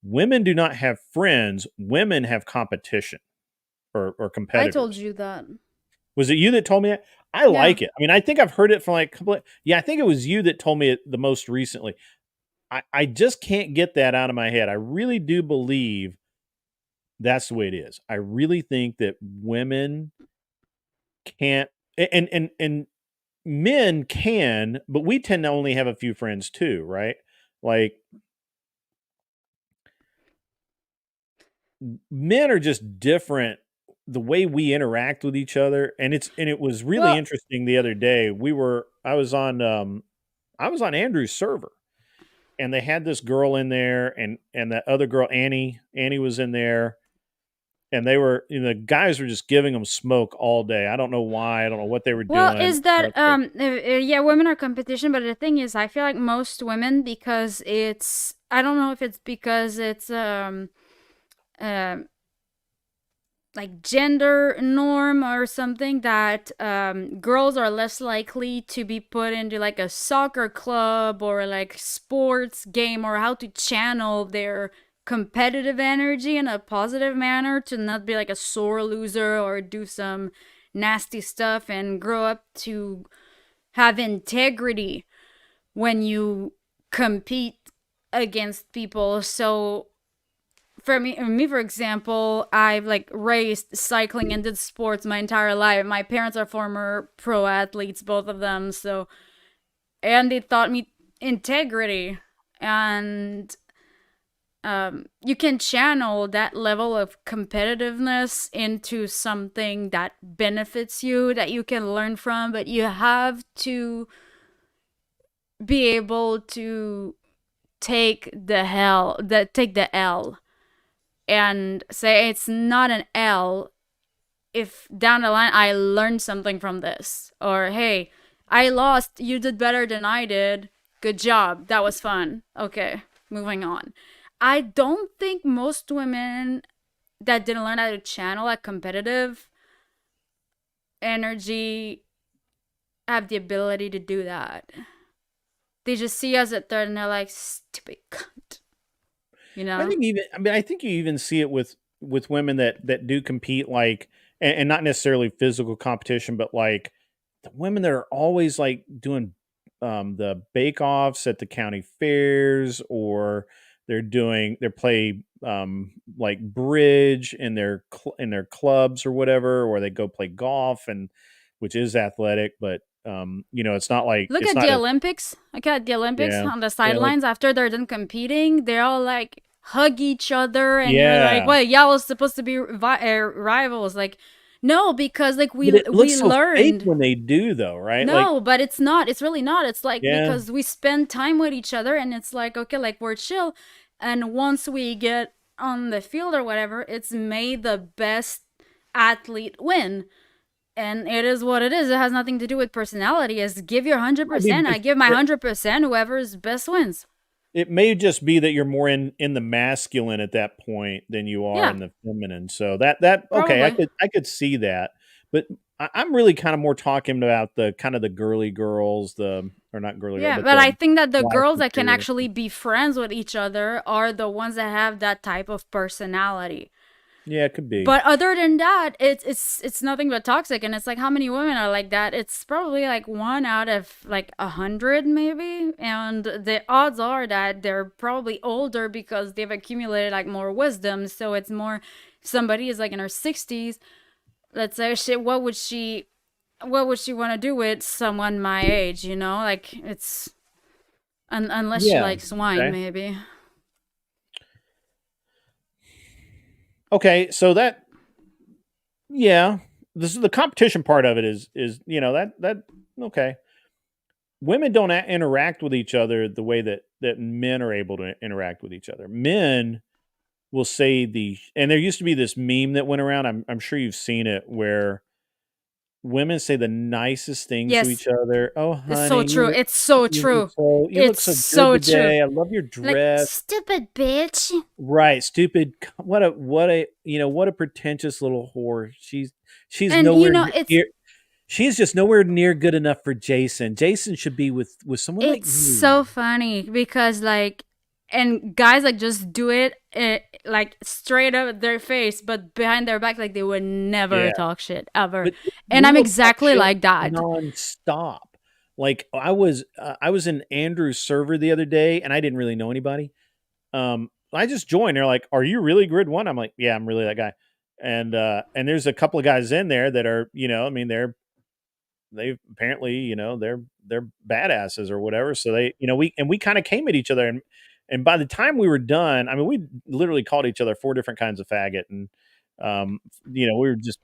Women do not have friends, women have competition or I told competitors. you that. Was it you that told me that? I Yeah. like it. I mean, I think I've heard it from like a couple yeah, I think it was you that told me it the most recently. I just can't get that out of my head. I really do believe that's the way it is. I really think that women can't and men can, but we tend to only have a few friends too, right? Like men are just different the way we interact with each other, and it was really Well, interesting the other day. I was on Andrew's server, and they had this girl in there, and that other girl Annie was in there, and they were the guys were just giving them smoke all day. I don't know why. I don't know what they were well, doing. is that yeah, women are competition, but the thing is, I feel like most women, because I don't know if it's because it's um like gender norm or something that girls are less likely to be put into like a soccer club or like sports game, or how to channel their competitive energy in a positive manner to not be like a sore loser or do some nasty stuff, and grow up to have integrity when you compete against people. So for me, for example, I've like raced, cycling, and did sports my entire life. My parents are former pro athletes, both of them. So, and they taught me integrity, and you can channel that level of competitiveness into something that benefits you, that you can learn from. But you have to be able to take the L and say it's not an L if down the line I learned something from this. Or, hey, I lost, you did better than I did, good job, that was fun, okay, moving on. I don't think most women that didn't learn how to channel a competitive energy have the ability to do that. They just see us at third and they're like, stupid cunt. You know? I think you even see it with women that do compete, like, and not necessarily physical competition, but like the women that are always like doing the bake offs at the county fairs, or they play like bridge in in their clubs or whatever, or they go play golf, and which is athletic, but it's not like Look it's at not the as Olympics. Look at the Olympics yeah on the yeah like sidelines after they're done competing. They're all like hug each other, and you're like, yeah. "What? Y'all was supposed to be rivals?" Like, no, because like But it we looks so fake learned. when they do, though, right? Like, No, but it's not. It's really not. It's like yeah, because we spend time with each other, and it's like okay, like we're chill, and once we get on the field or whatever, it's made the best athlete win. And it is what it is. It has nothing to do with personality. It's give your might be 100%. I just give my 100%. Whoever's best wins. it may just be that you're more in the masculine at that point than you are Yeah, in the feminine. So that okay, probably. I could see that, but I'm really kind of more talking about the kind of the girly girls, the or not girly girl, Yeah, but but the I think that the wife girls that can material. actually be friends with each other are the ones that have that type of personality. Yeah, it could be. But other than that, it's nothing but toxic, and it's like how many women are like that? It's probably like 1 out of like 100, maybe. And the odds are that they're probably older because they've accumulated like more wisdom. So it's more somebody is like in her 60s. Let's say, shit, what would she want to do with someone my age? You know, like it's unless she Yeah. likes wine, Okay. maybe. Okay. So that yeah, this is the competition part of it is that okay. Women don't interact with each other the way that men are able to interact with each other. Men will say and there used to be this meme that went around. I'm sure you've seen it where women say the nicest things to Yes, each other. Oh, it's so honey, true. It's so true. you look It's so good so true. today. I love your Like, dress. stupid bitch. Right, stupid. What a pretentious little whore. She's And nowhere it's near. She's just nowhere near good enough for Jason. Jason should be with someone like it's you. so funny because like and guys like just do it like straight up their face, but behind their back like they would never Yeah, talk shit ever. but And we I'm will talk exactly shit like that. nonstop. Like I was in Andrew's server the other day, and I didn't really know anybody. I just joined. They're like, "Are you really grid one?" I'm like, "Yeah, I'm really that guy." And there's a couple of guys in there that are, I mean, they apparently, they're badasses or whatever. So we kind of came at each other, and by the time we were done, I mean, we literally called each other 4 different kinds of faggot, and we were just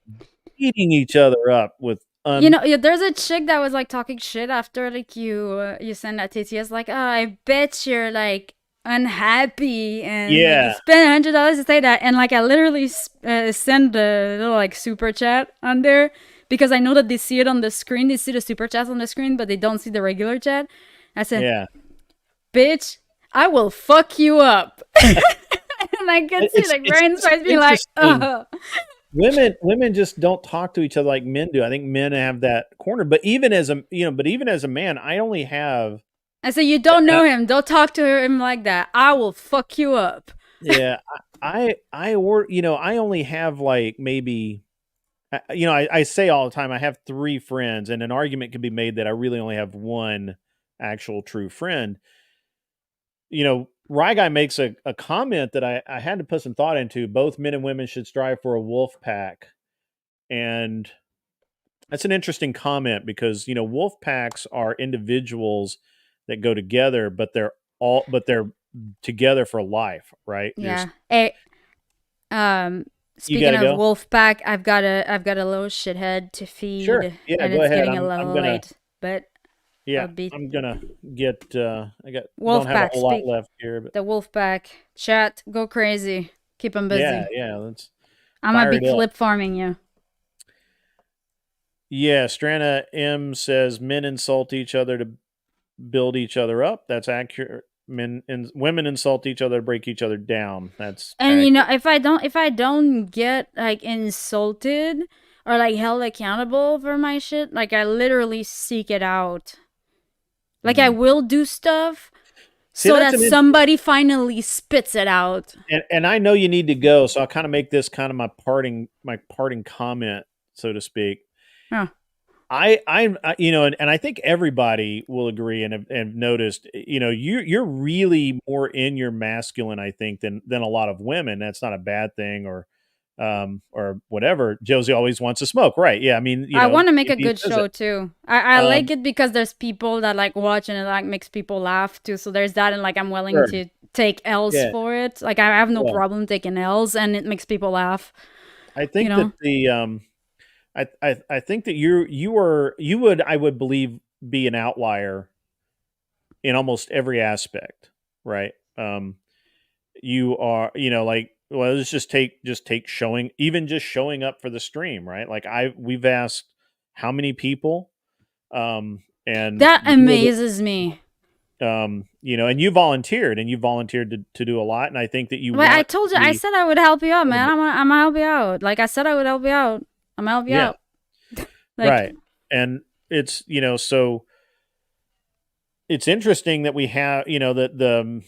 beating each other up with Yeah, there's a chick that was like talking shit after like you send that TTS like, oh, I bet you're like unhappy and like you yeah, spend $100 to say that, and like I literally send a little like super chat on there because I know that they see it on the screen, they see the super chats on the screen, but they don't see the regular chat. I said, yeah. bitch, I will fuck you up. And I could see like Brian's face being like, interesting. oh. Women just don't talk to each other like men do. I think men have that corner. But even as a man, I only have. I said, you don't know him. Don't talk to him like that. I will fuck you up. Yeah, I only have like maybe. I say all the time I have 3 friends, and an argument could be made that I really only have one actual true friend. Rye Guy makes a comment that I had to put some thought into. Both men and women should strive for a wolf pack. And that's an interesting comment because, wolf packs are individuals that go together, but they're together for life, right? Yeah. Hey, You speaking gotta of go. Wolfpack, I've got a little shithead to feed, Sure. Yeah, and go it's ahead. getting a little late. But I'll be I'm gonna get, don't have a Wolfpack. whole lot Speak left here, but the Wolfpack chat. Go crazy. Keep them busy. yeah, let's I'm gonna fire be it up. clip farming you. Yeah, Strana M says men insult each other to build each other up. That's accurate. men and women insult each other, break each other down. That's And you know, if I don't get like insulted or like held accountable for my shit, like I literally seek it out. Like I will do stuff so that somebody finally spits it out. And I know you need to go, so I'll kind of make this kind of my parting comment, so to speak. Yeah. I you know, and I think everybody will agree and have noticed, you know, you're really more in your masculine, I think, than a lot of women. That's not a bad thing or whatever. Josie always wants to smoke, right? Yeah, I mean, you know, I want to make a good show too. I like it because there's people that like watch and it like makes people laugh too. So there's that, and like I'm willing to take L's for it. Like I have no problem taking L's, and it makes people laugh. I think that the I think that you would, I would believe, be an outlier in almost every aspect, right? You are, you know, like, well, let's just take showing up for the stream, right? Like we've asked how many people, and that amazes me. You know, and you volunteered to do a lot, and I think that you. But I told you, I said I would help you out, man. I'm gonna help you out. Like I said, I would help you out. I'm gonna help you out. Like, right, and it's, you know, so it's interesting that we have, you know, the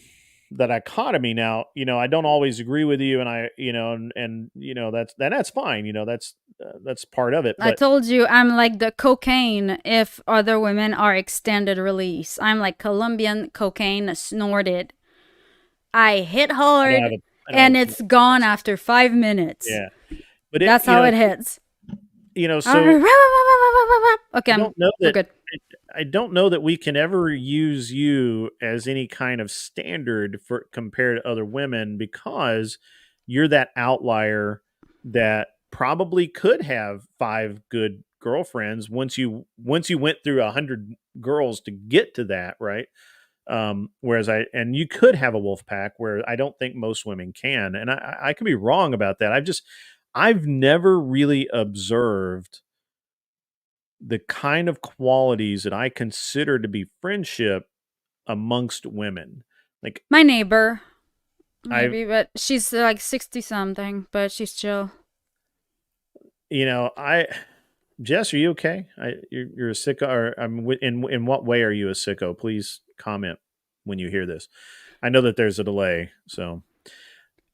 dichotomy now. You know, I don't always agree with you, and I, you know, and you know, that's fine. You know, that's part of it. But I told you I'm like the cocaine if other women are extended release. I'm like Colombian cocaine snorted. I hit hard and it's gone after 5 minutes. Yeah, but that's how it hits. You know, so okay, we're good. I don't know that we can ever use you as any kind of standard for compared to other women, because you're that outlier that probably could have 5 good girlfriends once you went through 100 girls to get to that, right? Whereas you could have a wolf pack, where I don't think most women can, and I could be wrong about that. I've never really observed the kind of qualities that I consider to be friendship amongst women. Like my neighbor, maybe, but she's like 60 something, but she's chill. You know, Jess, are you okay? You're a sicko, or in what way are you a sicko? Please comment when you hear this. I know that there's a delay, so.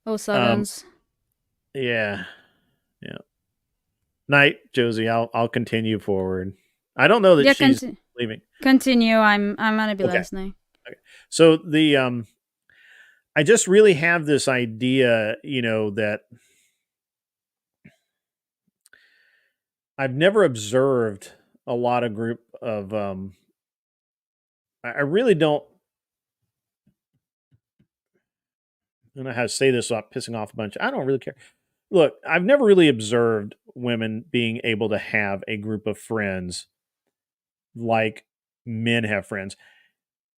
Oh, sevens. Yeah. Night, Josie. I'll continue forward. I don't know that she's leaving. Continue. I'm gonna be listening. Okay. So I just really have this idea, you know, that I've never observed a lot of group of. I really don't. I don't know how to say this without pissing off a bunch. I don't really care. Look, I've never really observed women being able to have a group of friends like men have friends.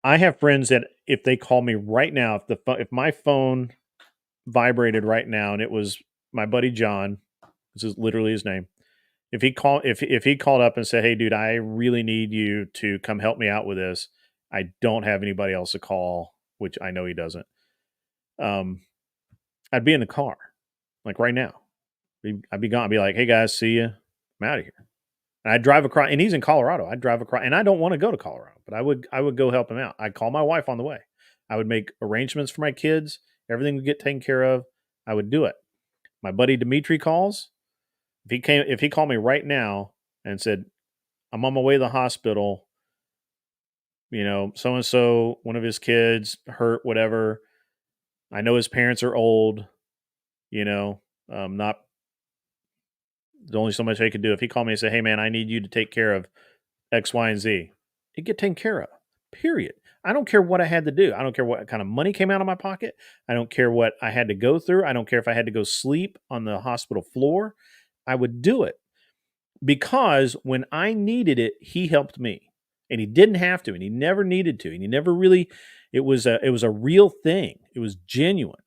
I have friends that if they call me right now, if my phone vibrated right now and it was my buddy John, this is literally his name. If he called up and said, "Hey, dude, I really need you to come help me out with this," I don't have anybody else to call, which I know he doesn't. I'd be in the car. Like right now, I'd be gone. I'd be like, "Hey guys, see you. I'm out of here." And I'd drive across, and he's in Colorado. I'd drive across, and I don't want to go to Colorado, but I would go help him out. I'd call my wife on the way. I would make arrangements for my kids. Everything would get taken care of. I would do it. My buddy Dimitri calls. If he called me right now and said, "I'm on my way to the hospital, you know, so and so, one of his kids hurt, whatever. I know his parents are old, you know, not there's only so much I could do." If he called me and said, "Hey man, I need you to take care of X, Y, and Z," it'd get taken care of. Period. I don't care what I had to do. I don't care what kind of money came out of my pocket. I don't care what I had to go through. I don't care if I had to go sleep on the hospital floor. I would do it, because when I needed it, he helped me, and he didn't have to, and he never needed to, and he never really. It was a real thing. It was genuine,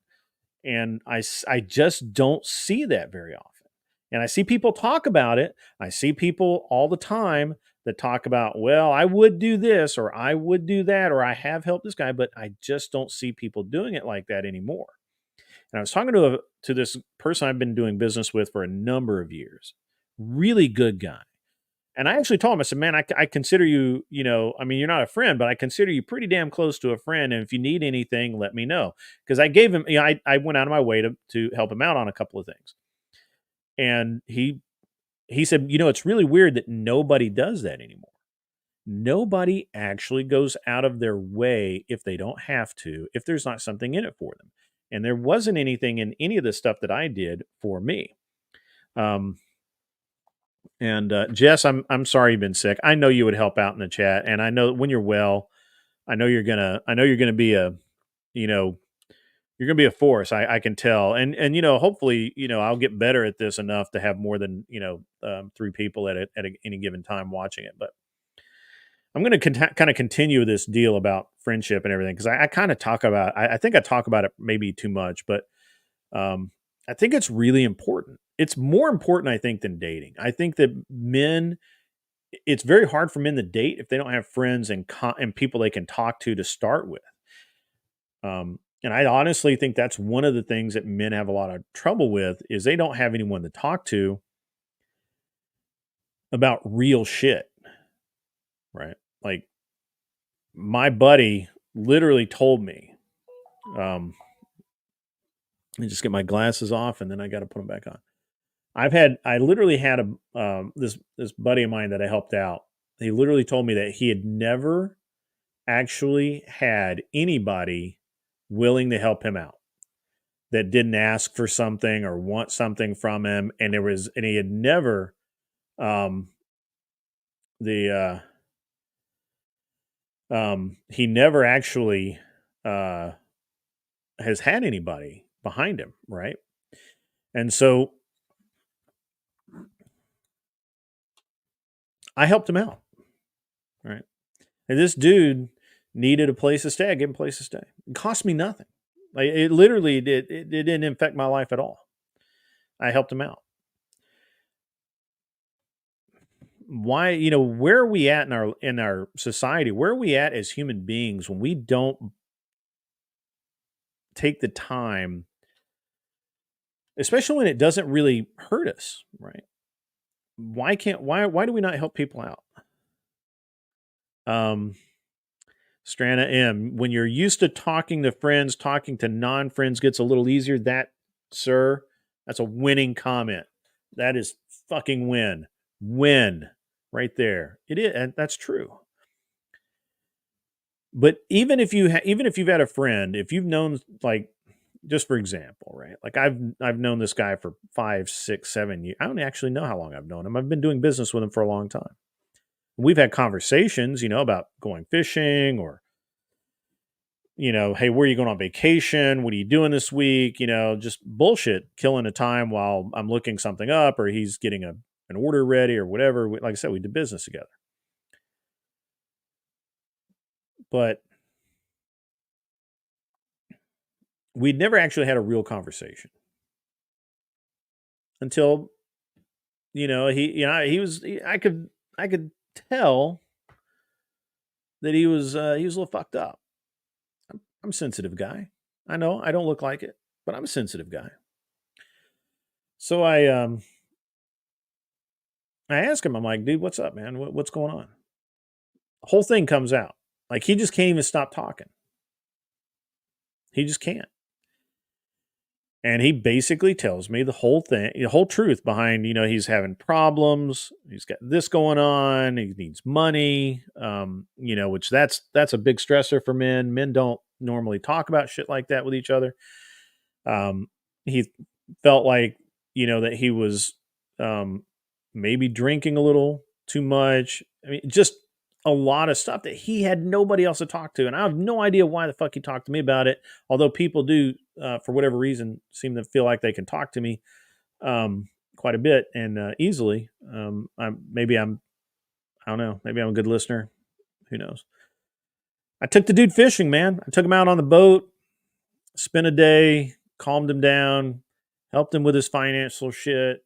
and I just don't see that very often. And I see people talk about it. I see people all the time that talk about, well, I would do this or I would do that or I have helped this guy, but I just don't see people doing it like that anymore. And I was talking to this person I've been doing business with for a number of years. Really good guy. And I actually told him, I said, man, I consider you, I mean, you're not a friend, but I consider you pretty damn close to a friend. And if you need anything, let me know. Because I gave him, I went out of my way to help him out on a couple of things. And he said, it's really weird that nobody does that anymore. Nobody actually goes out of their way if they don't have to, if there's not something in it for them. And there wasn't anything in any of the stuff that I did for me. Jess, I'm sorry you've been sick. I know you would help out in the chat, and I know when you're well, I know you're gonna be you're gonna be a force. I can tell, and hopefully, I'll get better at this enough to have more than 3 people at any given time watching it. But I'm going to kind of continue this deal about friendship and everything because I kind of talk about. I think I talk about it maybe too much, but I think it's really important. It's more important, I think, than dating. I think that it's very hard for men to date if they don't have friends and people they can talk to start with. And I honestly think that's one of the things that men have a lot of trouble with is they don't have anyone to talk to about real shit, right? Like my buddy literally told me, let me just get my glasses off and then I got to put them back on. I literally had this buddy of mine that I helped out. He literally told me that he had never actually had anybody willing to help him out that didn't ask for something or want something from him. And he had never, he never actually, has had anybody behind him. Right. And so I helped him out. Right. And this dude needed a place to stay. I gave him a place to stay. It cost me nothing. Like it literally did. It didn't affect my life at all. I helped him out. Why, where are we at in our society? Where are we at as human beings when we don't take the time, especially when it doesn't really hurt us, right? Why do we not help people out? Strana M, when you're used to talking to friends, talking to non-friends gets a little easier. That, sir, that's a winning comment. That is fucking win right there. It is, and that's true. But even if you've had a friend, if you've known, like, just for example, right? Like I've known this guy for 5, 6, 7 years. I don't actually know how long I've known him. I've been doing business with him for a long time. We've had conversations, about going fishing or, hey, where are you going on vacation? What are you doing this week? Just bullshit, killing the time while I'm looking something up or he's getting an order ready or whatever. Like I said, we did business together. But we'd never actually had a real conversation until, I could tell that he was a little fucked up. I'm a sensitive guy. I know I don't look like it, but I'm a sensitive guy. So I asked him, I'm like, dude, what's up, man? What's going on? The whole thing comes out. Like he just can't even stop talking. He just can't. And he basically tells me the whole thing, the whole truth behind, he's having problems. He's got this going on. He needs money, which that's a big stressor for men. Men don't normally talk about shit like that with each other. He felt like, that he was maybe drinking a little too much. I mean, just a lot of stuff that he had nobody else to talk to. And I have no idea why the fuck he talked to me about it. Although people do, for whatever reason, seem to feel like they can talk to me quite a bit and easily. I don't know. Maybe I'm a good listener. Who knows? I took the dude fishing, man. I took him out on the boat, spent a day, calmed him down, helped him with his financial shit,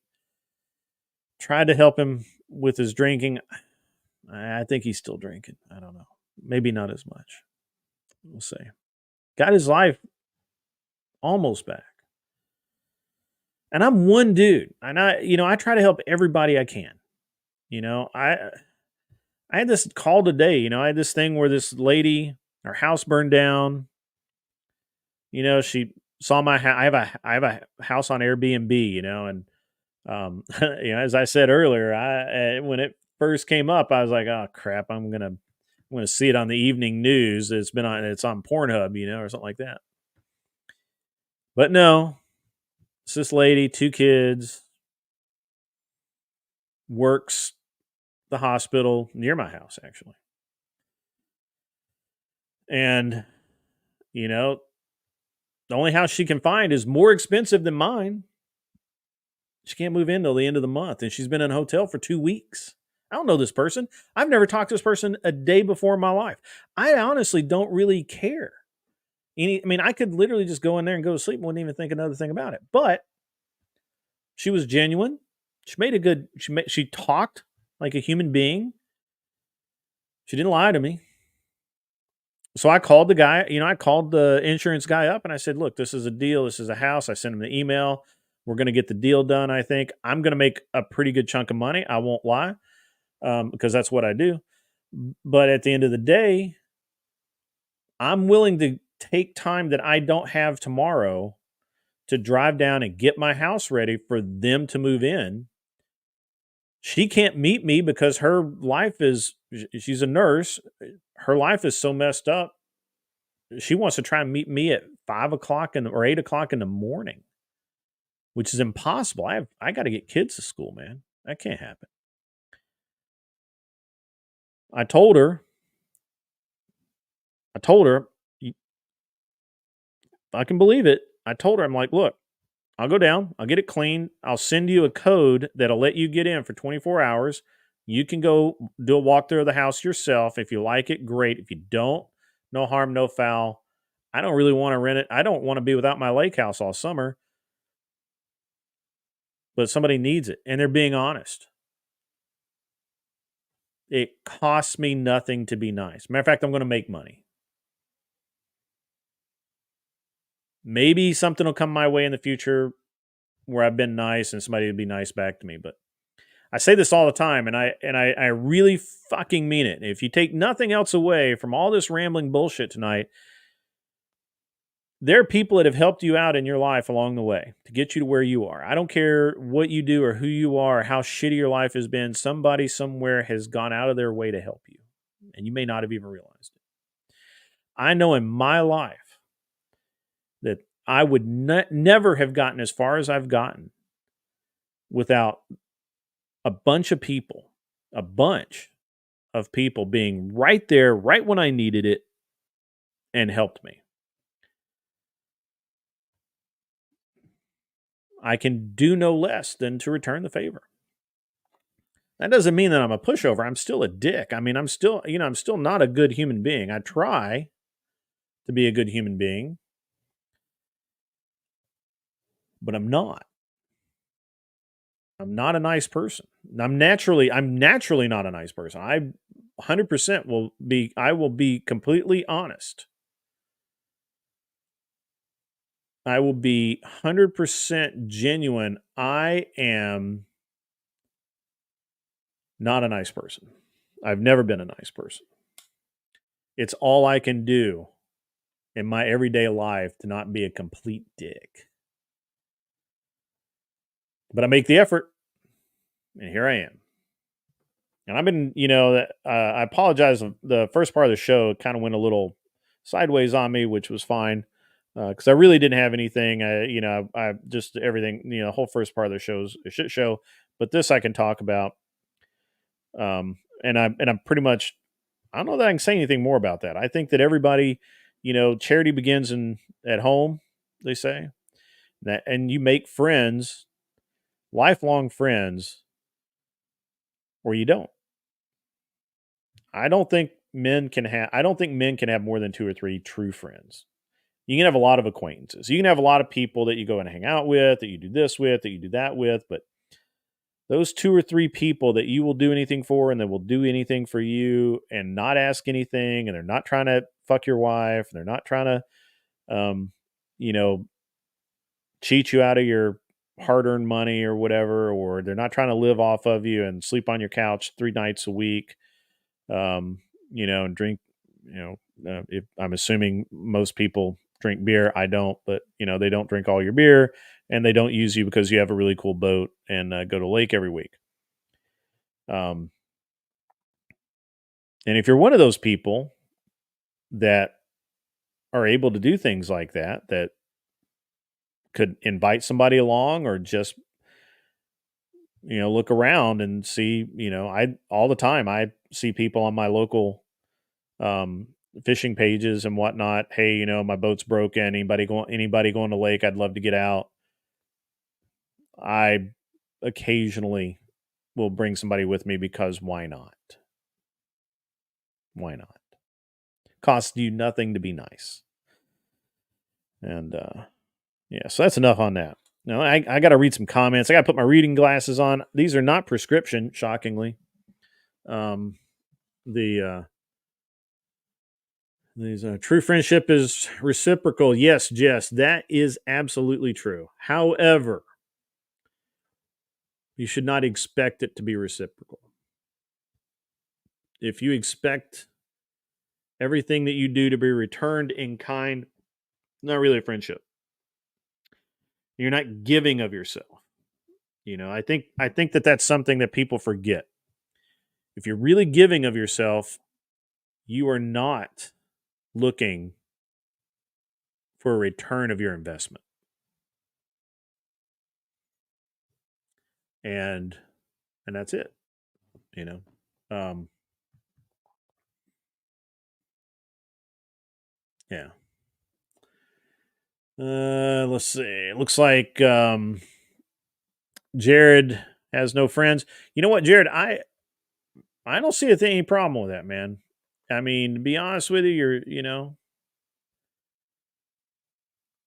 tried to help him with his drinking. I think he's still drinking. I don't know. Maybe not as much. We'll see. Got his life almost back. And I'm one dude. And I try to help everybody I can. I had this call today. I had this thing where this lady, her house burned down. She saw my house. I have a house on Airbnb. And as I said earlier, when it first came up, I was like, oh crap, I'm gonna see it on the evening news. It's on Pornhub, or something like that. But no, it's this lady, 2 kids, works the hospital near my house, actually. And, the only house she can find is more expensive than mine. She can't move in till the end of the month. And she's been in a hotel for 2 weeks. I don't know this person. I've never talked to this person a day before in my life. I honestly don't really care. I could literally just go in there and go to sleep and wouldn't even think another thing about it. But she was genuine. She talked like a human being. She didn't lie to me. So I called the guy, I called the insurance guy up and I said, look, this is a deal. This is a house. I sent him the email. We're going to get the deal done, I think. I'm going to make a pretty good chunk of money. I won't lie, because that's what I do. But at the end of the day, I'm willing to take time that I don't have tomorrow to drive down and get my house ready for them to move in. She can't meet me because she's a nurse. Her life is so messed up. She wants to try and meet me at 5 o'clock or 8 o'clock in the morning, which is impossible. I got to get kids to school, man. That can't happen. I told her, I can believe it. I told her, I'm like, look, I'll go down, I'll get it cleaned. I'll send you a code that'll let you get in for 24 hours. You can go do a walkthrough of the house yourself. If you like it, great. If you don't, no harm, no foul. I don't really want to rent it. I don't want to be without my lake house all summer. But somebody needs it, and they're being honest. It costs me nothing to be nice. Matter of fact, I'm going to make money. Maybe something will come my way in the future where I've been nice and somebody will be nice back to me. But I say this all the time, and I really fucking mean it. If you take nothing else away from all this rambling bullshit tonight, there are people that have helped you out in your life along the way to get you to where you are. I don't care what you do or who you are or how shitty your life has been. Somebody somewhere has gone out of their way to help you, and you may not have even realized it. I know in my life that I would never have gotten as far as I've gotten without a bunch of people being right there, right when I needed it, and helped me. I can do no less than to return the favor. That doesn't mean that I'm a pushover. I'm still a dick. I'm still not a good human being. I try to be a good human being, but I'm not. I'm not a nice person. I'm naturally not a nice person. I 100% I will be completely honest. I will be 100% genuine. I am not a nice person. I've never been a nice person. It's all I can do in my everyday life to not be a complete dick. But I make the effort, and here I am. And I've been, I apologize. The first part of the show kind of went a little sideways on me, which was fine. Because I really didn't have anything. I just everything. The whole first part of the show is a shit show. But this I can talk about. And I'm pretty much. I don't know that I can say anything more about that. I think that everybody, charity begins at home. They say that, and you make friends, lifelong friends, or you don't. I don't think men can have more than 2 or 3 true friends. You can have a lot of acquaintances. You can have a lot of people that you go and hang out with, that you do this with, that you do that with, but those 2 or 3 people that you will do anything for and that will do anything for you and not ask anything, and they're not trying to fuck your wife, and they're not trying to, you know, cheat you out of your hard-earned money or whatever, or they're not trying to live off of you and sleep on your couch 3 nights a week, and drink, if I'm assuming most people drink beer. I don't, but they don't drink all your beer, and they don't use you because you have a really cool boat and go to the lake every week. And if you're one of those people that are able to do things like that could invite somebody along, or just look around and see, I all the time I see people on my local fishing pages and whatnot. Hey, my boat's broken. Anybody going to lake? I'd love to get out. I occasionally will bring somebody with me, because why not? Why not? Costs you nothing to be nice. And yeah, so that's enough on that. Now I got to read some comments. I got to put my reading glasses on. These are not prescription, shockingly. True friendship is reciprocal. Yes, Jess, that is absolutely true. However, you should not expect it to be reciprocal. If you expect everything that you do to be returned in kind, not really a friendship. You're not giving of yourself. I think that that's something that people forget. If you're really giving of yourself, you are not looking for a return of your investment. And that's it. Yeah. Let's see. It looks like Jared has no friends. You know what, Jared? I don't see any problem with that, man. I mean, to be honest with you,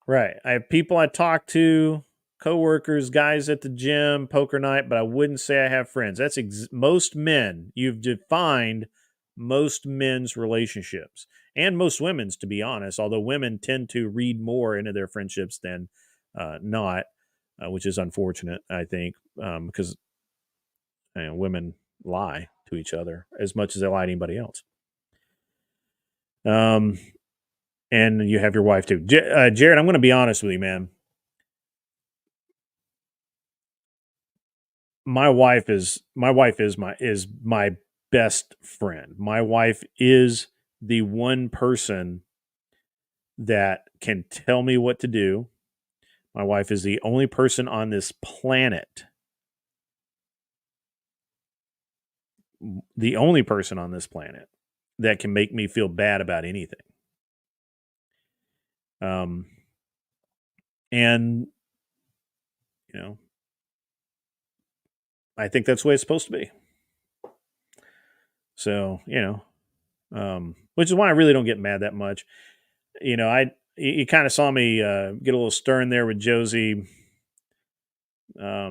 right. I have people I talk to, coworkers, guys at the gym, poker night, but I wouldn't say I have friends. That's most men. You've defined most men's relationships, and most women's, to be honest, although women tend to read more into their friendships than not, which is unfortunate, I think, because women lie to each other as much as they lie to anybody else. And you have your wife too. Jared, I'm going to be honest with you, man. My wife is my best friend. My wife is the one person that can tell me what to do. My wife is the only person on this planet, that can make me feel bad about anything. And I think that's the way it's supposed to be. So, which is why I really don't get mad that much. You kind of saw me get a little stern there with Josie. I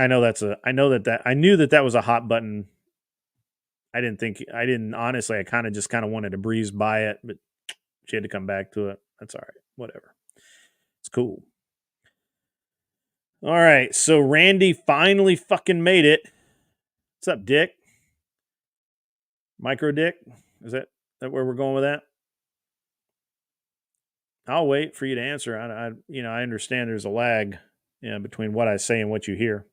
knew that was a hot button. I kind of wanted to breeze by it, but she had to come back to it. That's all right. Whatever. It's cool. All right. So Randy finally fucking made it. What's up, Dick? Micro Dick? Is that where we're going with that? I'll wait for you to answer. I understand there's a lag between what I say and what you hear.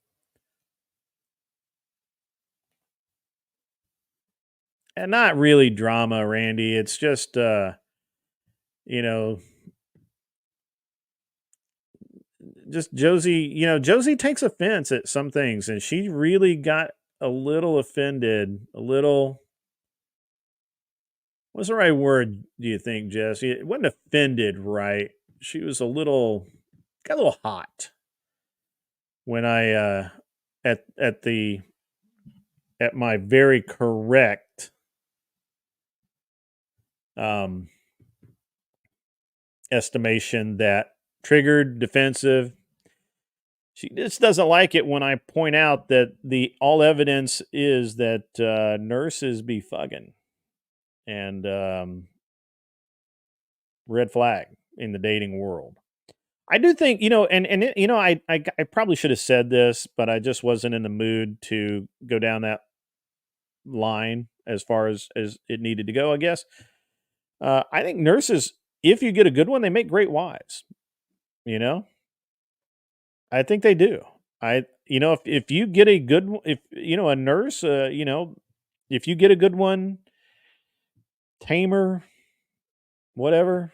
And not really drama, Randy. It's just, just Josie, Josie takes offense at some things, and she really got a little offended, what's the right word, do you think, Jess? It wasn't offended, right? She was got a little hot when I, at my very correct, estimation that triggered, defensive. She just doesn't like it when I point out that the all evidence is that nurses be fucking, and red flag in the dating world. I do think, I probably should have said this, but I just wasn't in the mood to go down that line as far as it needed to go, I guess. I think nurses, if you get a good one, they make great wives. You know, I think they do. If you get a good, if a nurse, if you get a good one, tamer, whatever,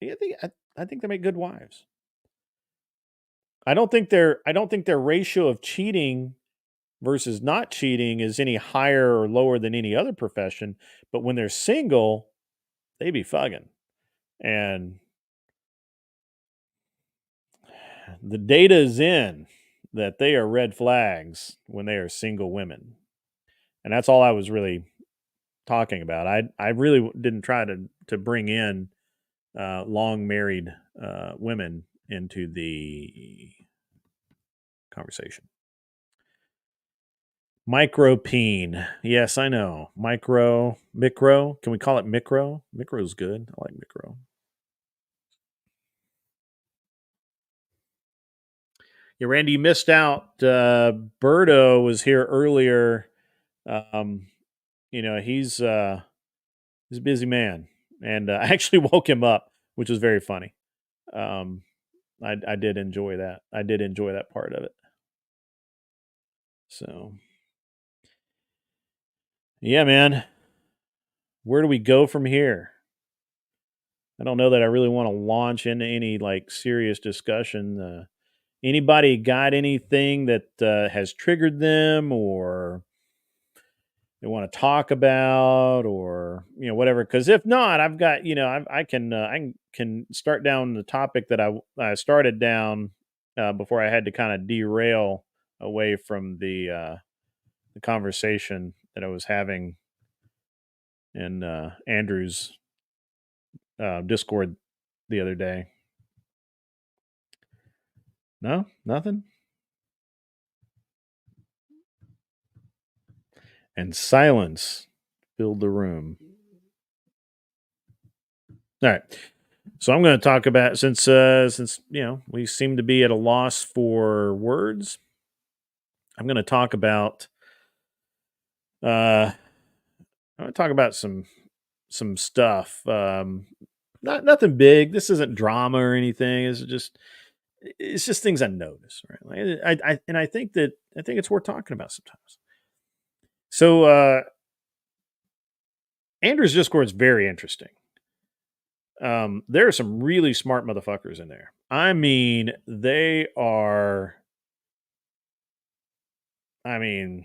I think they make good wives. I don't think their ratio of cheating versus not cheating is any higher or lower than any other profession. But when they're single, they be fucking. And the data is in that they are red flags when they are single women. And that's all I was really talking about. I really didn't try to bring in long married women into the conversation. Micropene. Yes, I know. Micro. Can we call it micro? Micro's good. I like micro. Yeah, Randy, you missed out. Berto was here earlier. He's a busy man, and I actually woke him up, which was very funny. I did enjoy that. I did enjoy that part of it. So, yeah, man. Where do we go from here? I don't know that I really want to launch into any like serious discussion. Anybody got anything that has triggered them, or they want to talk about, or whatever? Because if not, I've got I can start down the topic that I started down before I had to kind of derail away from the conversation that I was having in Andrew's Discord the other day. No, nothing. And silence filled the room. All right. So I'm going to talk about since we seem to be at a loss for words. I'm going to talk about I'm going to talk about some stuff. Nothing big. This isn't drama or anything. It's just things I notice, right? Like I think it's worth talking about sometimes. So Andrew's Discord is very interesting. There are some really smart motherfuckers in there. I mean, they are. I mean,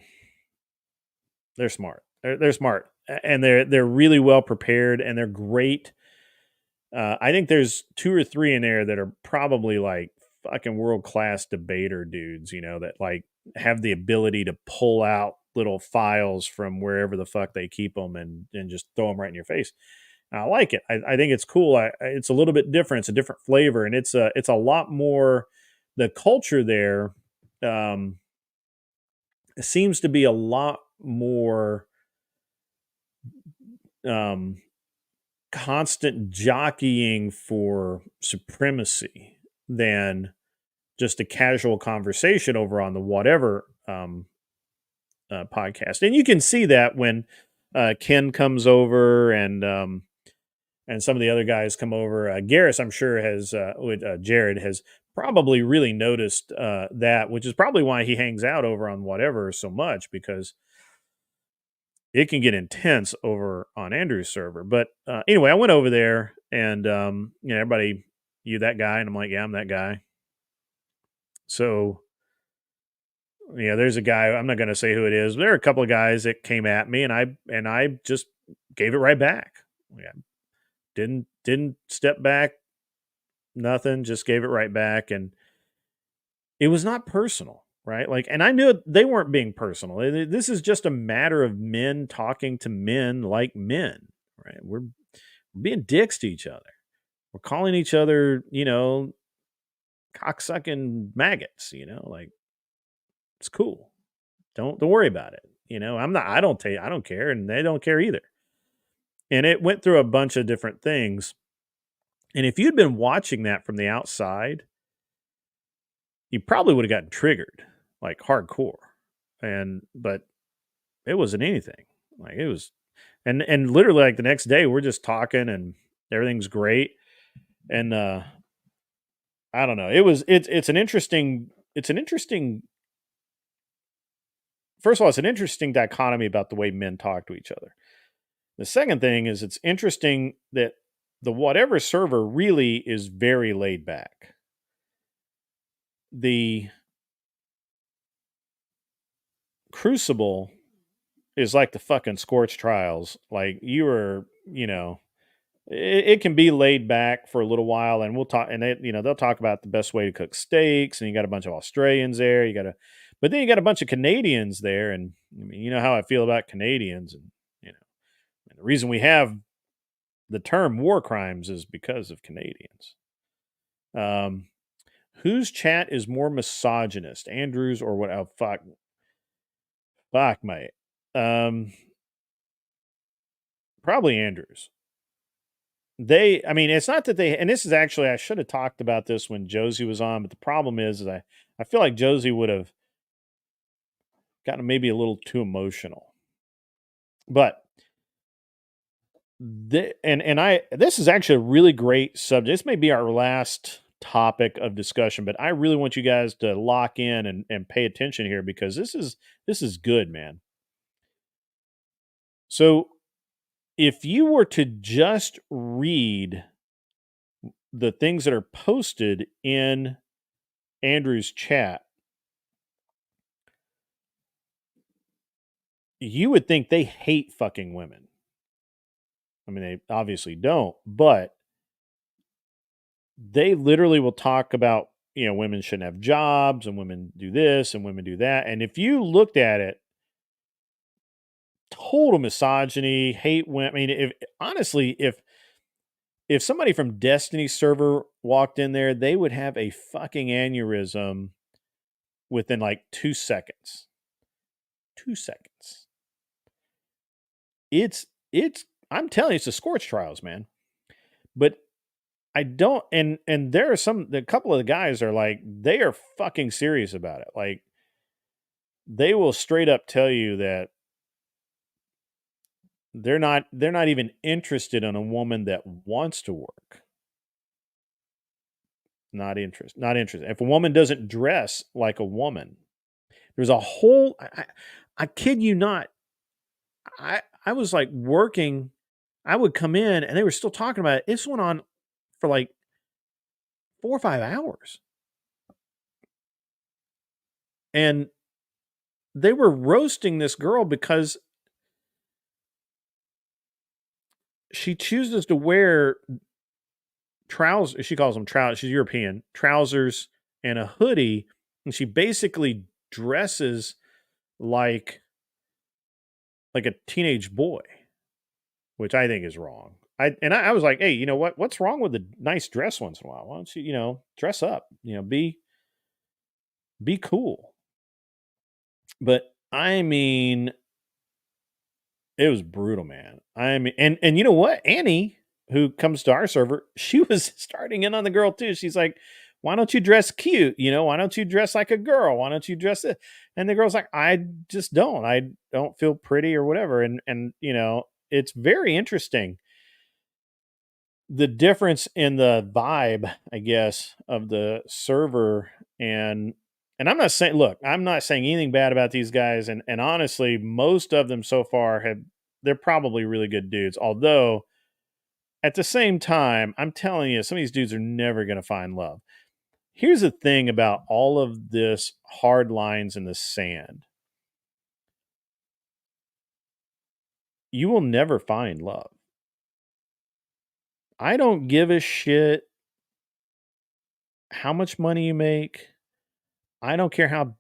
they're smart. They're smart, and they're really well prepared, and they're great. I think there's 2 or 3 in there that are probably like fucking world class debater dudes. That like have the ability to pull out little files from wherever the fuck they keep them and just throw them right in your face. I like it. I think it's cool. It's a little bit different. It's a different flavor, and it's a lot more. The culture there seems to be a lot more constant jockeying for supremacy than just a casual conversation over on the whatever podcast. And you can see that when Ken comes over and some of the other guys come over. Garrus, I'm sure, has Jared has probably really noticed that, which is probably why he hangs out over on whatever so much, because it can get intense over on Andrew's server. But anyway, I went over there and everybody, you that guy, and I'm like, yeah, I'm that guy. So there's a guy. I'm not going to say who it is. But there are a couple of guys that came at me, and I just gave it right back. Yeah. Didn't step back, nothing, just gave it right back. And it was not personal, right? Like, and I knew they weren't being personal. This is just a matter of men talking to men like men, right? We're being dicks to each other. We're calling each other, cocksucking maggots, like it's cool. Don't worry about it. I don't care, and they don't care either. And it went through a bunch of different things. And if you'd been watching that from the outside, you probably would have gotten triggered, like hardcore. But it wasn't anything. Like it was, and literally like the next day we're just talking and everything's great. And I don't know. It's an interesting. First of all, it's an interesting dichotomy about the way men talk to each other. The second thing is it's interesting that the whatever server really is very laid back. The Crucible is like the fucking Scorch Trials. Like you are, it can be laid back for a little while, and we'll talk. And they'll talk about the best way to cook steaks, and you got a bunch of Australians there. But then you got a bunch of Canadians there, and I mean, you know how I feel about Canadians, and and the reason we have the term war crimes is because of Canadians. Whose chat is more misogynist, Andrews or what? Oh, fuck, mate. Probably Andrews. It's not that and this is actually, I should have talked about this when Josie was on, but the problem is I feel like Josie would have gotten maybe a little too emotional. But this is actually a really great subject. This may be our last topic of discussion, but I really want you guys to lock in and pay attention here because this is good, man. So if you were to just read the things that are posted in Andrew's chat, you would think they hate fucking women. I mean, they obviously don't, but they literally will talk about, women shouldn't have jobs and women do this and women do that. And if you looked at it, total misogyny, hate women. I mean, if somebody from Destiny server walked in there, they would have a fucking aneurysm within like 2 seconds. 2 seconds. I'm telling you, it's the Scorch Trials, man. But I don't, and there are a couple of the guys are like, they are fucking serious about it. Like, they will straight up tell you that they're not even interested in a woman that wants to work. Not interested. If a woman doesn't dress like a woman, there's a whole, I kid you not. I was like working, I would come in and they were still talking about it. This went on for like 4 or 5 hours. And they were roasting this girl because she chooses to wear trousers. She calls them trousers. She's European. Trousers and a hoodie. And she basically dresses like a teenage boy, which I think is wrong. I was like, hey, you know what? What's wrong with a nice dress once in a while? Why don't you, dress up? Be cool. But I mean, it was brutal, man. I mean, and you know what? Annie, who comes to our server, she was starting in on the girl too. She's like, why don't you dress cute? Why don't you dress like a girl? Why don't you dress it? And the girl's like, I just don't. I don't feel pretty or whatever. And it's very interesting. The difference in the vibe, I guess, of the server and I'm not saying, look, I'm not saying anything bad about these guys. And honestly, most of them so far they're probably really good dudes. Although at the same time, I'm telling you, some of these dudes are never going to find love. Here's the thing about all of this hard lines in the sand. You will never find love. I don't give a shit how much money you make. I don't care how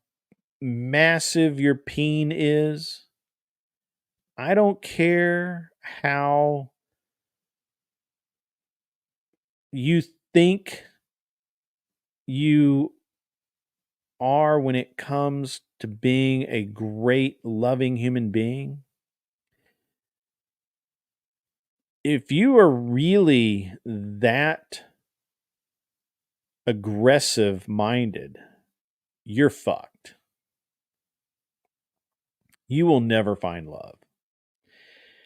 massive your peen is. I don't care how you think you are when it comes to being a great, loving human being, if you are really that aggressive minded, you're fucked. You will never find love.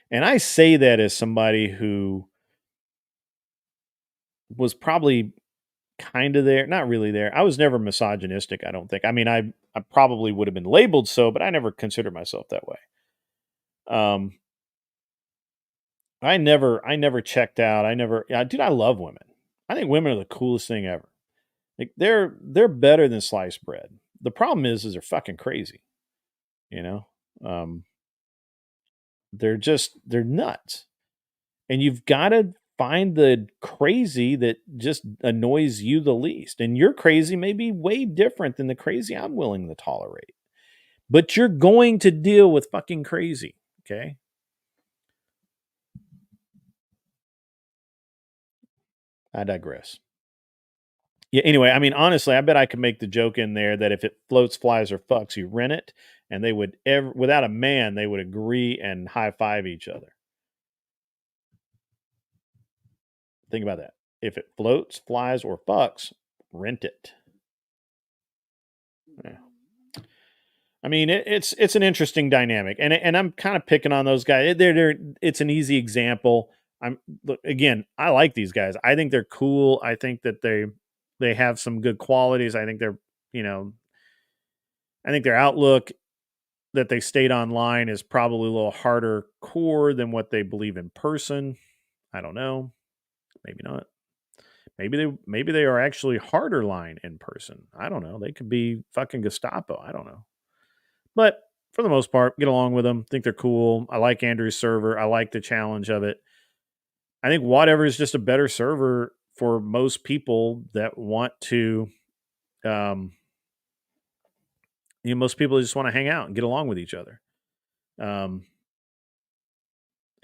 And I say that as somebody who was probably kind of there, not really there. I was never misogynistic, I don't think. I mean, I probably would have been labeled so, but I never considered myself that way. I never checked out. Dude, I love women. I think women are the coolest thing ever. Like they're better than sliced bread. The problem is they're fucking crazy. You know, um, they're nuts, and you've got to find the crazy that just annoys you the least. And your crazy may be way different than the crazy I'm willing to tolerate, but you're going to deal with fucking crazy. Okay. I digress. Yeah, anyway, I mean, honestly, I bet I could make the joke in there that if it floats, flies, or fucks, you rent it, and they would without a man, they would agree and high five each other. Think about that. If it floats, flies, or fucks, rent it. Yeah. I mean, it's an interesting dynamic, and I'm kind of picking on those guys. It's an easy example. Look again. I like these guys. I think they're cool. I think that they have some good qualities. I think I think their outlook that they state online is probably a little harder core than what they believe in person. I don't know. Maybe not. Maybe they are actually harder line in person. I don't know. They could be fucking Gestapo. I don't know. But for the most part, get along with them. Think they're cool. I like Andrew's server. I like the challenge of it. I think whatever is just a better server for most people that want to most people just want to hang out and get along with each other. And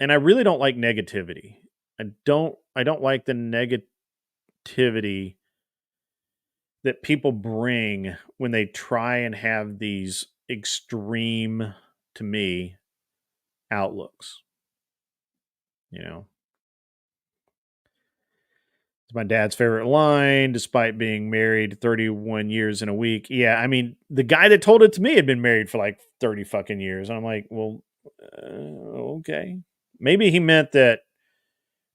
I really don't like negativity. I don't like the negativity that people bring when they try and have these extreme, to me, outlooks. It's my dad's favorite line, despite being married 31 years in a week. Yeah, I mean, the guy that told it to me had been married for like 30 fucking years. And I'm like, well, okay. Maybe he meant that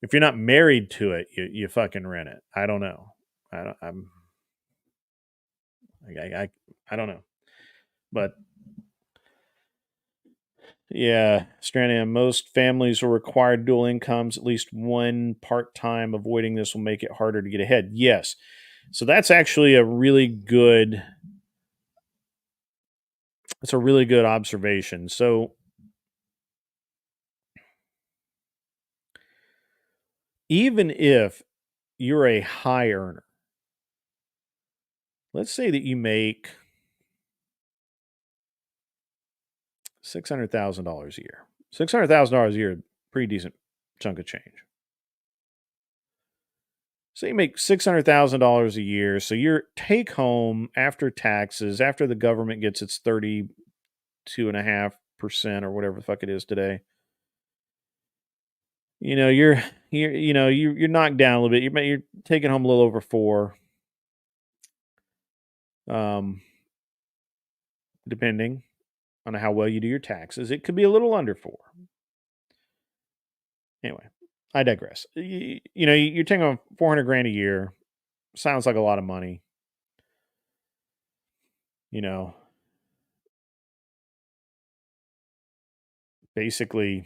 if you're not married to it, you fucking rent it. I don't know. I don't know. But yeah, Stranian, most families are required dual incomes, at least one part-time. Avoiding this will make it harder to get ahead. Yes. So that's actually a really good observation. So even if you're a high earner, let's say that you make $600,000 a year. $600,000 a year, pretty decent chunk of change. So you make $600,000 a year. So your take home after taxes, after the government gets its 32.5% or whatever the fuck it is today, you're knocked down a little bit. You're taking home a little over 4. Depending on how well you do your taxes, it could be a little under 4. Anyway, I digress. You're taking home 400 grand a year. Sounds like a lot of money. Basically,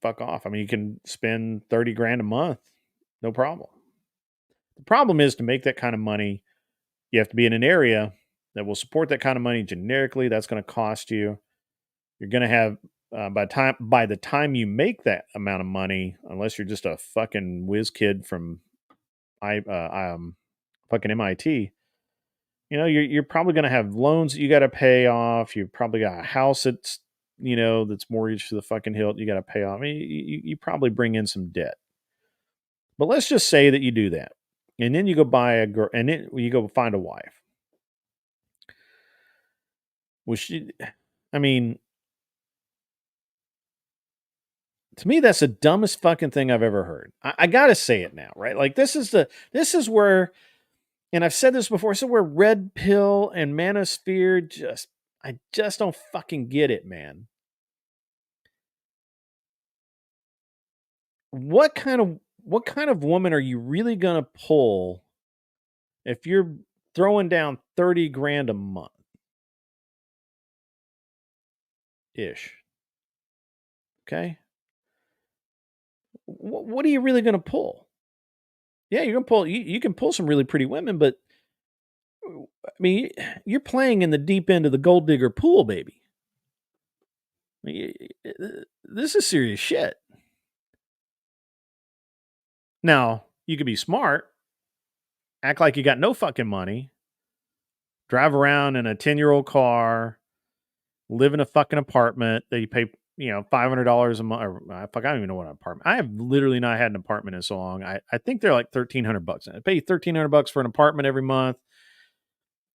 fuck off. I mean, you can spend 30 grand a month, no problem. The problem is to make that kind of money, you have to be in an area that will support that kind of money generically. That's going to cost you. You're going to have by the time you make that amount of money, unless you're just a fucking whiz kid from fucking MIT, you're probably going to have loans that you got to pay off. You've probably got a house that's mortgaged to the fucking hilt. You got to pay off. I mean, you probably bring in some debt. But let's just say that you do that. and then you go buy a girl, and then you go find a wife. Well, I mean, to me, that's the dumbest fucking thing I've ever heard. I gotta say it now, right? Like this is where, and I've said this before. This is where Red Pill and Manosphere I just don't fucking get it, man. What kind of woman are you really gonna pull if you're throwing down 30 grand a month ish? Okay. What are you really gonna pull? Yeah, you're gonna pull. You can pull some really pretty women, but I mean, you're playing in the deep end of the gold digger pool, baby. I mean, this is serious shit. Now, you could be smart, act like you got no fucking money, drive around in a 10-year-old car, live in a fucking apartment that you pay, $500 a month. Or, I don't even know what an apartment. I have literally not had an apartment in so long. I think they're like $1,300. I pay $1,300 for an apartment every month.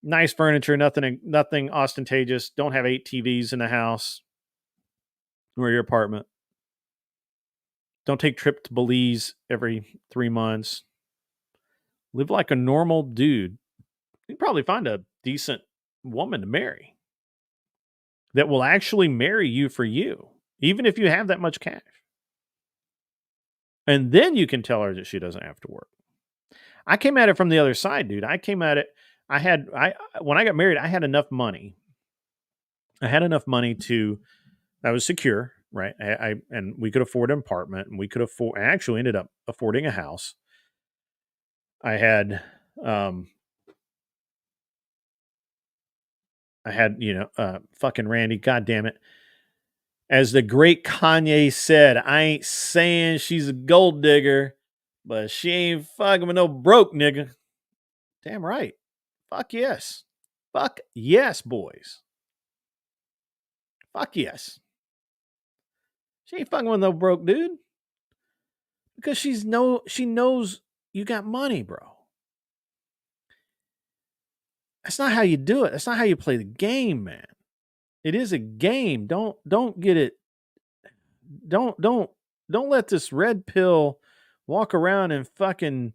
Nice furniture, nothing ostentatious. Don't have 8 TVs in the house or your apartment. Don't take trip to Belize every 3 months. Live like a normal dude. You can probably find a decent woman to marry that will actually marry you for you, even if you have that much cash. And then you can tell her that she doesn't have to work. I came at it from the other side, dude. I came at it. When I got married, I had enough money. I had enough money I was secure, right? And we could afford an apartment, and I actually ended up affording a house. I had, fucking Randy, God damn it. As the great Kanye said, I ain't saying she's a gold digger, but she ain't fucking with no broke nigga. Damn right. Fuck yes. Fuck yes, boys. Fuck yes. She ain't fucking with no broke dude. Because she knows you got money, bro. That's not how you do it. That's not how you play the game, man. It is a game. Don't get it. Don't let this red pill walk around and fucking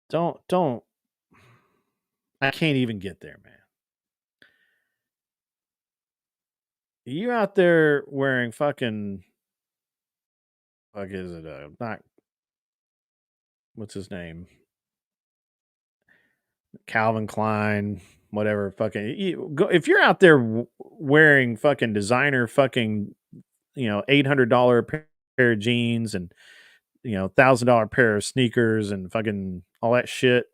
don't. I can't even get there, man. You out there wearing fucking, fuck is it? Not, what's his name? Calvin Klein, whatever. Fucking, if you're out there wearing fucking designer fucking, $800 pair of jeans and, $1,000 pair of sneakers and fucking all that shit,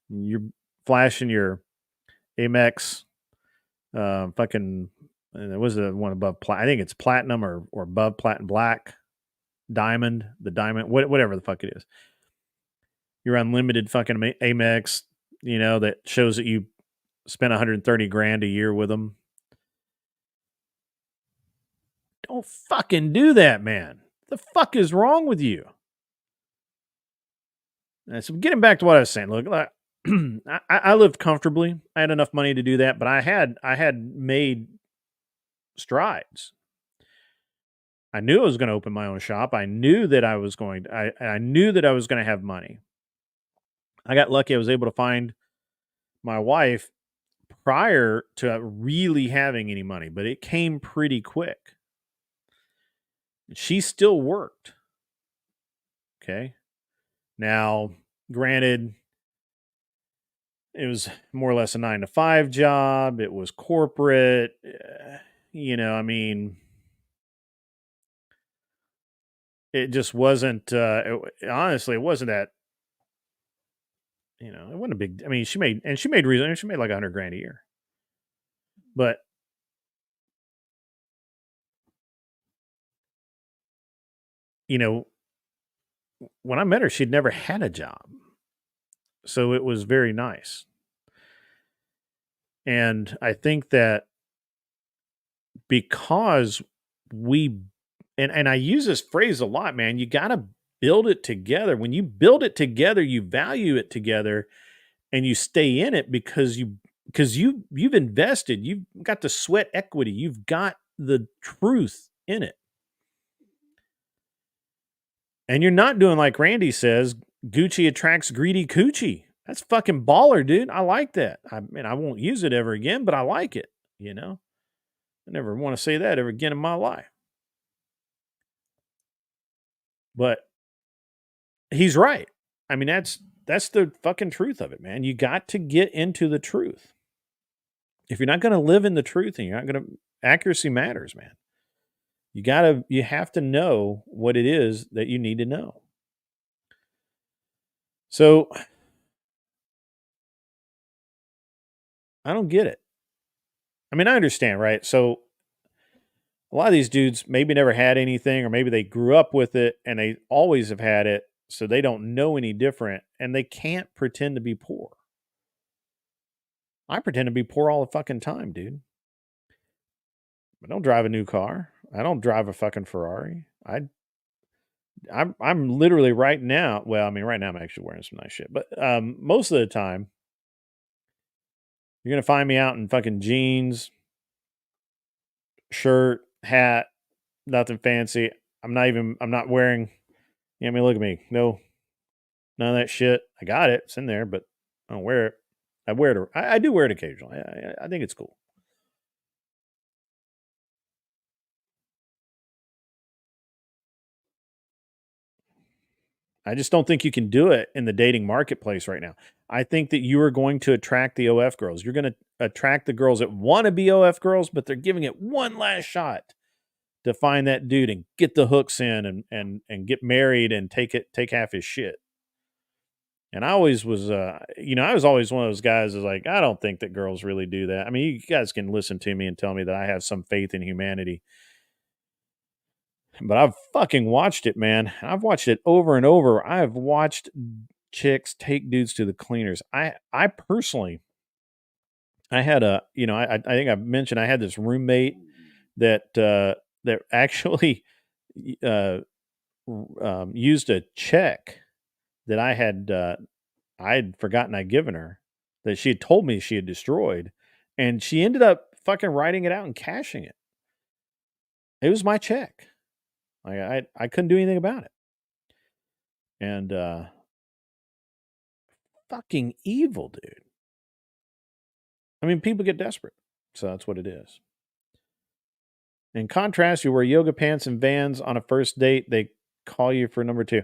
you're flashing your Amex, fucking, and there was the one above I think it's platinum or above platinum black diamond, the diamond, whatever the fuck it is. Your unlimited fucking Amex, that shows that you spent 130 grand a year with them. Don't fucking do that, man. The fuck is wrong with you? And so getting back to what I was saying, look, I lived comfortably. I had enough money to do that, but I had made strides. I knew I was going to open my own shop. I knew that I was going to, I knew that I was going to have money. I got lucky. I was able to find my wife prior to really having any money, but it came pretty quick. She still worked. Okay. Now, granted, it was more or less a 9-to-5 job. It was corporate. I mean, it just wasn't, honestly, it wasn't that, it wasn't a big, I mean, she made like 100 grand a year. But, when I met her, she'd never had a job. So it was very nice. And I think that because we and I use this phrase a lot, man. You got to build it together. When you build it together, you value it together, and you stay in it because you've invested. You've got the sweat equity. You've got the truth in it. And you're not doing like Randy says, Gucci attracts greedy coochie. That's fucking baller, dude. I like that. I mean, I won't use it ever again, but I like it, you know? I never want to say that ever again in my life. But he's right. I mean, that's the fucking truth of it, man. You got to get into the truth. If you're not going to live in the truth, and you're not going to, accuracy matters, man. You have to know what it is that you need to know. So I don't get it. I mean, I understand, right? So a lot of these dudes maybe never had anything, or maybe they grew up with it and they always have had it, so they don't know any different, and they can't pretend to be poor. I pretend to be poor all the fucking time, dude. I don't drive a new car. I don't drive a fucking Ferrari. I'm literally right now. Well, I mean, right now I'm actually wearing some nice shit, but most of the time, you're gonna find me out in fucking jeans, shirt, hat, nothing fancy. I'm not wearing. I mean, look at me. No, none of that shit. I got it. It's in there, but I don't wear it. I wear it. I do wear it occasionally. I think it's cool. I just don't think you can do it in the dating marketplace right now. I think that you are going to attract the OF girls. You're going to attract the girls that want to be OF girls, but they're giving it one last shot to find that dude and get the hooks in and get married and take half his shit. And I always was, I was always one of those guys that's like, I don't think that girls really do that. I mean, you guys can listen to me and tell me that I have some faith in humanity. But I've fucking watched it, man. I've watched it over and over. I've watched chicks take dudes to the cleaners. I personally, I had I think I've mentioned I had this roommate that actually used a check that I'd forgotten I'd given her, that she had told me she had destroyed, and she ended up fucking writing it out and cashing it. It was my check. Like I couldn't do anything about it. And fucking evil, dude. I mean, people get desperate. So that's what it is. In contrast, you wear yoga pants and Vans on a first date, they call you for number 2.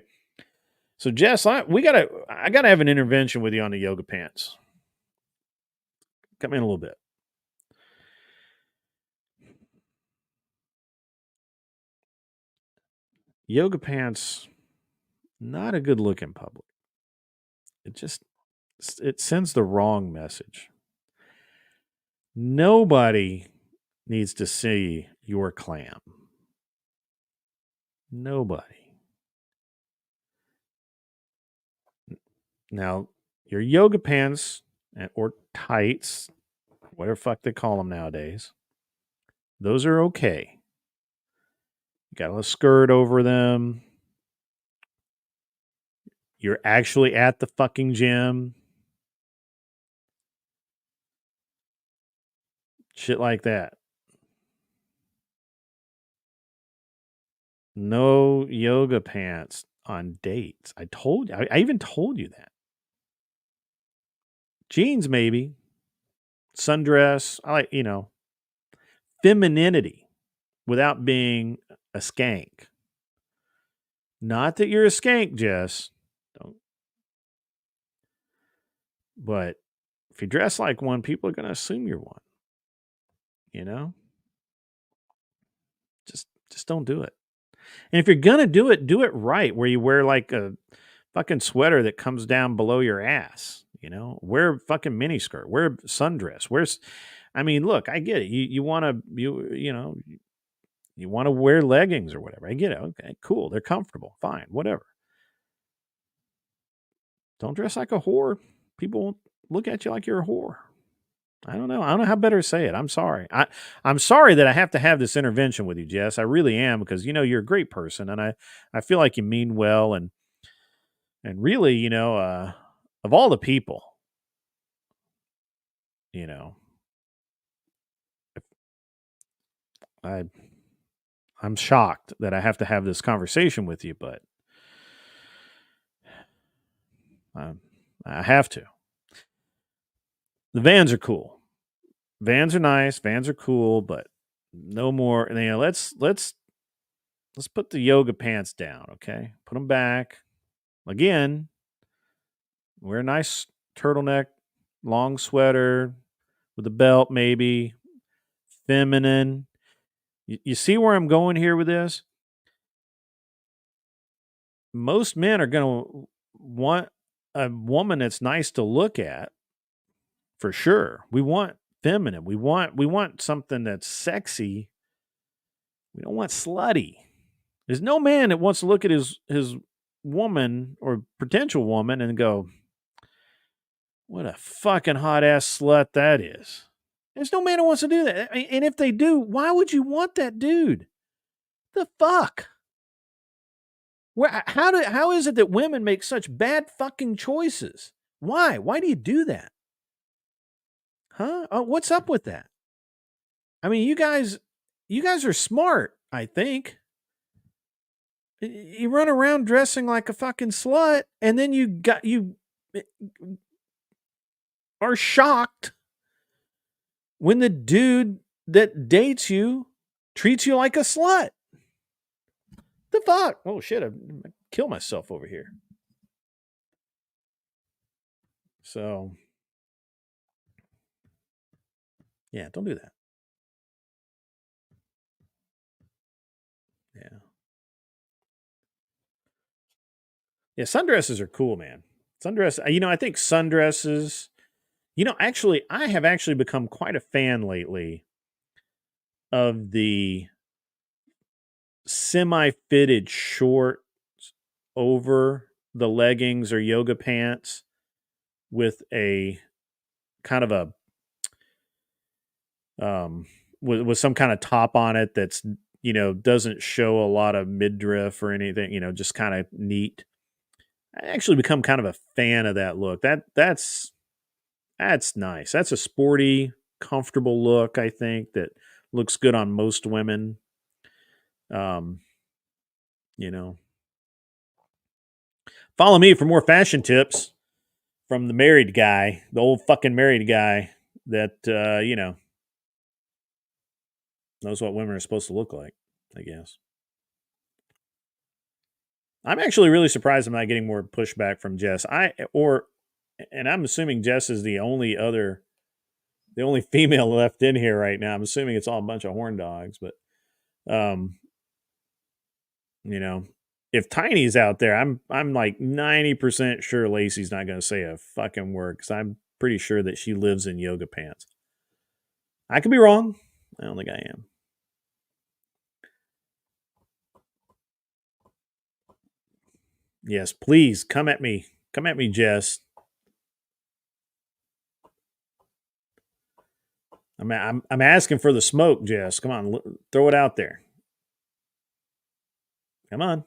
So Jess, I gotta have an intervention with you on the yoga pants. Come in a little bit. Yoga pants, not a good look in public. It sends the wrong message. Nobody needs to see your clam. Nobody. Now, your yoga pants or tights, whatever fuck they call them nowadays, those are okay. You got a skirt over them. You're actually at the fucking gym. Shit like that. No yoga pants on dates. I told you. I even told you that. Jeans, maybe. Sundress. I like, femininity without being a skank. Not that you're a skank, Jess. Don't. But if you dress like one, people are going to assume you're one. Just don't do it. And if you're going to do it right, where you wear like a fucking sweater that comes down below your ass, wear fucking miniskirt, wear sundress, look, I get it. You want to wear leggings or whatever. I get it. Okay, cool. They're comfortable. Fine. Whatever. Don't dress like a whore. People won't look at you like you're a whore. I don't know. I don't know how better to say it. I'm sorry. I'm sorry that I have to have this intervention with you, Jess. I really am, because you're a great person, and I feel like you mean well, and really, of all the people, you know, I I'm shocked that I have to have this conversation with you, but I have to. The Vans are cool. Vans are nice. Vans are cool, but no more. And let's put the yoga pants down, okay? Put them back. Again, wear a nice turtleneck, long sweater with a belt, maybe feminine. You see where I'm going here with this? Most men are going to want a woman that's nice to look at, for sure. We want feminine. We want something that's sexy. We don't want slutty. There's no man that wants to look at his woman or potential woman and go, "What a fucking hot ass slut that is." There's no man who wants to do that. And if they do, why would you want that dude? The fuck? How is it that women make such bad fucking choices? Why? Why do you do that? Huh? What's up with that? I mean, you guys are smart, I think. You run around dressing like a fucking slut, and then you are shocked when the dude that dates you treats you like a slut. The fuck? Oh shit! I kill myself over here. So, yeah, don't do that. Yeah. Yeah, sundresses are cool, man. Sundress, I think sundresses, actually, I have actually become quite a fan lately of the semi-fitted shorts over the leggings or yoga pants with a kind of a with some kind of top on it that's doesn't show a lot of midriff or anything, just kind of neat. I actually become kind of a fan of that look. That's nice. That's a sporty, comfortable look, I think, that looks good on most women. Um, you know. Follow me for more fashion tips from the married guy, the old fucking married guy that knows what women are supposed to look like, I guess. I'm actually really surprised I'm not getting more pushback from Jess. And I'm assuming Jess is the only female left in here right now. I'm assuming it's all a bunch of horn dogs, but um, if Tiny's out there, I'm like 90% sure Lacey's not going to say a fucking word, because I'm pretty sure that she lives in yoga pants. I could be wrong. I don't think I am. Yes, please come at me. Come at me, Jess. I'm asking for the smoke, Jess. Come on, throw it out there. Come on.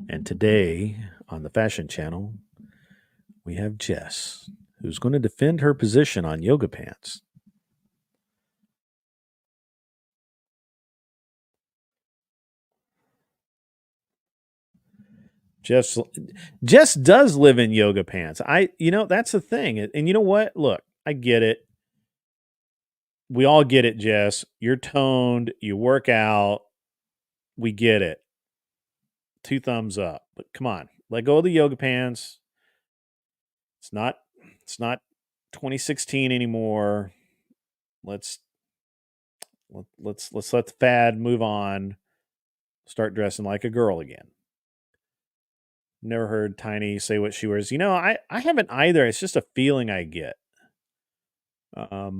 And today on the Fashion Channel, we have Jess, who's going to defend her position on yoga pants. Jess does live in yoga pants. That's the thing. And you know what? Look, I get it. We all get it, Jess. You're toned, you work out. We get it. 2 thumbs up. But come on, let go of the yoga pants. It's not 2016 anymore. Let's let the fad move on. Start dressing like a girl again. Never heard Tiny say what she wears. I haven't either. It's just a feeling I get. I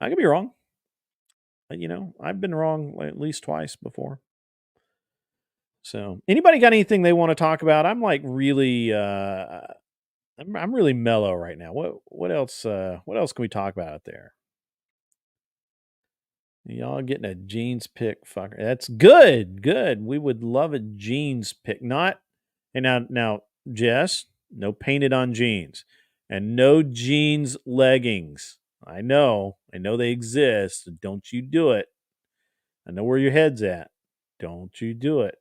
could be wrong. I've been wrong at least twice before. So, anybody got anything they want to talk about? I'm like really, I'm really mellow right now. What else? What else can we talk about out there? Y'all getting a jeans pick, fucker. That's good. Good. We would love a jeans pick. Not and now, Jess, no painted on jeans. And no jeans leggings. I know they exist. Don't you do it. I know where your head's at. Don't you do it.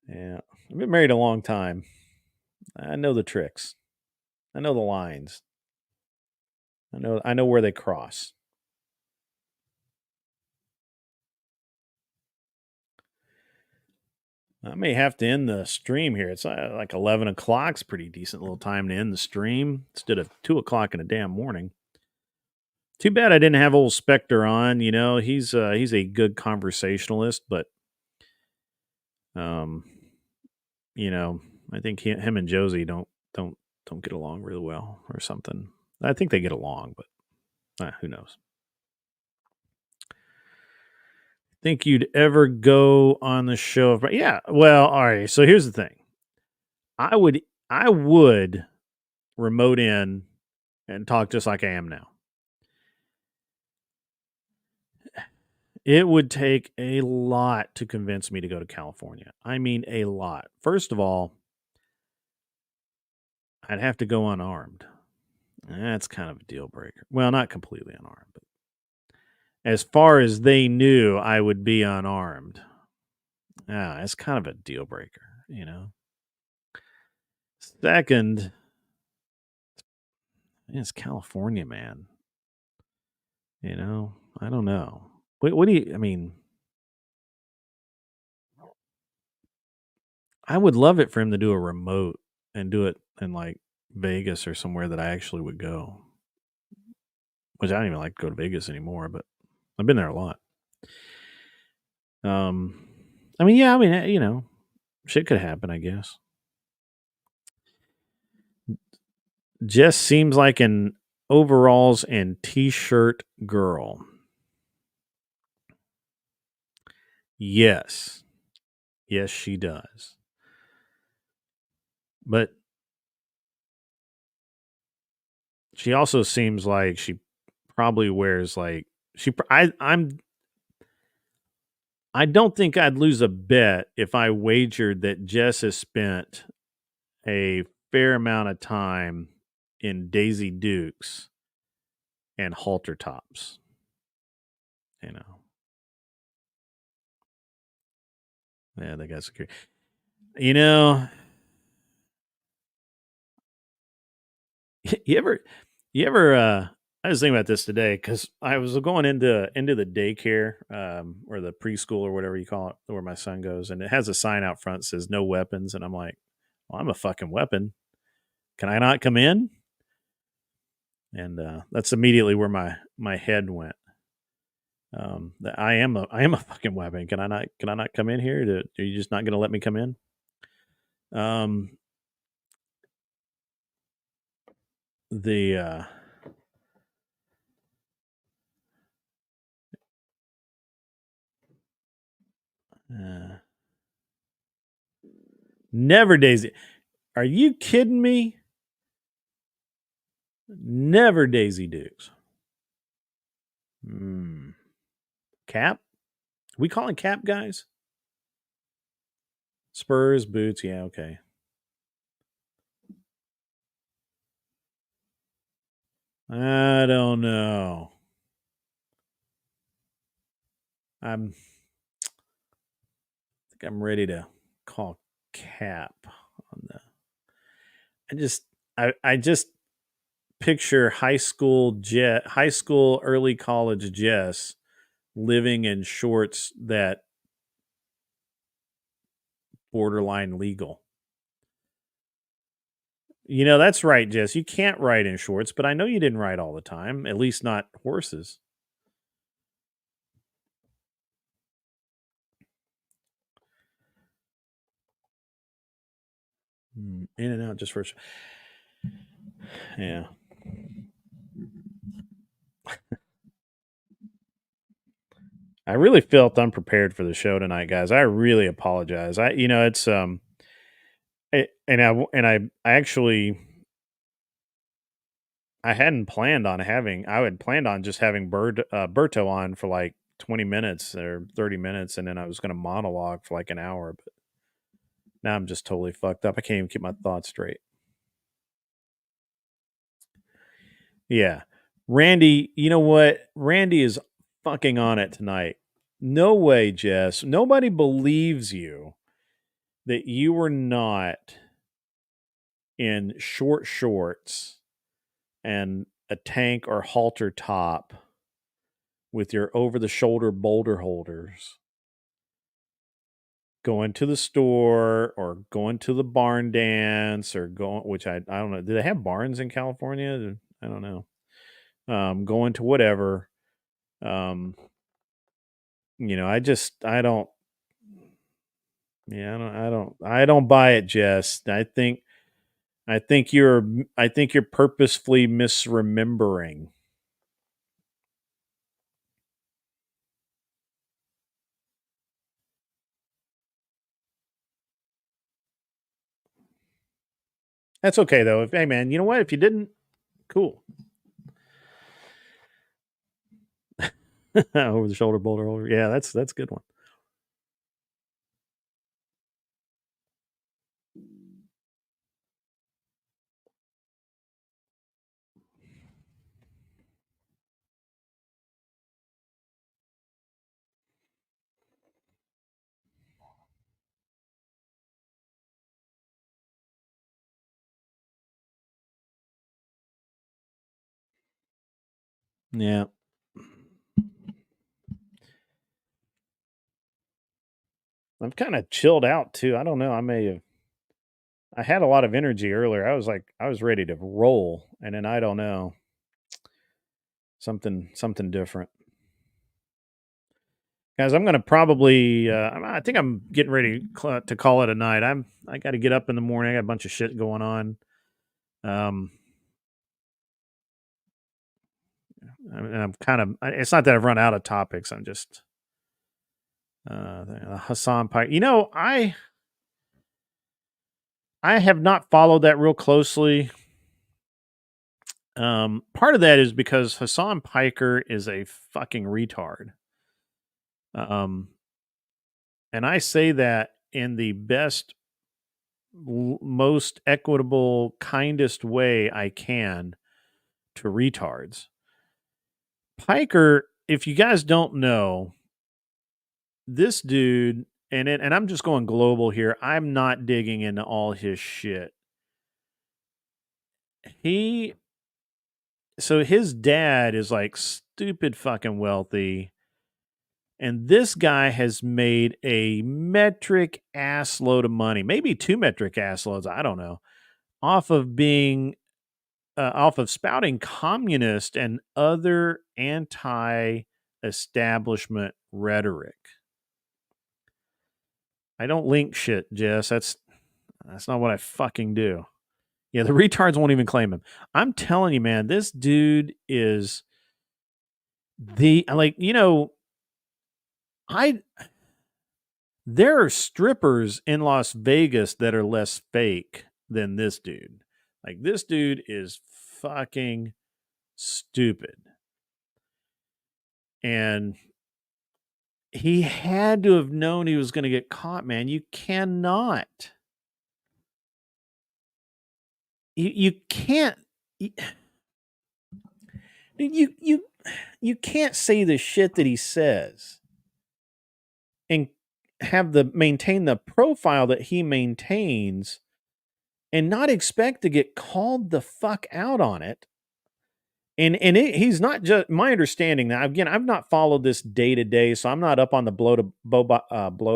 Yeah. I've been married a long time. I know the tricks. I know the lines. I know where they cross. I may have to end the stream here. It's like 11 o'clock. It's a pretty decent little time to end the stream instead of 2 o'clock in the damn morning. Too bad I didn't have old Spectre on. You know, he's a good conversationalist, but you know, I think him and Josie don't get along really well or something. I think they get along, but who knows? Think you'd ever go on the show? But yeah, well, all right. So here's the thing. I would remote in and talk just like I am now. It would take a lot to convince me to go to California. I mean, a lot. First of all, I'd have to go unarmed. That's kind of a deal breaker. Well, not completely unarmed, but as far as they knew, I would be unarmed. It's kind of a deal breaker, you know. Second, it's California, man. You know, I don't know. What do you? I mean, I would love it for him to do a remote and do it in like Vegas or somewhere that I actually would go. Which I don't even like to go to Vegas anymore, but I've been there a lot. I mean, yeah, I mean, you know, shit could happen, I guess. Jess seems like an overalls and t-shirt girl. Yes. Yes, she does. But she also seems like she probably wears like I don't think I'd lose a bet if I wagered that Jess has spent a fair amount of time in Daisy Dukes and halter tops. You know. Yeah, they got security. You know, you ever I was thinking about this today because I was going into the daycare or the preschool or whatever you call it, where my son goes, and it has a sign out front that says no weapons, and I'm like, well, I'm a fucking weapon. Can I not come in? And that's immediately where my head went. That I am a fucking weapon. Can I not come in here? Are you just not going to let me come in? The never Daisy. Are you kidding me? Never Daisy Dukes. Cap? We calling Cap guys? Spurs, boots, yeah, okay. I don't know. I think I'm ready to call Cap on the. I just picture high school, early college Jess living in shorts that borderline legal. You know, that's right, Jess. You can't ride in shorts, but I know you didn't ride all the time, at least not horses. In and out just for. Yeah. I really felt unprepared for the show tonight, guys. I really apologize. It's I actually I hadn't planned on having. I had planned on just having Berto on for like 20 minutes or 30 minutes, and then I was going to monologue for like an hour. But now I'm just totally fucked up. I can't even keep my thoughts straight. Yeah, Randy. You know what? Randy is fucking on it tonight. No way, Jess. Nobody believes you that you were not in short shorts and a tank or halter top with your over the shoulder boulder holders going to the store or going to the barn dance or going, which I don't know. Do they have barns in California? I don't know. Going to whatever. Um, I don't, yeah, I don't buy it, Jess. I think you're purposefully misremembering. That's okay though. Hey man, you know what? If you didn't, cool. Over the shoulder boulder holder. Yeah, that's a good one. Yeah. I'm kind of chilled out too. I don't know. I had a lot of energy earlier. I was ready to roll, and then I don't know. Something different. Guys, I'm going to probably I think I'm getting ready to call it a night. I got to get up in the morning. I got a bunch of shit going on. I'm kind of it's not that I've run out of topics. I'm just Hassan Pike. I have not followed that real closely. Part of that is because Hassan Piker is a fucking retard. And I say that in the best, most equitable, kindest way I can to retards. Piker, if you guys don't know, this dude, and I'm just going global here. I'm not digging into all his shit. So his dad is like stupid fucking wealthy. And this guy has made a metric ass load of money, maybe 2 metric ass loads, I don't know, off of spouting communist and other anti-establishment rhetoric. I don't link shit, Jess. That's not what I fucking do. Yeah, the retards won't even claim him. I'm telling you, man, this dude is there are strippers in Las Vegas that are less fake than this dude. Like, this dude is fucking stupid. And he had to have known he was going to get caught, man. You cannot. You can't. You can't say the shit that he says and maintain the profile that he maintains and not expect to get called the fuck out on it. And he's not just my understanding that, again, I've not followed this day to day, so I'm not up on the blow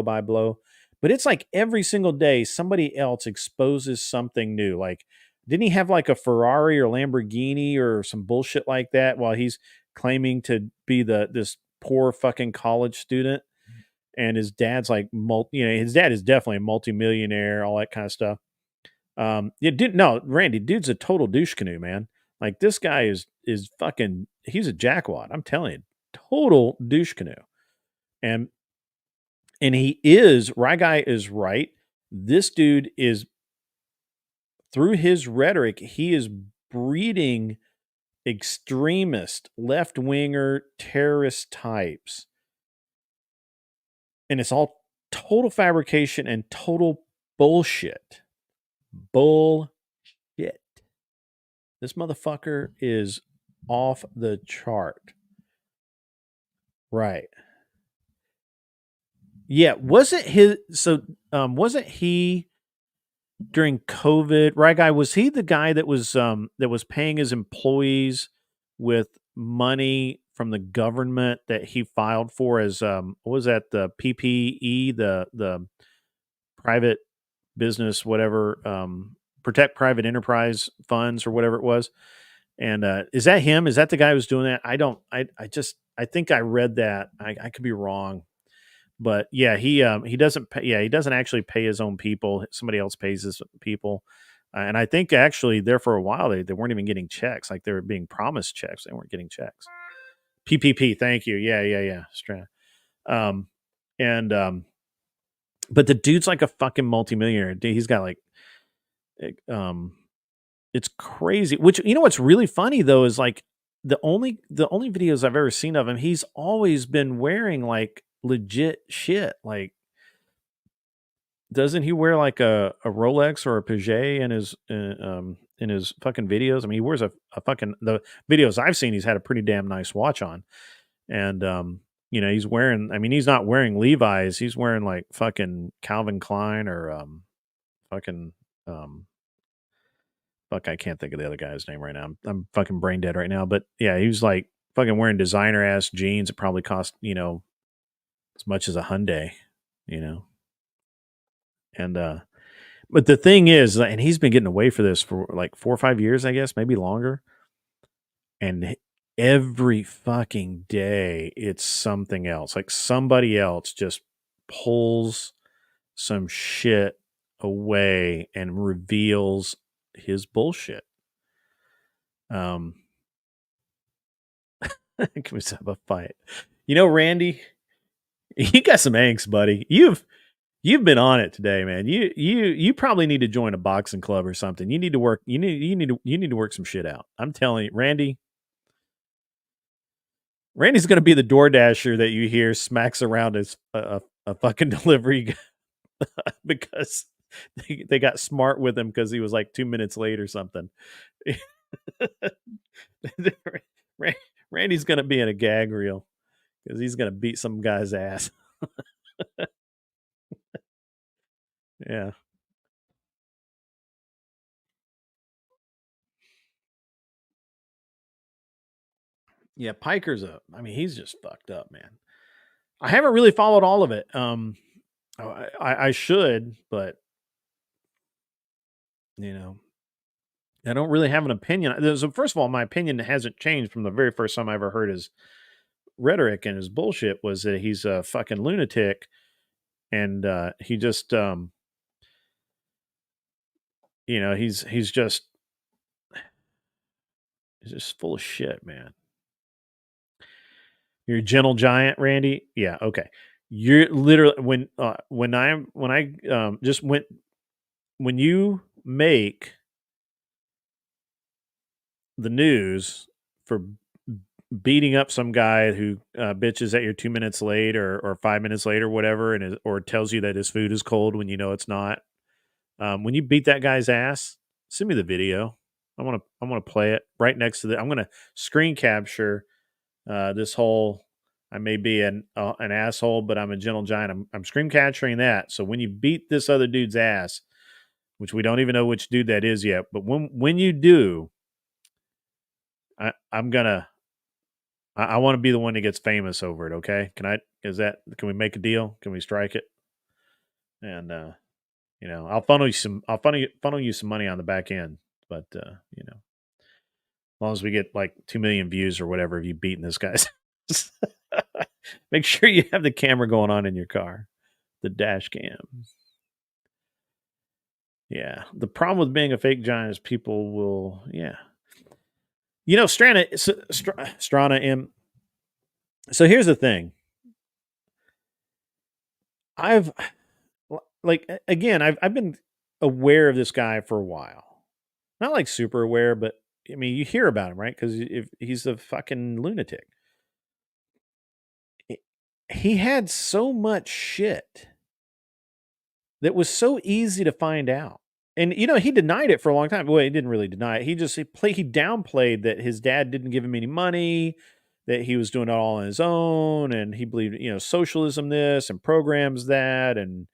by blow. But it's like every single day somebody else exposes something new. Like, didn't he have like a Ferrari or Lamborghini or some bullshit like that while he's claiming to be this poor fucking college student? And his dad's like his dad is definitely a multimillionaire, all that kind of stuff. Randy, dude's a total douche canoe, man. Like this guy is fucking. He's a jackwad. I'm telling you, total douche canoe. And he is. Rye Guy is right. This dude is, through his rhetoric, he is breeding extremist, left winger, terrorist types, and it's all total fabrication and total bullshit. Bullshit. This motherfucker is off the chart. Right. Yeah. Wasn't he during COVID? Right guy, was he the guy that was paying his employees with money from the government that he filed for as what was that, the PPE, the private business, whatever, protect private enterprise funds or whatever it was? And is that him? Is that the guy who's doing that? I think I read that. I could be wrong, but yeah, he doesn't pay, he doesn't actually pay his own people. Somebody else pays his people. And I think actually there for a while they weren't even getting checks. Like they were being promised checks. They weren't getting checks. PPP. Thank you. Yeah. Um, and but the dude's like a fucking multimillionaire. He's got like, it's crazy. Which, what's really funny though is like the only videos I've ever seen of him, he's always been wearing like legit shit. Like, doesn't he wear like a Rolex or a Peugeot in his fucking videos? I mean, he wears a fucking, the videos I've seen, he's had a pretty damn nice watch on, and he's wearing. I mean, he's not wearing Levi's. He's wearing like fucking Calvin Klein or fucking fuck, I can't think of the other guy's name right now. I'm fucking brain dead right now. But yeah, he was like fucking wearing designer ass jeans. It probably cost, as much as a Hyundai, And but the thing is, and he's been getting away for this for like 4 or 5 years, I guess, maybe longer. And every fucking day it's something else. Like somebody else just pulls some shit away and reveals his bullshit. Can we have a fight? Randy, you got some angst, buddy. You've been on it today, man. You probably need to join a boxing club or something. You need to work. You need to work some shit out. I'm telling you, Randy's going to be the door dasher that you hear smacks around as a fucking delivery because they got smart with him because he was like 2 minutes late or something. Randy's going to be in a gag reel because he's going to beat some guy's ass. Yeah. Yeah, Piker's he's just fucked up, man. I haven't really followed all of it. I should, but I don't really have an opinion. So first of all, my opinion hasn't changed from the very first time I ever heard his rhetoric and his bullshit. Was that he's a fucking lunatic, and he just, he's just full of shit, man. You're a gentle giant, Randy. Yeah, okay. You're literally when you make the news for beating up some guy who bitches that you're 2 minutes late or 5 minutes late or whatever, or tells you that his food is cold when you know it's not. When you beat that guy's ass, send me the video. I want to play it right next to I'm going to screen capture this whole. I may be an asshole, but I'm a gentle giant. I'm screen capturing that. So when you beat this other dude's ass, which we don't even know which dude that is yet, but when you do, I want to be the one that gets famous over it. Okay? Can we make a deal? Can we strike it? And I'll funnel you some money on the back end, but as long as we get like 2 million views or whatever of you beating this guy's. Make sure you have the camera going on in your car, the dash cam. Yeah. The problem with being a fake giant is people will, yeah. You know, Strana M. So here's the thing. I've like again, I've been aware of this guy for a while. Not like super aware, but I mean, you hear about him, right? Because if he's a fucking lunatic, he had so much shit that was so easy to find out. And you know, he denied it for a long time. Well, he didn't really deny it. He downplayed that his dad didn't give him any money, that he was doing it all on his own, and he believed, you know, socialism this and programs that, and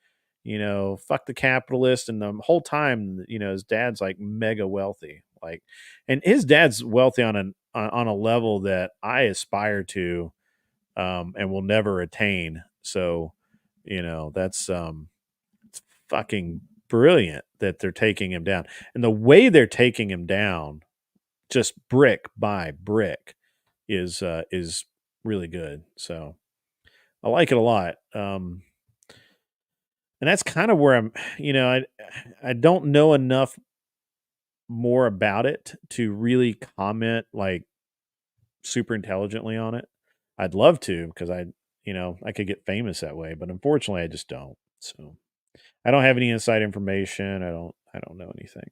you know, fuck the capitalist. And the whole time, you know, his dad's like mega wealthy, like, and his dad's wealthy on a level that I aspire to, and will never attain. So, you know, that's it's fucking brilliant that they're taking him down. And the way they're taking him down, just brick by brick, is really good. So I like it a lot. And that's kind of where I'm, you know, I don't know enough more about it to really comment like super intelligently on it. I'd love to because you know, I could get famous that way, but unfortunately I just don't. So I don't have any inside information. I don't know anything.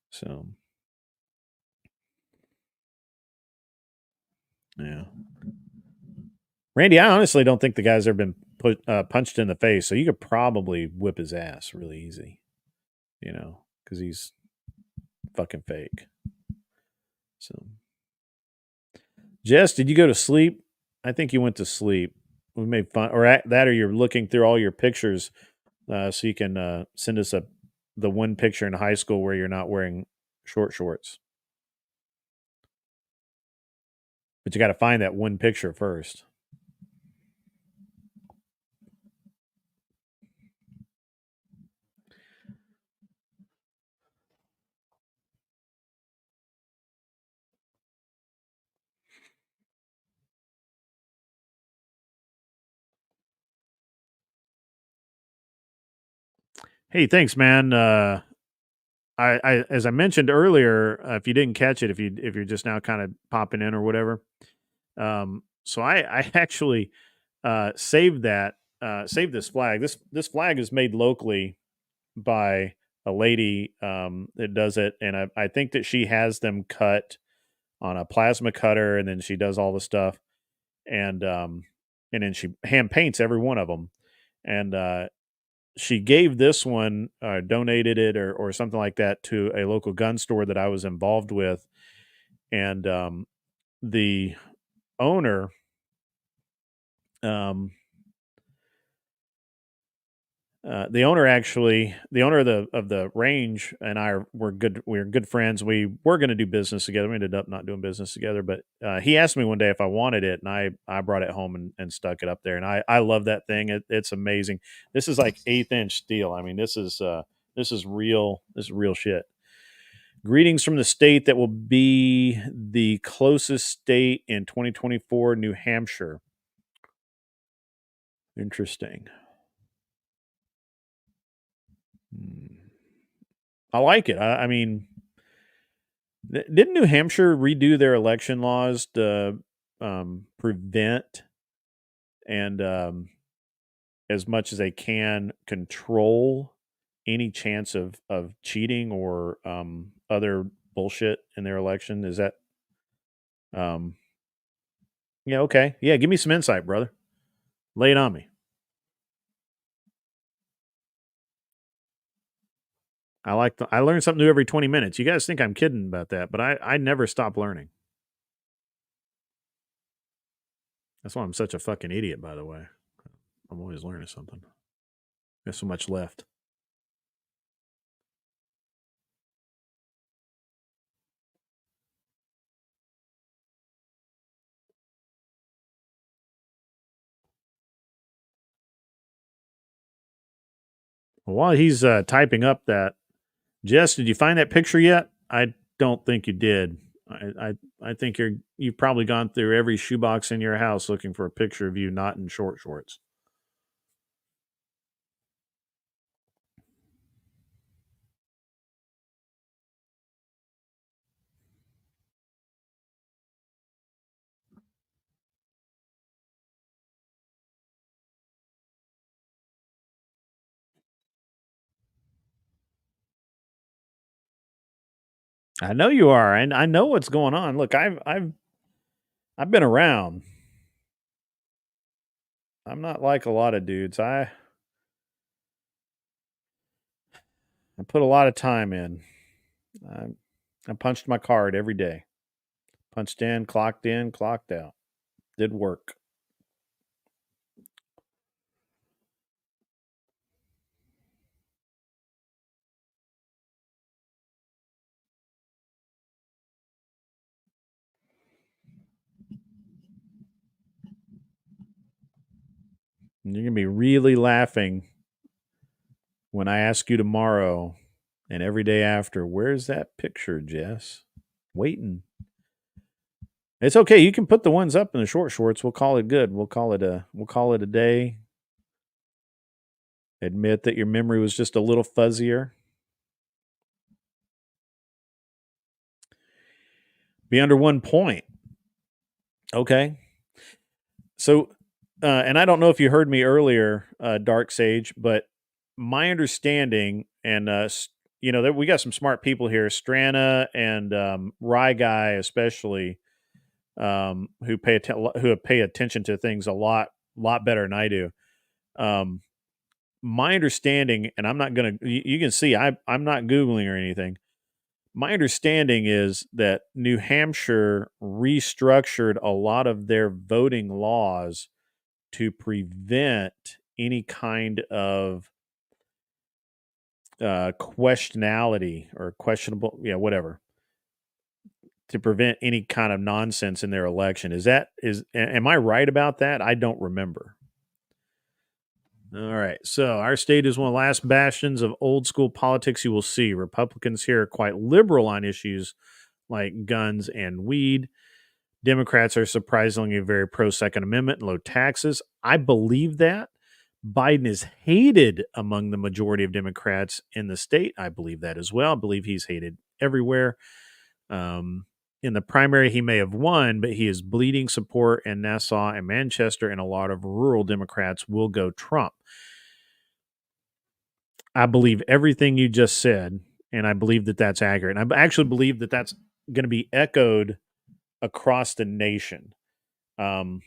So yeah. Randy, I honestly don't think the guy's ever been punched in the face, so you could probably whip his ass really easy, you know, because he's fucking fake. So, Jess, did you go to sleep? I think you went to sleep. We made fun, or that, or you're looking through all your pictures, so you can send us the one picture in high school where you're not wearing short shorts. But you got to find that one picture first. Hey, thanks, man. I as I mentioned earlier, if you didn't catch it, if you're just now kind of popping in or whatever, so I actually saved this flag. This flag is made locally by a lady that does it, and I think that she has them cut on a plasma cutter, and then she does all the stuff, and and then she hand paints every one of them, and she gave this one, donated it or something like that to a local gun store that I was involved with, and the owner, um, the owner of the range and I were good. We were good friends. We were going to do business together. We ended up not doing business together, but he asked me one day if I wanted it, and I brought it home and stuck it up there. And I love that thing. It's amazing. This is like 1/8 inch steel. I mean, this is real. This is real shit. Greetings from the state that will be the closest state in 2024, New Hampshire. Interesting. I like it. I mean, didn't New Hampshire redo their election laws to prevent and as much as they can control any chance of cheating or other bullshit in their election? Is that yeah, okay. Yeah, give me some insight, brother. Lay it on me. I learn something new every 20 minutes. You guys think I'm kidding about that, but I never stop learning. That's why I'm such a fucking idiot, by the way. I'm always learning something. There's so much left. While he's typing up that, Jess, did you find that picture yet? I don't think you did. I think you've probably gone through every shoebox in your house looking for a picture of you not in short shorts. I know you are, and I know what's going on. Look, I've been around. I'm not like a lot of dudes. I put a lot of time in. I, I punched my card every day. Punched in, clocked out. Did work. And you're gonna be really laughing when I ask you tomorrow and every day after, where's that picture, Jess? Waiting. It's okay. You can put the ones up in the short shorts. We'll call it good. We'll call it a day. Admit that your memory was just a little fuzzier. Be under 1 point. Okay. So, and I don't know if you heard me earlier, Dark Sage, but my understanding, and that we got some smart people here, Strana and Rye Guy especially, who pay attention to things a lot better than I do. My understanding, and I'm not gonna. You can see I'm not googling or anything. My understanding is that New Hampshire restructured a lot of their voting laws to prevent any kind of questionality or questionable, whatever, to prevent any kind of nonsense in their election. Am I right about that? I don't remember. All right. So our state is one of the last bastions of old school politics you will see. Republicans here are quite liberal on issues like guns and weed. Democrats are surprisingly very pro Second Amendment and low taxes. I believe that. Biden is hated among the majority of Democrats in the state. I believe that as well. I believe he's hated everywhere. In the primary, he may have won, but he is bleeding support in Nassau and Manchester, and a lot of rural Democrats will go Trump. I believe everything you just said, and I believe that that's accurate. And I actually believe that that's going to be echoed across the nation. I'm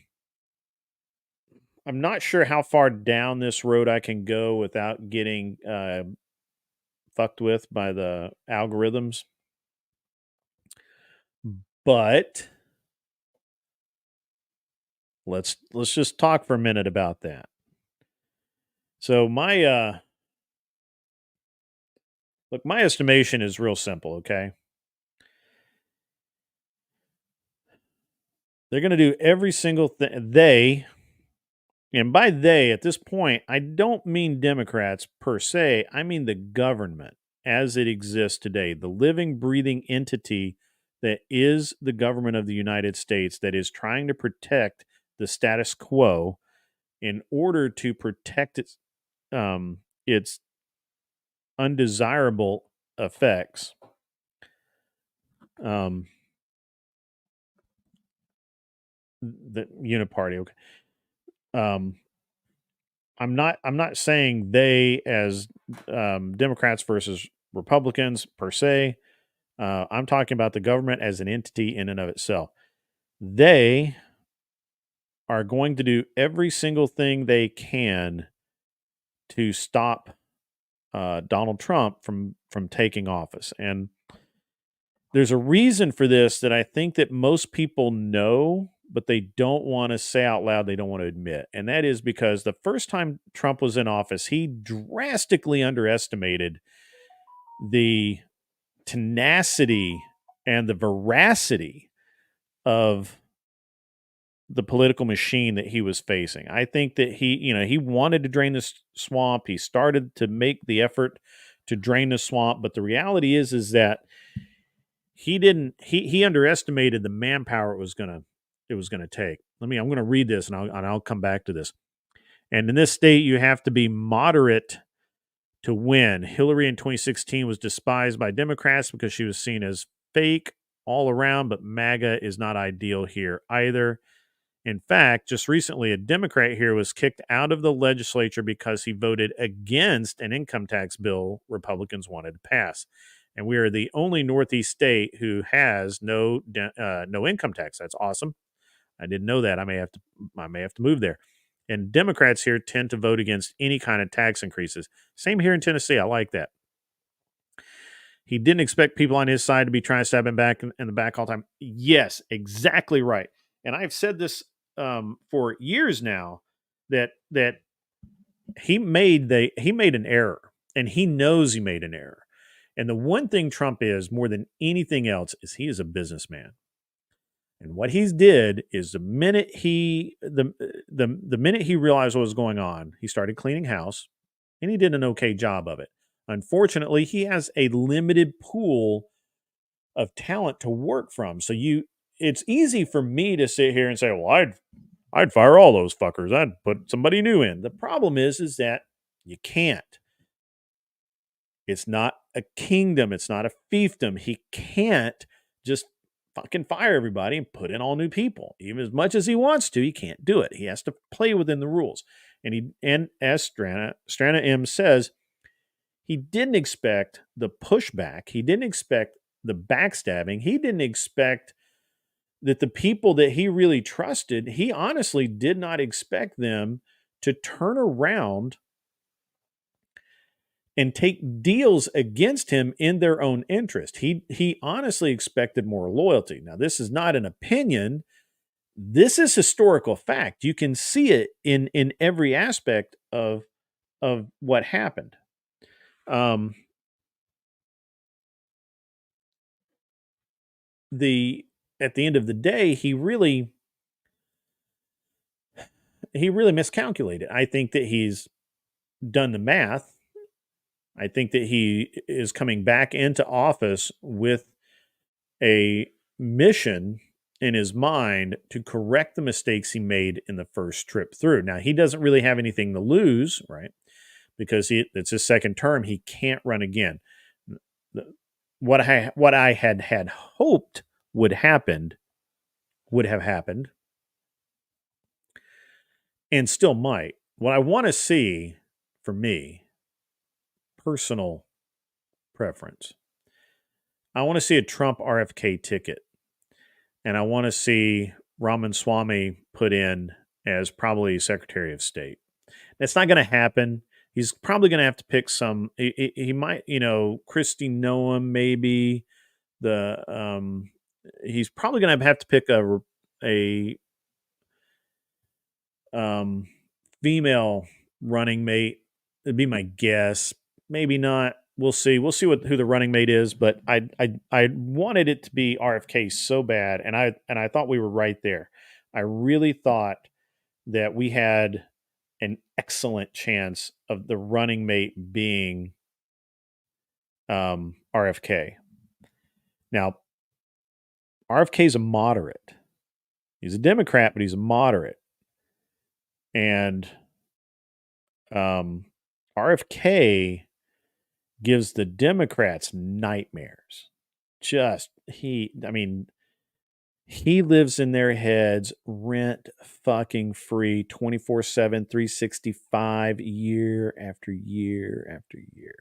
not sure how far down this road I can go without getting fucked with by the algorithms. But let's just talk for a minute about that. So my my estimation is real simple, okay? They're going to do every single thing. And by they, at this point, I don't mean Democrats per se. I mean the government as it exists today, the living, breathing entity that is the government of the United States that is trying to protect the status quo in order to protect its undesirable effects. The uniparty, okay. I'm not saying they as Democrats versus Republicans per se. I'm talking about the government as an entity in and of itself. They are going to do every single thing they can to stop Donald Trump from taking office. And there's a reason for this that I think that most people know, but they don't want to say out loud, they don't want to admit. And that is because the first time Trump was in office, he drastically underestimated the tenacity and the veracity of the political machine that he was facing. I think that he wanted to drain the swamp. He started to make the effort to drain the swamp, but the reality is that he underestimated the manpower it was gonna take. I'm gonna read this and I'll come back to this. And in this state, you have to be moderate to win. Hillary in 2016 was despised by Democrats because she was seen as fake all around, but MAGA is not ideal here either. In fact, just recently, a Democrat here was kicked out of the legislature because he voted against an income tax bill Republicans wanted to pass. And we are the only Northeast state who has no income tax. That's awesome. I didn't know that. I may have to move there. And Democrats here tend to vote against any kind of tax increases. Same here in Tennessee. I like that. He didn't expect people on his side to be trying to stab him back in the back all the time. Yes, exactly right. And I've said this for years now that he made an error, and he knows he made an error. And the one thing Trump is more than anything else is he is a businessman. And what he's did is the minute he realized what was going on, he started cleaning house, and he did an okay job of it. Unfortunately, he has a limited pool of talent to work from. So it's easy for me to sit here and say, well, I'd fire all those fuckers. I'd put somebody new in. The problem is that you can't. It's not a kingdom. It's not a fiefdom. He can't just fucking fire everybody and put in all new people. Even as much as he wants to, he can't do it. He has to play within the rules. And as Strana M says, he didn't expect the pushback. He didn't expect the backstabbing. He didn't expect that the people that he really trusted, he honestly did not expect them to turn around and take deals against him in their own interest. He honestly expected more loyalty. Now, this is not an opinion. This is historical fact. You can see it in every aspect of what happened. At the end of the day, he really miscalculated. I think that he's done the math. I think that he is coming back into office with a mission in his mind to correct the mistakes he made in the first trip through. Now, he doesn't really have anything to lose, right? Because it's his second term. He can't run again. What I had hoped would have happened, and still might. What I want to see, for me, personal preference, I want to see a Trump RFK ticket, and I want to see Ramaswamy put in as probably Secretary of State. That's not going to happen. He's probably going to have to pick some. He might, Kristi Noem, maybe. He's probably going to have to pick a female running mate. It'd be my guess. Maybe not. We'll see. We'll see who the running mate is. But I wanted it to be RFK so bad, and I thought we were right there. I really thought that we had an excellent chance of the running mate being RFK. Now, RFK is a moderate. He's a Democrat, but he's a moderate. And RFK gives the Democrats nightmares. He lives in their heads rent fucking free 24/7, 365 year after year after year.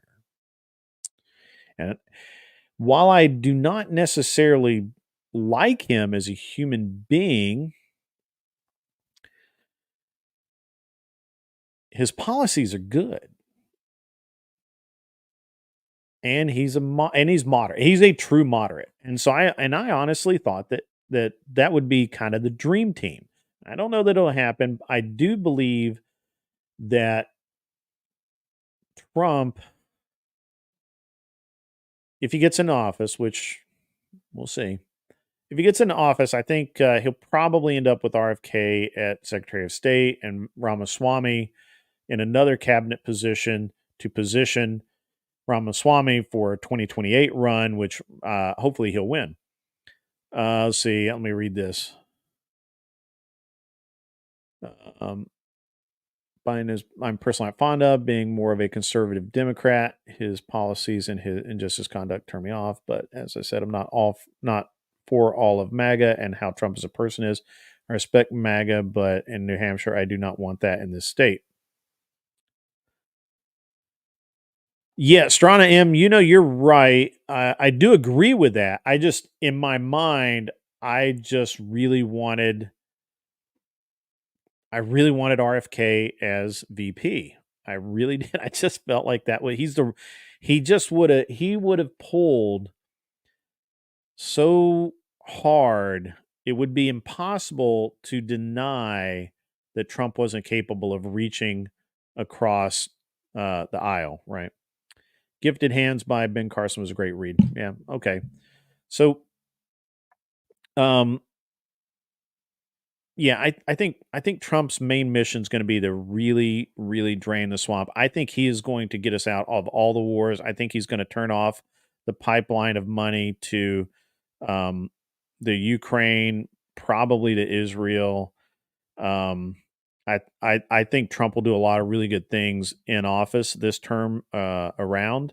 And while I do not necessarily like him as a human being, his policies are good. And he's moderate. He's a true moderate. And so I honestly thought that would be kind of the dream team. I don't know that it'll happen. I do believe that Trump, if he gets in office, which we'll see, if he gets in office, I think he'll probably end up with RFK at Secretary of State and Ramaswamy in another cabinet position to position Ramaswamy for a 2028 run, which hopefully he'll win. Let's see. Let me read this. Biden is, I'm personally not fond of, being more of a conservative Democrat. His policies and just his conduct turn me off. But as I said, I'm not for all of MAGA and how Trump as a person is. I respect MAGA, but in New Hampshire, I do not want that in this state. Yeah, Strana M, you're right. I do agree with that. I just, in my mind, I just really wanted RFK as VP. I really did. I just felt like that way. He would have pulled so hard, it would be impossible to deny that Trump wasn't capable of reaching across the aisle, right? Gifted Hands by Ben Carson was a great read. Yeah, okay. So, yeah, I think Trump's main mission is going to be to really, really drain the swamp. I think he is going to get us out of all the wars. I think he's going to turn off the pipeline of money to the Ukraine, probably to Israel. I think Trump will do a lot of really good things in office this term around.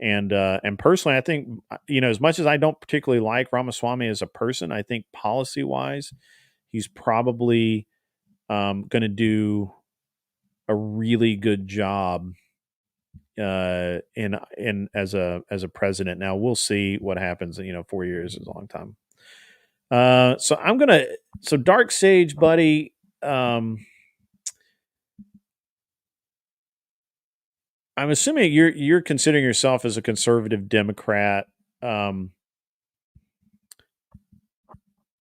And personally, I think as much as I don't particularly like Ramaswamy as a person, I think policy wise, he's probably going to do a really good job in as a president. Now we'll see what happens. 4 years is a long time. So Dark Sage, buddy. I'm assuming you're considering yourself as a conservative Democrat,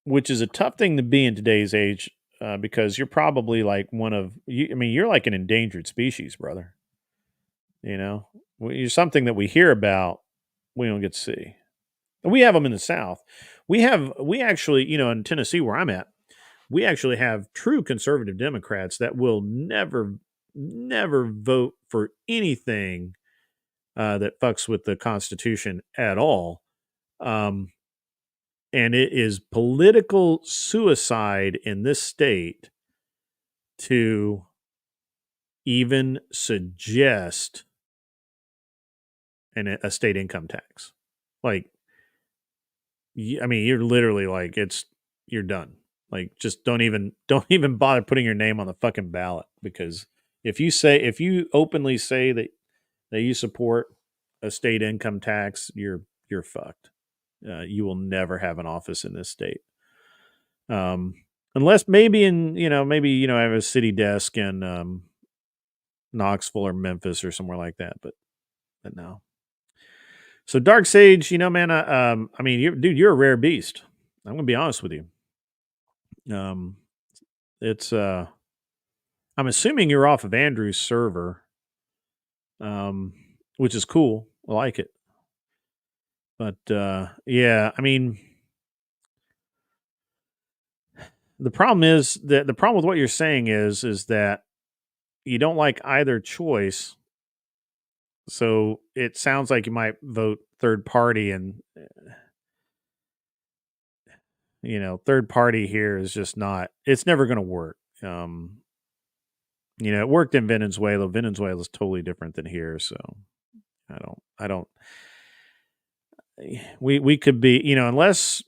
which is a tough thing to be in today's age, because you're probably like you're like an endangered species, brother. You're something that we hear about, we don't get to see. We have them in the South. We actually, in Tennessee where I'm at, we actually have true conservative Democrats that will never vote for anything that fucks with the Constitution at all. And it is political suicide in this state to even suggest a state income tax. Like, you're literally like, you're done. Like, just don't even bother putting your name on the fucking ballot, because if you openly say that you support a state income tax, you're fucked. You will never have an office in this state, unless maybe I have a city desk in Knoxville or Memphis or somewhere like that. But no. So Dark Sage, man, you're a rare beast. I'm gonna be honest with you. It's I'm assuming you're off of Andrew's server, which is cool. I like it. But yeah, the problem with what you're saying is that you don't like either choice. So it sounds like you might vote third party, and third party here is just not. It's never going to work. It worked in Venezuela. Venezuela is totally different than here. So I don't. We could be, unless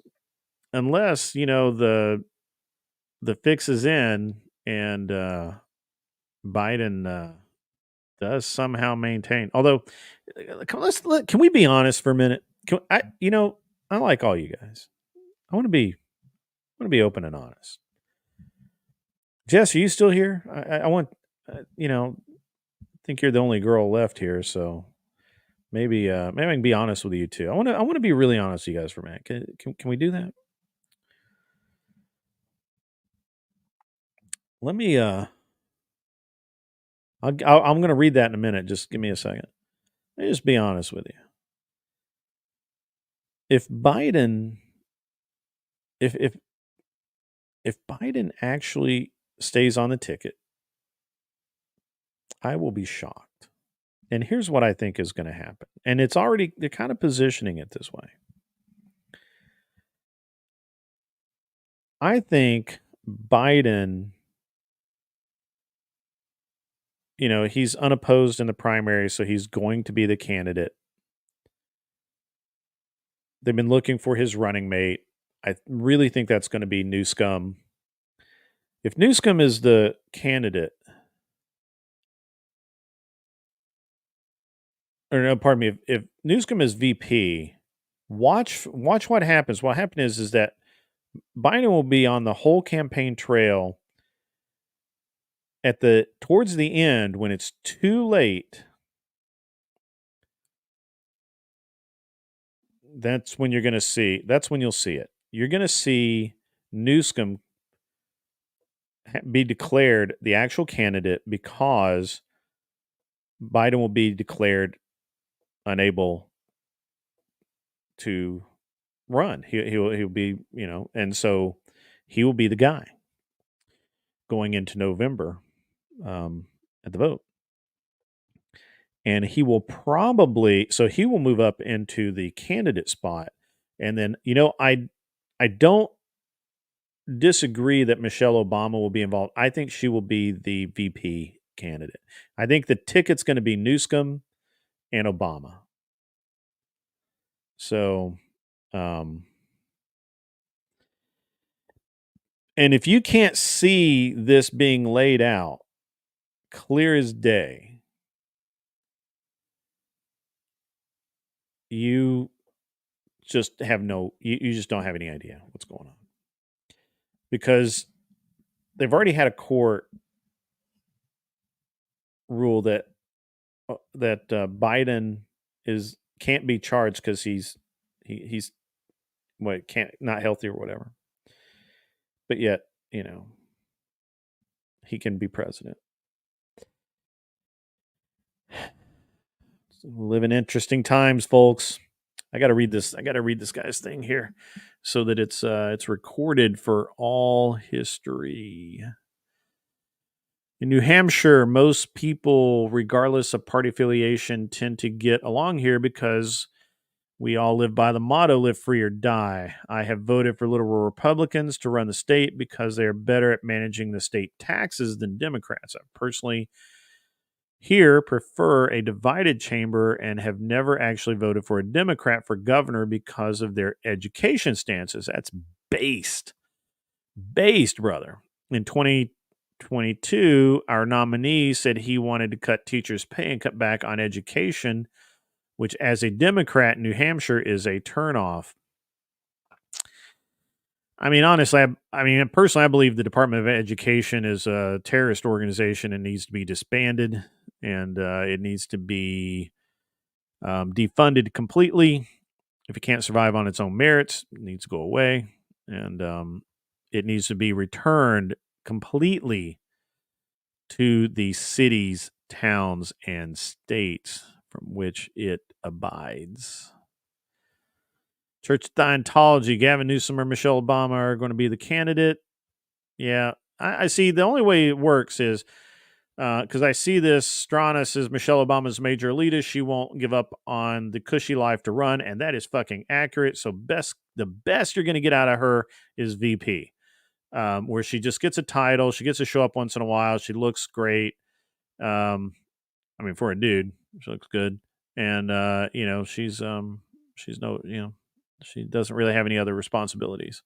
the fix is in and Biden does somehow maintain. Although, can we be honest for a minute? I like all you guys. I want to be open and honest. Jess, are you still here? I want, I think you're the only girl left here, so maybe I can be honest with you too. I want to be really honest with you guys for a minute. Can we do that? Let me I'm going to read that in a minute. Just give me a second. Let me just be honest with you. If Biden if Biden actually stays on the ticket, I will be shocked. And here's what I think is going to happen. And they're kind of positioning it this way. I think Biden, he's unopposed in the primary, so he's going to be the candidate. They've been looking for his running mate. I really think that's going to be Newsome. If Newsome is the candidate, or no, pardon me, if Newsom is VP, watch what happens. What happened is that Biden will be on the whole campaign trail towards the end when it's too late. That's when you'll see it. You're going to see Newsom be declared the actual candidate because Biden will be declared unable to run. He'll be, and so he will be the guy going into November at the vote. And he will move up into the candidate spot. And then, I don't disagree that Michelle Obama will be involved. I think she will be the VP candidate. I think the ticket's going to be Newsom and Obama. So, and if you can't see this being laid out clear as day, you just you just don't have any idea what's going on. Because they've already had a court rule that Biden can't be charged because he's not healthy or whatever. But yet, he can be president. We live in interesting times, folks. I got to read this. I got to read this guy's thing here so that it's recorded for all history. In New Hampshire, most people, regardless of party affiliation, tend to get along here because we all live by the motto, live free or die. I have voted for liberal Republicans to run the state because they are better at managing the state taxes than Democrats. I personally here prefer a divided chamber and have never actually voted for a Democrat for governor because of their education stances. That's based, brother. In 2022, our nominee said he wanted to cut teachers' pay and cut back on education, which as a Democrat in New Hampshire is a turnoff. I mean, honestly, personally, I believe the Department of Education is a terrorist organization and needs to be disbanded, and it needs to be defunded completely. If it can't survive on its own merits, it needs to go away, and it needs to be returned completely to the cities, towns, and states from which it abides. Church of Scientology, Gavin Newsom or Michelle Obama are going to be the candidate. Yeah, I see. The only way it works is because I see this. Strana says Michelle Obama's major elitist. She won't give up on the cushy life to run, and that is fucking accurate. So the best you're going to get out of her is VP, where she just gets a title. She gets to show up once in a while. She looks great. For a dude, she looks good, and she's she doesn't really have any other responsibilities.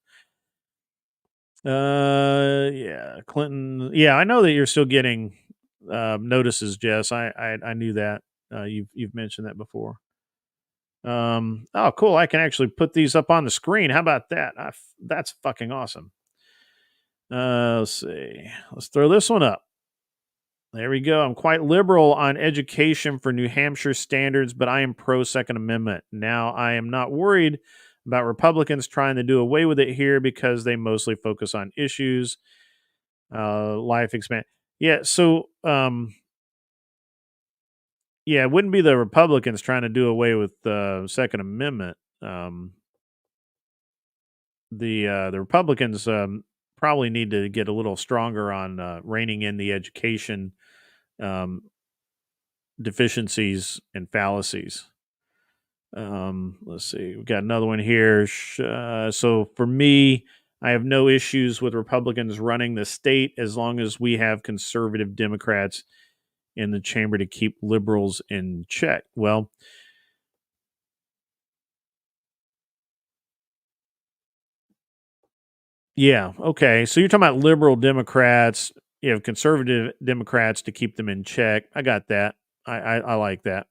Yeah, Clinton. Yeah, I know that you're still getting notices, Jess. I knew that. You've mentioned that before. Oh, cool. I can actually put these up on the screen. How about that? That's fucking awesome. Let's see. Let's throw this one up. There we go. I'm quite liberal on education for New Hampshire standards, but I am pro Second Amendment. Now, I am not worried about Republicans trying to do away with it here because they mostly focus on issues, life expand. Yeah, so it wouldn't be the Republicans trying to do away with the Second Amendment. The Republicans probably need to get a little stronger on reining in the education deficiencies and fallacies. Let's see. We've got another one here. So for me, I have no issues with Republicans running the state as long as we have conservative Democrats in the chamber to keep liberals in check. Well, yeah. Okay. So you're talking about liberal Democrats. You have conservative Democrats to keep them in check. I got that. I like that.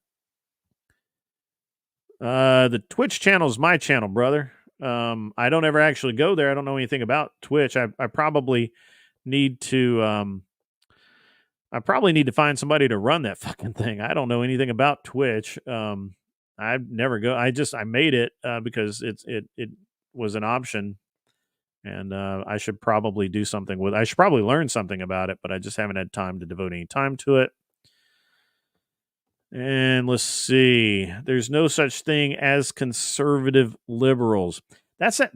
The Twitch channel is my channel, brother. I don't ever actually go there. I don't know anything about Twitch. I probably need to find somebody to run that fucking thing. I don't know anything about Twitch. I never go. I made it because it was an option, and I should probably do something with. I should probably learn something about it, but I just haven't had time to devote any time to it. And let's see. There's no such thing as conservative liberals. That's a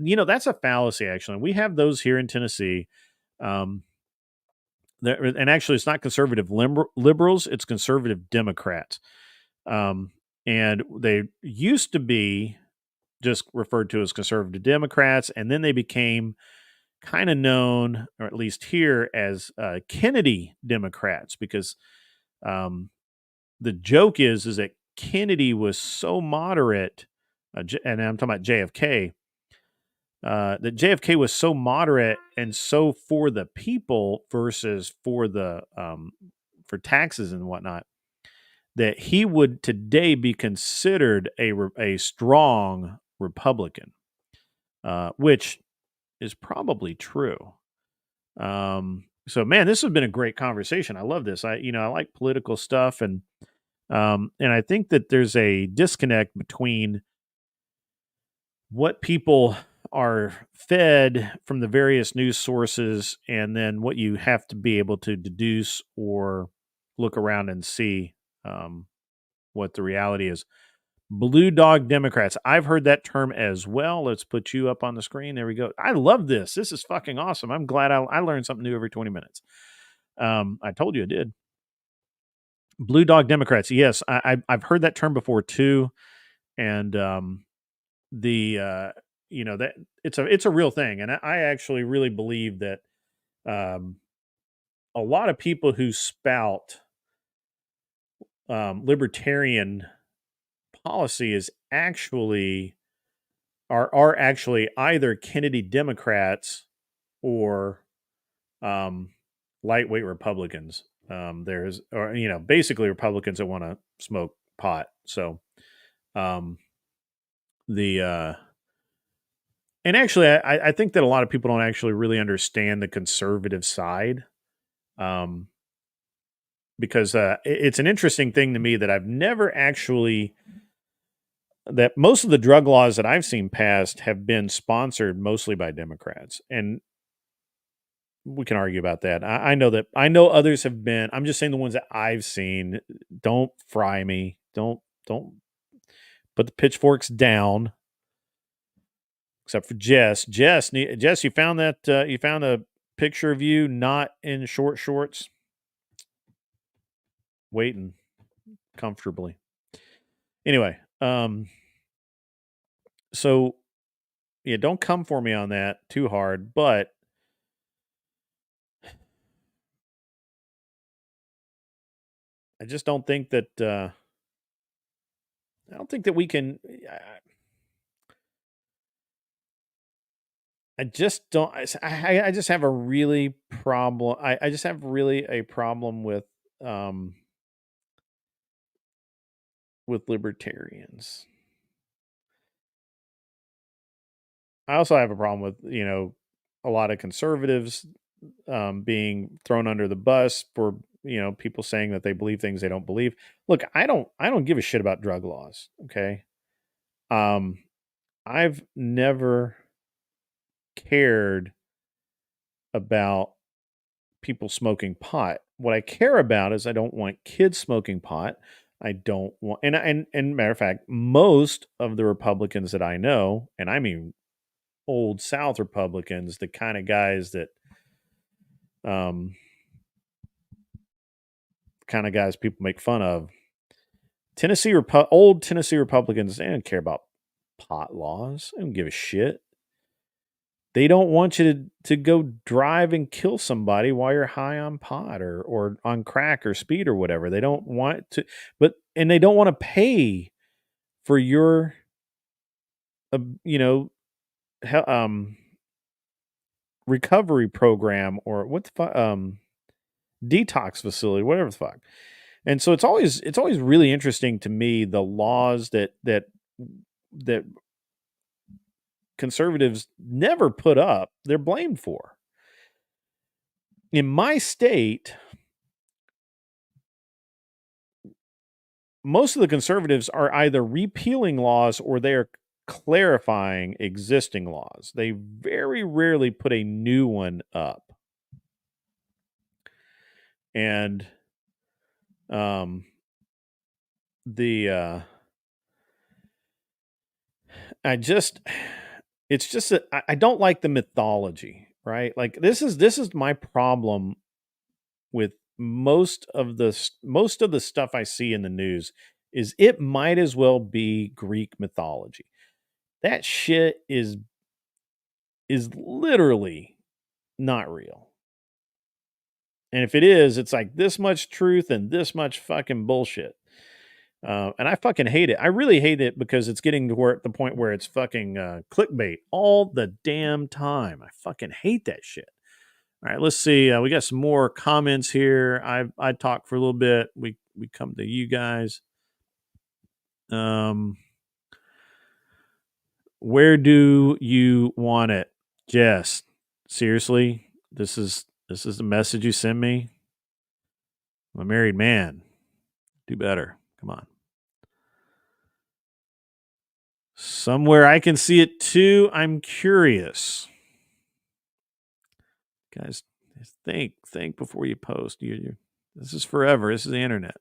fallacy. Actually, we have those here in Tennessee. And actually, it's not conservative liberals; it's conservative Democrats. And they used to be just referred to as conservative Democrats, and then they became kind of known, or at least here, as Kennedy Democrats, because the joke is that Kennedy was so moderate, and I'm talking about JFK. That JFK was so moderate and so for the people versus for the for taxes and whatnot, that he would today be considered a strong Republican, which is probably true. So, man, this has been a great conversation. I love this. I like political stuff, and I think that there's a disconnect between what people are fed from the various news sources and then what you have to be able to deduce or look around and see what the reality is. Blue dog Democrats. I've heard that term as well. Let's put you up on the screen. There we go. I love this. This is fucking awesome. I'm glad I learned something new every 20 minutes. I told you I did. Blue dog Democrats. Yes, I've heard that term before too. And that it's a real thing. And I actually really believe that a lot of people who spout libertarian policy is actually are actually either Kennedy Democrats or lightweight Republicans. Basically Republicans that want to smoke pot. So and actually I think that a lot of people don't actually really understand the conservative side. Because it's an interesting thing to me that I've never actually, that most of the drug laws that I've seen passed have been sponsored mostly by Democrats. And we can argue about that. I know others have been. I'm just saying the ones that I've seen. Don't fry me. Don't put the pitchforks down. Except for Jess. Jess, you found that you found a picture of you not in short shorts, waiting comfortably. Anyway, so yeah, don't come for me on that too hard, but I just don't think that we can. I just don't. I just have a really problem. I just have really a problem with libertarians. I also have a problem with a lot of conservatives being thrown under the bus for people saying that they believe things they don't believe. Look, I don't give a shit about drug laws. Okay, I've never cared about people smoking pot. What I care about is I don't want kids smoking pot. I don't want, and matter of fact, most of the Republicans that I know, and I mean old South Republicans, the kind of guys that kind of guys people make fun of. Old Tennessee Republicans, they don't care about pot laws. They don't give a shit. They don't want you to go drive and kill somebody while you're high on pot or on crack or speed or whatever. They don't want to, and they don't want to pay for your, recovery program or what the fuck, detox facility, whatever the fuck. And so it's always really interesting to me, the laws that that conservatives never put up, they're blamed for. In my state, most of the conservatives are either repealing laws or they are clarifying existing laws. They very rarely put a new one up. And I don't like the mythology, right? Like this is my problem with most of the stuff I see in the news is it might as well be Greek mythology. That shit is literally not real. And if it is, it's like this much truth and this much fucking bullshit. And I fucking hate it. I really hate it because it's getting to the point where it's fucking clickbait all the damn time. I fucking hate that shit. All right, let's see. We got some more comments here. I talked for a little bit. We come to you guys. Where do you want it, Jess? Seriously, this is the message you send me. I'm a married man. Do better. Come on. Somewhere I can see it too. I'm curious. Guys, think before you post. This is forever. This is the internet.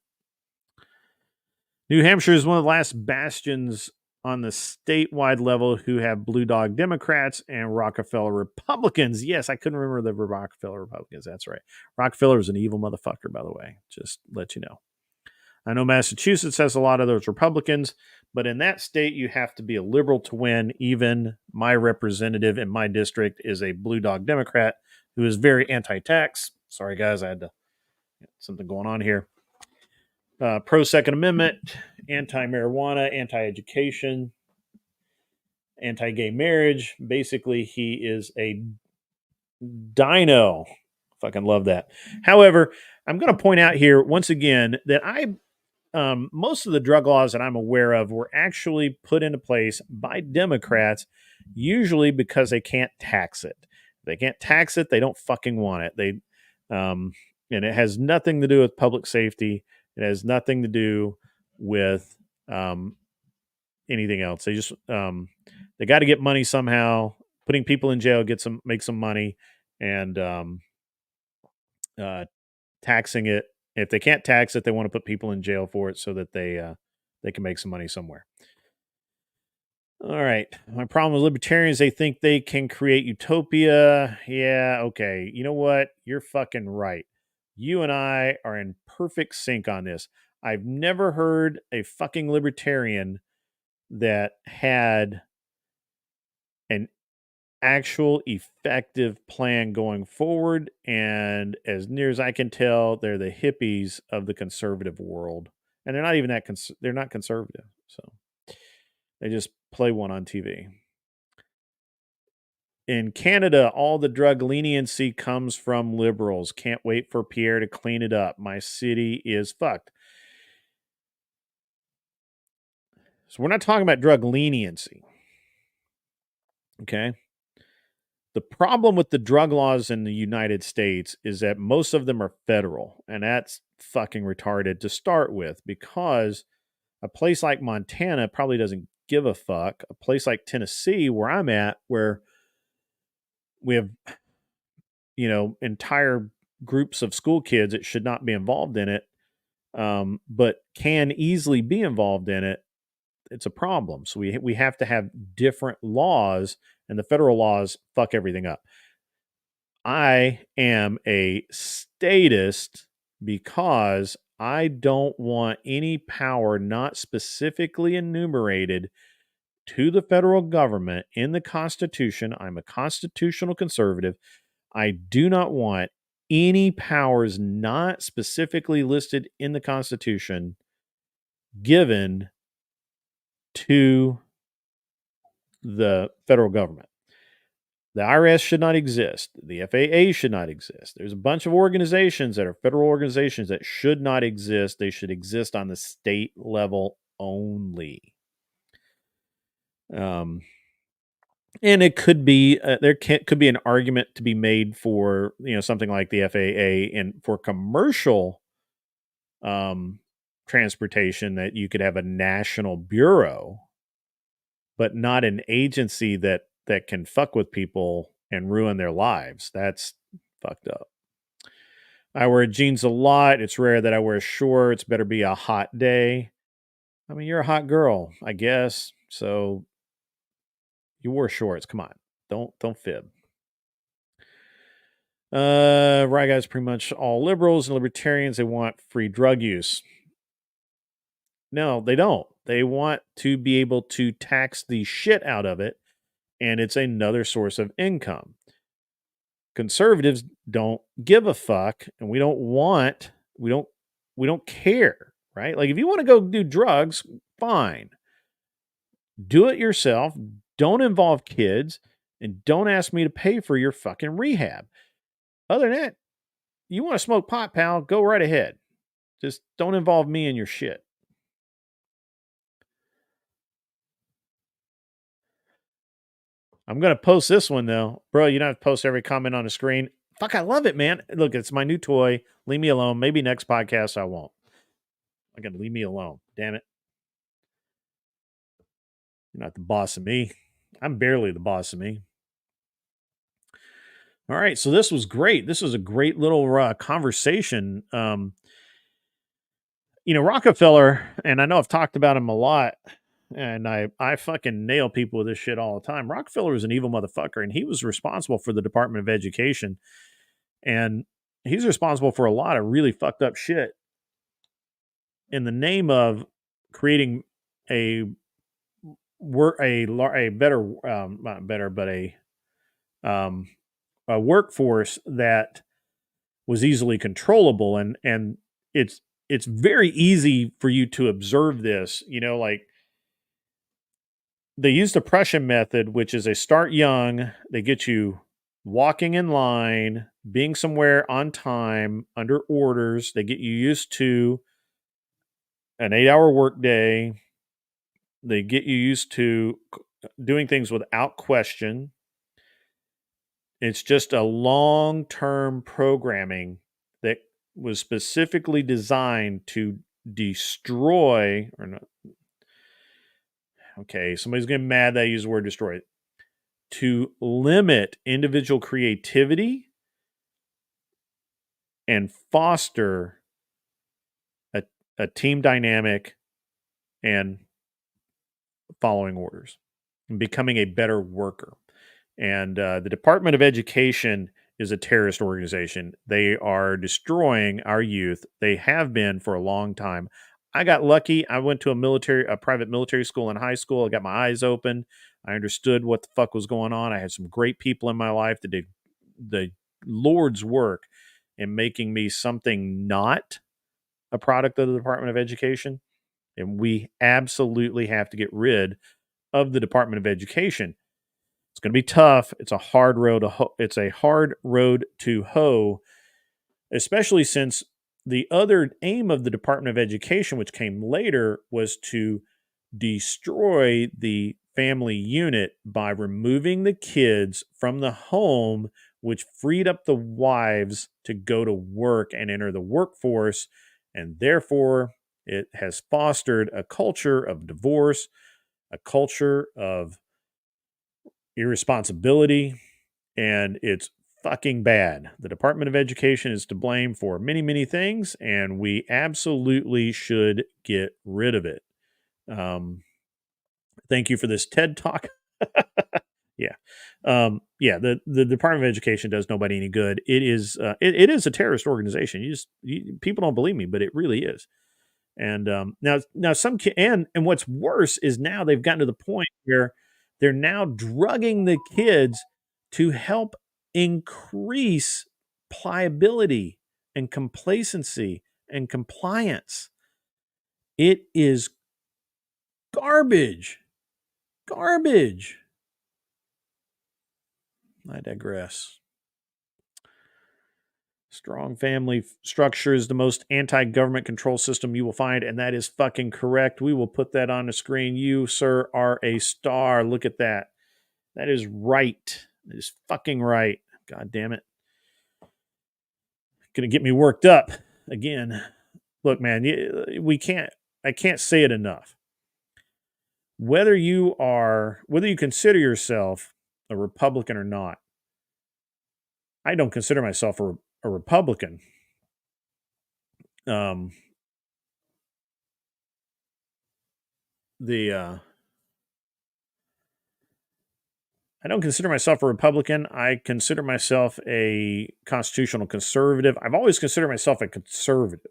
New Hampshire is one of the last bastions on the statewide level who have blue dog Democrats and Rockefeller Republicans. Yes, I couldn't remember the Rockefeller Republicans. That's right. Rockefeller was an evil motherfucker, by the way. Just let you know. I know Massachusetts has a lot of those Republicans, but in that state, you have to be a liberal to win. Even my representative in my district is a blue dog Democrat who is very anti-tax. Sorry, guys, I had something going on here. Pro-Second Amendment, anti-marijuana, anti-education, anti-gay marriage. Basically, he is a dino. Fucking love that. However, I'm going to point out here once again that most of the drug laws that I'm aware of were actually put into place by Democrats, usually because they can't tax it. They can't tax it. They don't fucking want it. And it has nothing to do with public safety. It has nothing to do with anything else. They just they got to get money somehow. Putting people in jail make some money, and taxing it. If they can't tax it, they want to put people in jail for it so that they can make some money somewhere. All right. My problem with libertarians, they think they can create utopia. Yeah, okay. You know what? You're fucking right. You and I are in perfect sync on this. I've never heard a fucking libertarian that had an actual effective plan going forward, and as near as I can tell, they're the hippies of the conservative world, and they're not even that they're not conservative, so they just play one on TV. In Canada, all the drug leniency comes from liberals. Can't wait for Pierre to clean it up. My city is fucked. So we're not talking about drug leniency. Okay? The problem with the drug laws in the United States is that most of them are federal, and that's fucking retarded to start with, because a place like Montana probably doesn't give a fuck. A place like Tennessee, where I'm at, where we have, entire groups of school kids that should not be involved in it, but can easily be involved in it, it's a problem. So we have to have different laws, and the federal laws fuck everything up. I am a statist because I don't want any power not specifically enumerated to the federal government in the Constitution. I'm a constitutional conservative. I do not want any powers not specifically listed in the Constitution given to the federal government. The IRS should not exist. The FAA should not exist. There's a bunch of organizations that are federal organizations that should not exist. They should exist on the state level only. And it could be could be an argument to be made for something like the FAA and for commercial transportation, that you could have a national bureau, but not an agency that can fuck with people and ruin their lives. That's fucked up. I wear jeans a lot. It's rare that I wear shorts. Better be a hot day. I mean, you're a hot girl, I guess. So you wore shorts. Come on. Don't fib. Right guys, pretty much all liberals and libertarians, they want free drug use. No, they don't. They want to be able to tax the shit out of it, and it's another source of income. Conservatives don't give a fuck, and we don't care, right? Like, if you want to go do drugs, fine. Do it yourself. Don't involve kids, and don't ask me to pay for your fucking rehab. Other than that, you want to smoke pot, pal, go right ahead. Just don't involve me in your shit. I'm going to post this one, though. Bro, you don't have to post every comment on the screen. Fuck, I love it, man. Look, it's my new toy. Leave me alone. Maybe next podcast I won't. I'm going to leave me alone. Damn it. You're not the boss of me. I'm barely the boss of me. All right, so this was great. This was a great little conversation. Rockefeller, and I know I've talked about him a lot, and I fucking nail people with this shit all the time. Rockefeller was an evil motherfucker, and he was responsible for the Department of Education, and he's responsible for a lot of really fucked up shit in the name of creating a workforce that was easily controllable, and it's very easy for you to observe this. Like, they use the Prussian method, which is they start young, they get you walking in line, being somewhere on time, under orders, they get you used to an 8-hour workday, they get you used to doing things without question. It's just a long-term programming that was specifically designed to destroy, or not. Okay, somebody's getting mad that I use the word destroy. To limit individual creativity and foster a team dynamic and following orders and becoming a better worker. And the Department of Education is a terrorist organization. They are destroying our youth. They have been for a long time. I got lucky. I went to a private military school in high school. I got my eyes open. I understood what the fuck was going on. I had some great people in my life that did the Lord's work in making me something not a product of the Department of Education. And we absolutely have to get rid of the Department of Education. It's going to be tough. It's a hard road to hoe, especially since the other aim of the Department of Education, which came later, was to destroy the family unit by removing the kids from the home, which freed up the wives to go to work and enter the workforce. And therefore, it has fostered a culture of divorce, a culture of irresponsibility, and it's fucking bad. The Department of Education is to blame for many, many things, and we absolutely should get rid of it. Thank you for this TED Talk. Yeah. The Department of Education does nobody any good. It is a terrorist organization. People don't believe me, but it really is. And now and what's worse is now they've gotten to the point where they're now drugging the kids to help increase pliability and complacency and compliance. It is garbage. Garbage. I digress. Strong family structure is the most anti-government control system you will find, and that is fucking correct. We will put that on the screen. You, sir, are a star. Look at that. That is right. That is fucking right. God damn it. Gonna get me worked up again. Look, man, I can't say it enough. Whether you consider yourself a Republican or not, I don't consider myself a Republican. I don't consider myself a Republican. I consider myself a constitutional conservative. I've always considered myself a conservative.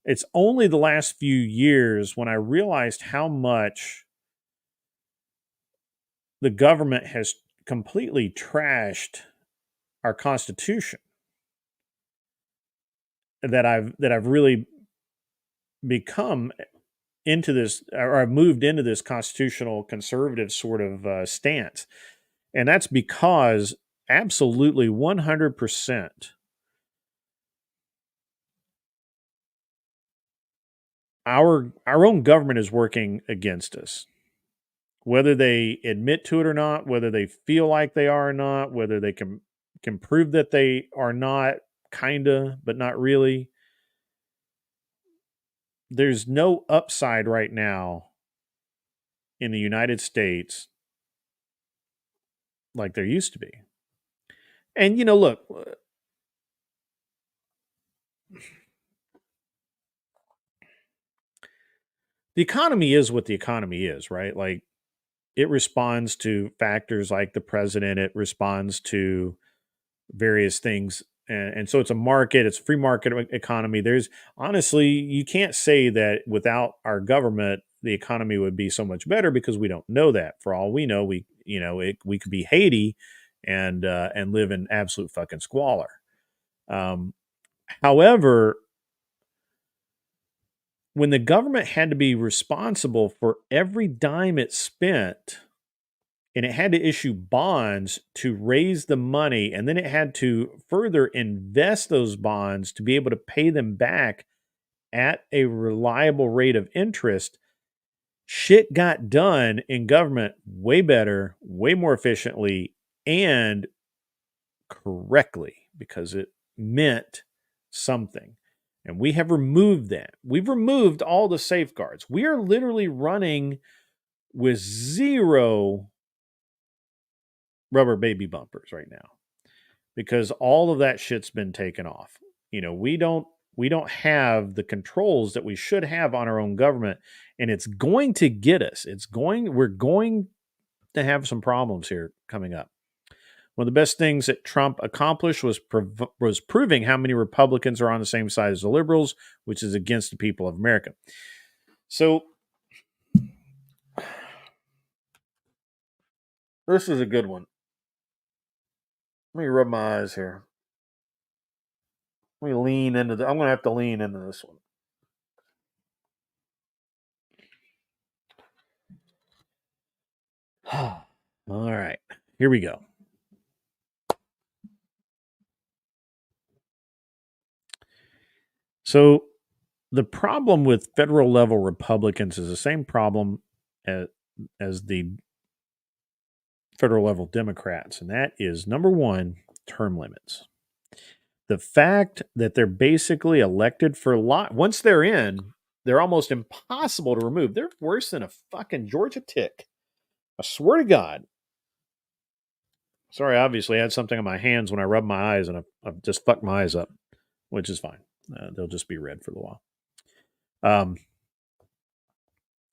It's only the last few years when I realized how much the government has completely trashed our Constitution that I've really become into this, or I've moved into this constitutional conservative sort of stance. And that's because absolutely 100% our own government is working against us. Whether they admit to it or not, whether they feel like they are or not, whether they can prove that they are not, kinda, but not really. There's no upside right now in the United States like there used to be. And, look, the economy is what the economy is, right? Like, it responds to factors like the president, it responds to various things. And so it's a market, it's a free market economy. There's honestly, you can't say that without our government, the economy would be so much better because we don't know that. For all we know, we could be Haiti and live in absolute fucking squalor. However, when the government had to be responsible for every dime it spent, and it had to issue bonds to raise the money, and then it had to further invest those bonds to be able to pay them back at a reliable rate of interest, shit got done in government way better, way more efficiently, and correctly because it meant something. And we have removed that. We've removed all the safeguards. We are literally running with zero rubber baby bumpers right now because all of that shit's been taken off. We don't have the controls that we should have on our own government, and it's going to get us. We're going to have some problems here coming up. One of the best things that Trump accomplished was proving how many Republicans are on the same side as the liberals, which is against the people of America. So this is a good one. Let me rub my eyes here. Let me lean into I'm going to have to lean into this one. All right, here we go. So the problem with federal level Republicans is the same problem as the federal level Democrats, and that is number one, term limits. The fact that they're basically elected for once they're in, they're almost impossible to remove. They're worse than a fucking Georgia tick. I swear to God. Sorry, obviously I had something on my hands when I rubbed my eyes, and I've just fucked my eyes up, which is fine. They'll just be red for a while.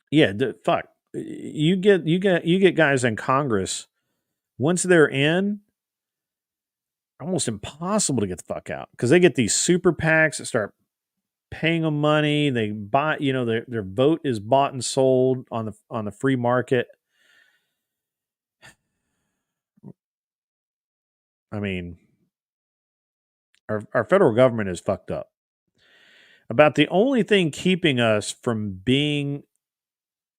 Yeah, fuck. You get guys in Congress, once they're in, almost impossible to get the fuck out because they get these super PACs that start paying them money. They buy, their vote is bought and sold on the free market. I mean, our federal government is fucked up. About the only thing keeping us from being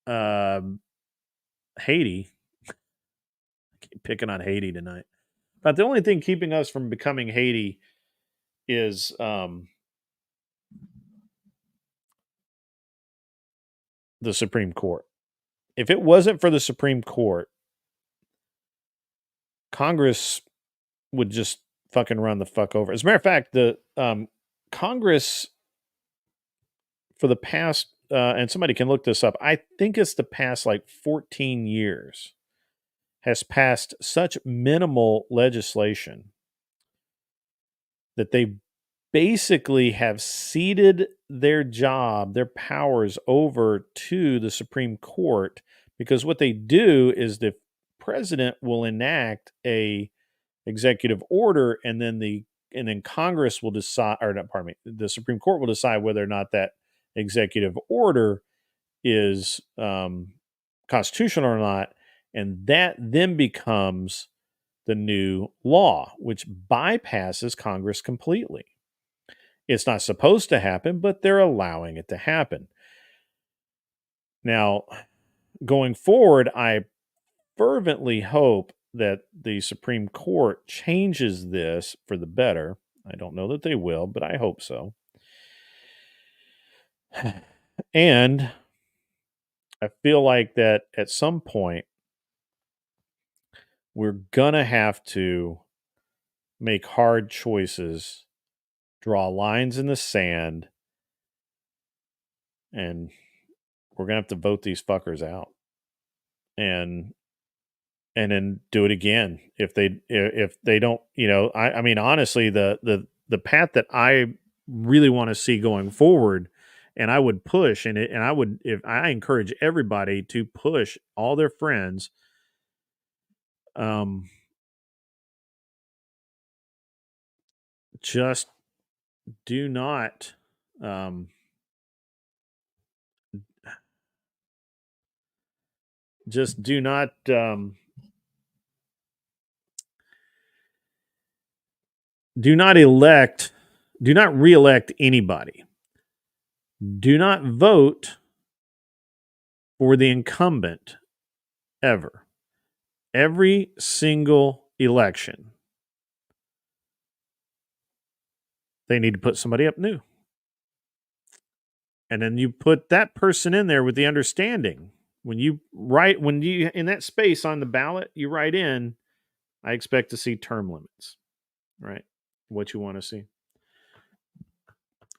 Haiti, I keep picking on Haiti tonight. About the only thing keeping us from becoming Haiti is the Supreme Court. If it wasn't for the Supreme Court, Congress would just fucking run the fuck over. As a matter of fact, the Congress for the past, and somebody can look this up, I think it's the past like 14 years, has passed such minimal legislation that they basically have ceded their job, their powers over to the Supreme Court, because what they do is the president will enact a executive order, and then Congress will decide, or not, pardon me, the Supreme Court will decide whether or not that executive order is constitutional or not, and that then becomes the new law, which bypasses Congress completely. It's not supposed to happen, but they're allowing it to happen. Now, going forward, I fervently hope that the Supreme Court changes this for the better. I don't know that they will, but I hope so. And I feel like that at some point, we're going to have to make hard choices, draw lines in the sand, and we're going to have to vote these fuckers out. And then do it again if they don't, I mean, honestly, the path that I really want to see going forward, and I would push, and if I encourage everybody to push all their friends, just do not just do not do not reelect anybody. Do not vote for the incumbent ever. Every single election, they need to put somebody up new. And then you put that person in there with the understanding. When you in that space on the ballot, you write in, I expect to see term limits, right? What you want to see.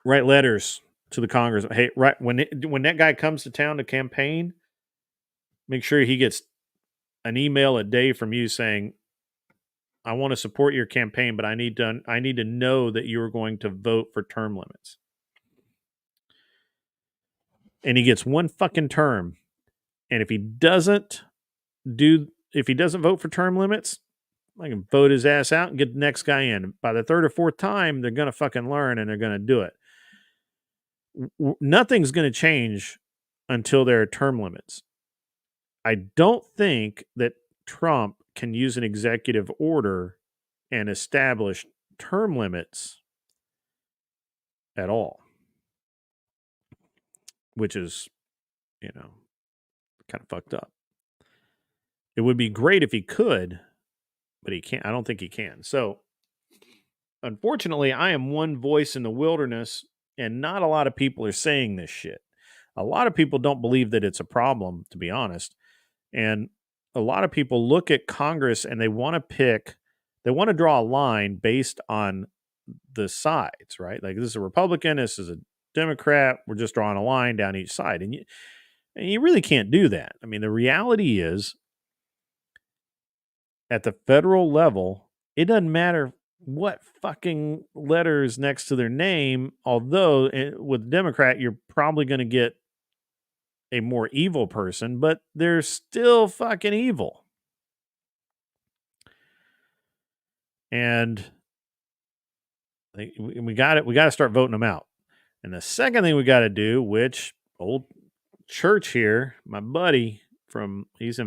Write letters to the Congress. Hey, right when that guy comes to town to campaign, make sure he gets an email a day from you saying, I want to support your campaign, but I need to know that you are going to vote for term limits. And he gets one fucking term. And if he doesn't vote for term limits, I can vote his ass out and get the next guy in. By the third or fourth time, they're going to fucking learn and they're going to do it. Nothing's going to change until there are term limits. I don't think that Trump can use an executive order and establish term limits at all, which is, kind of fucked up. It would be great if he could, but he can't. I don't think he can. So, unfortunately, I am one voice in the wilderness, and not a lot of people are saying this shit. A lot of people don't believe that it's a problem, to be honest. And a lot of people look at Congress and they want to draw a line based on the sides, right? Like, this is a Republican, this is a Democrat. We're just drawing a line down each side. And you really can't do that. I mean, the reality is, at the federal level, it doesn't matter what fucking letters next to their name, although with Democrat, you're probably going to get a more evil person, but they're still fucking evil. And we got to start voting them out. And the second thing we got to do, which old Church here, my buddy he's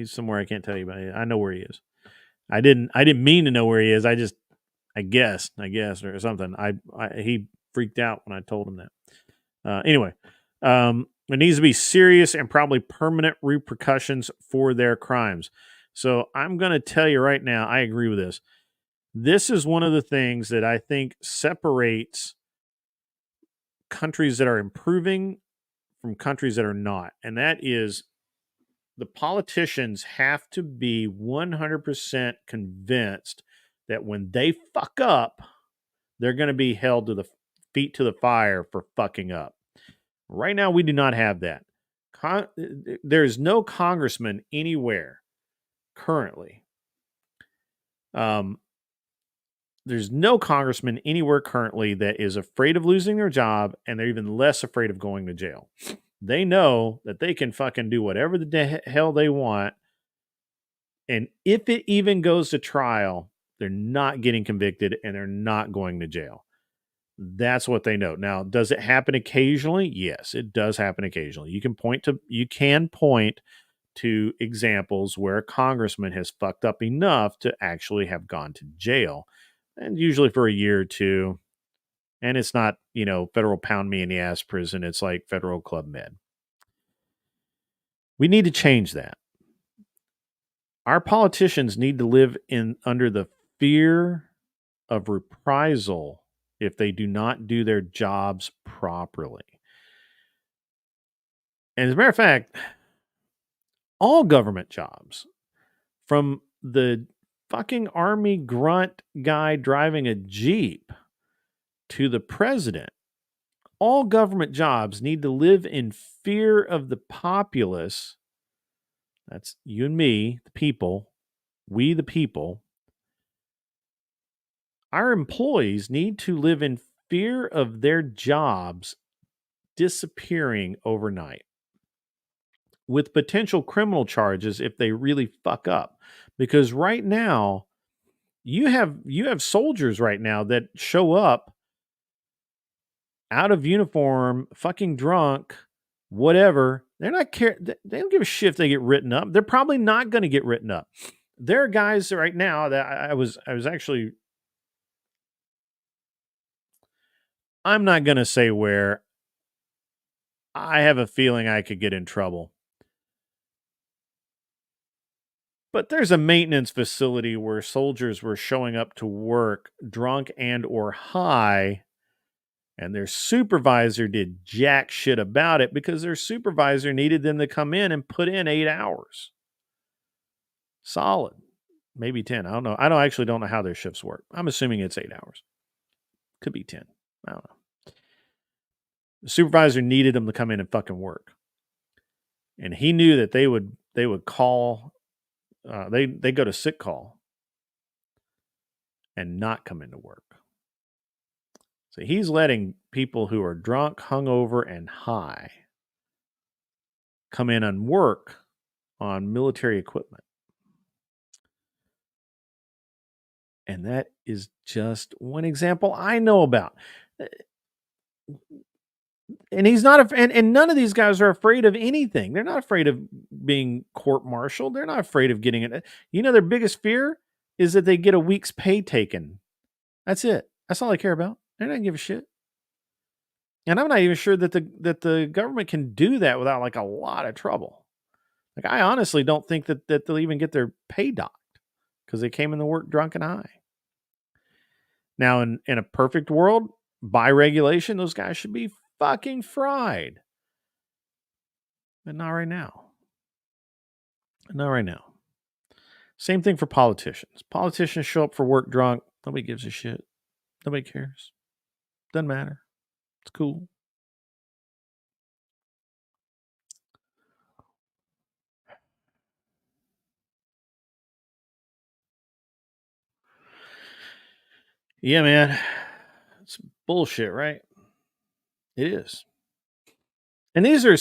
somewhere I can't tell you about it. I know where he is. I didn't mean to know where he is. I guessed or something. He freaked out when I told him that. Anyway, there needs to be serious and probably permanent repercussions for their crimes. So I'm going to tell you right now, I agree with this. This is one of the things that I think separates countries that are improving from countries that are not. And that is the politicians have to be 100% convinced that when they fuck up, they're going to be held to the feet to the fire for fucking up. Right now, we do not have that. There's no congressman anywhere currently. There's no congressman anywhere currently that is afraid of losing their job, and they're even less afraid of going to jail. They know that they can fucking do whatever the hell they want. And if it even goes to trial, they're not getting convicted and they're not going to jail. That's what they know. Now, does it happen occasionally? Yes, it does happen occasionally. You can point to examples where a congressman has fucked up enough to actually have gone to jail, and usually for a year or two. And it's not, federal pound me in the ass prison. It's like federal Club Med. We need to change that. Our politicians need to live under the fear of reprisal if they do not do their jobs properly. And as a matter of fact, all government jobs, from the fucking army grunt guy driving a Jeep to the president, all government jobs need to live in fear of the populace. That's you and me, the people, we the people. Our employees need to live in fear of their jobs disappearing overnight, with potential criminal charges if they really fuck up. Because right now, you have soldiers right now that show up out of uniform, fucking drunk, whatever. They're not care. They don't give a shit if they get written up. They're probably not going to get written up. There are guys right now that I was actually. I'm not going to say where. I have a feeling I could get in trouble. But there's a maintenance facility where soldiers were showing up to work drunk and or high, and their supervisor did jack shit about it because their supervisor needed them to come in and put in 8 hours. Solid. Maybe 10. I don't know. I actually don't know how their shifts work. I'm assuming it's 8 hours. Could be 10. I don't know. The supervisor needed them to come in and fucking work. And he knew that they would call, they go to sick call and not come into work. So he's letting people who are drunk, hungover, and high come in and work on military equipment. And that is just one example I know about. And he's not, and none of these guys are afraid of anything. They're not afraid of being court-martialed. They're not afraid of getting it. Their biggest fear is that they get a week's pay taken. That's it. That's all they care about. They don't give a shit. And I'm not even sure that the government can do that without like a lot of trouble. Like, I honestly don't think that they'll even get their pay docked because they came into work drunk and high. Now, in a perfect world, by regulation, those guys should be fucking fried. But not right now. Not right now. Same thing for politicians. Politicians show up for work drunk. Nobody gives a shit. Nobody cares. Doesn't matter. It's cool. Yeah, man. It's bullshit, right? It is. And these are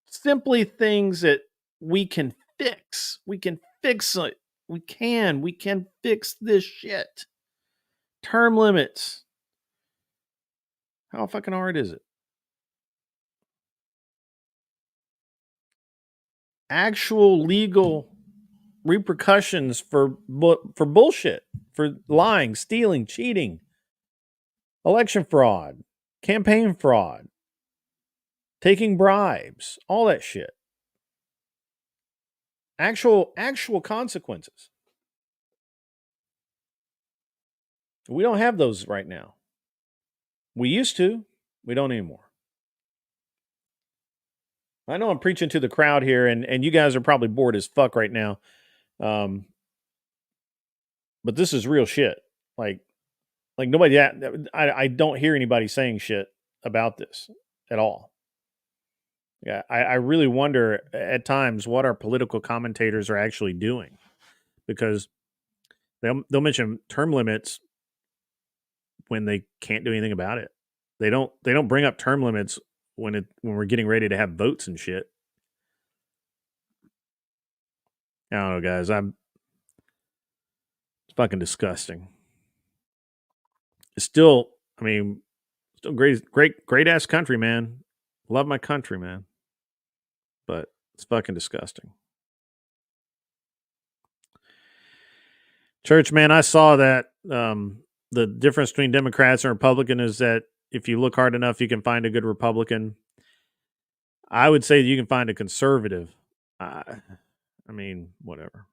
simply things that we can fix. We can fix it. We can fix this shit. Term limits. How fucking hard is it? Actual legal repercussions for bullshit, for lying, stealing, cheating, election fraud, campaign fraud, taking bribes, all that shit. Actual consequences. We don't have those right now. We used to. We don't anymore. I know I'm preaching to the crowd here, and you guys are probably bored as fuck right now. But this is real shit. Like nobody. I don't hear anybody saying shit about this at all. Yeah, I really wonder at times what our political commentators are actually doing, because they'll mention term limits when they can't do anything about it. They don't bring up term limits when we're getting ready to have votes and shit. I don't know, guys. It's fucking disgusting. It's still, I mean, still great ass country, man. Love my country, man. But it's fucking disgusting. Church, man, I saw that the difference between Democrats and Republican is that if you look hard enough, you can find a good Republican. I would say you can find a conservative. I mean, whatever.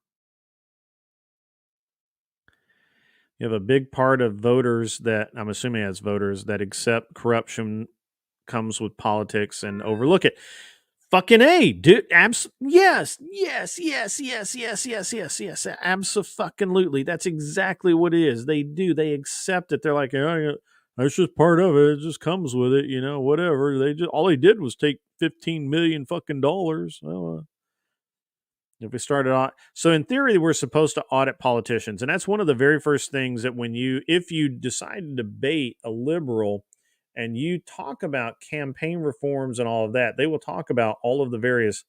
You have a big part of voters that, I'm assuming as voters, that accept corruption comes with politics and overlook it. Fucking A, dude. Yes. Absolutely. That's exactly what it is. They do. They accept it. They're like, oh, that's just part of it. It just comes with it, whatever. All they did was take $15 million fucking dollars. Well, if we started on, so in theory, we're supposed to audit politicians, and that's one of the very first things that if you decide to debate a liberal, and you talk about campaign reforms and all of that, they will talk about all of the various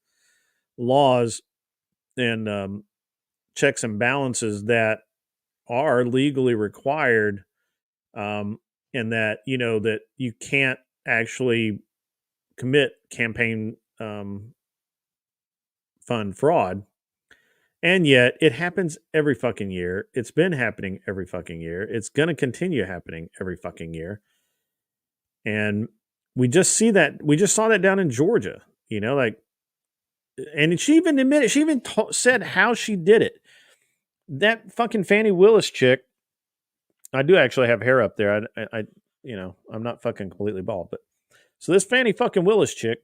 laws and checks and balances that are legally required, and that that you can't actually commit campaign fund fraud. And yet it happens every fucking year. It's been happening every fucking year. It's going to continue happening every fucking year. And we just saw that down in Georgia, and she even admitted, she even said how she did it. That fucking Fannie Willis chick, I do actually have hair up there. I'm not fucking completely bald, but so this Fannie fucking Willis chick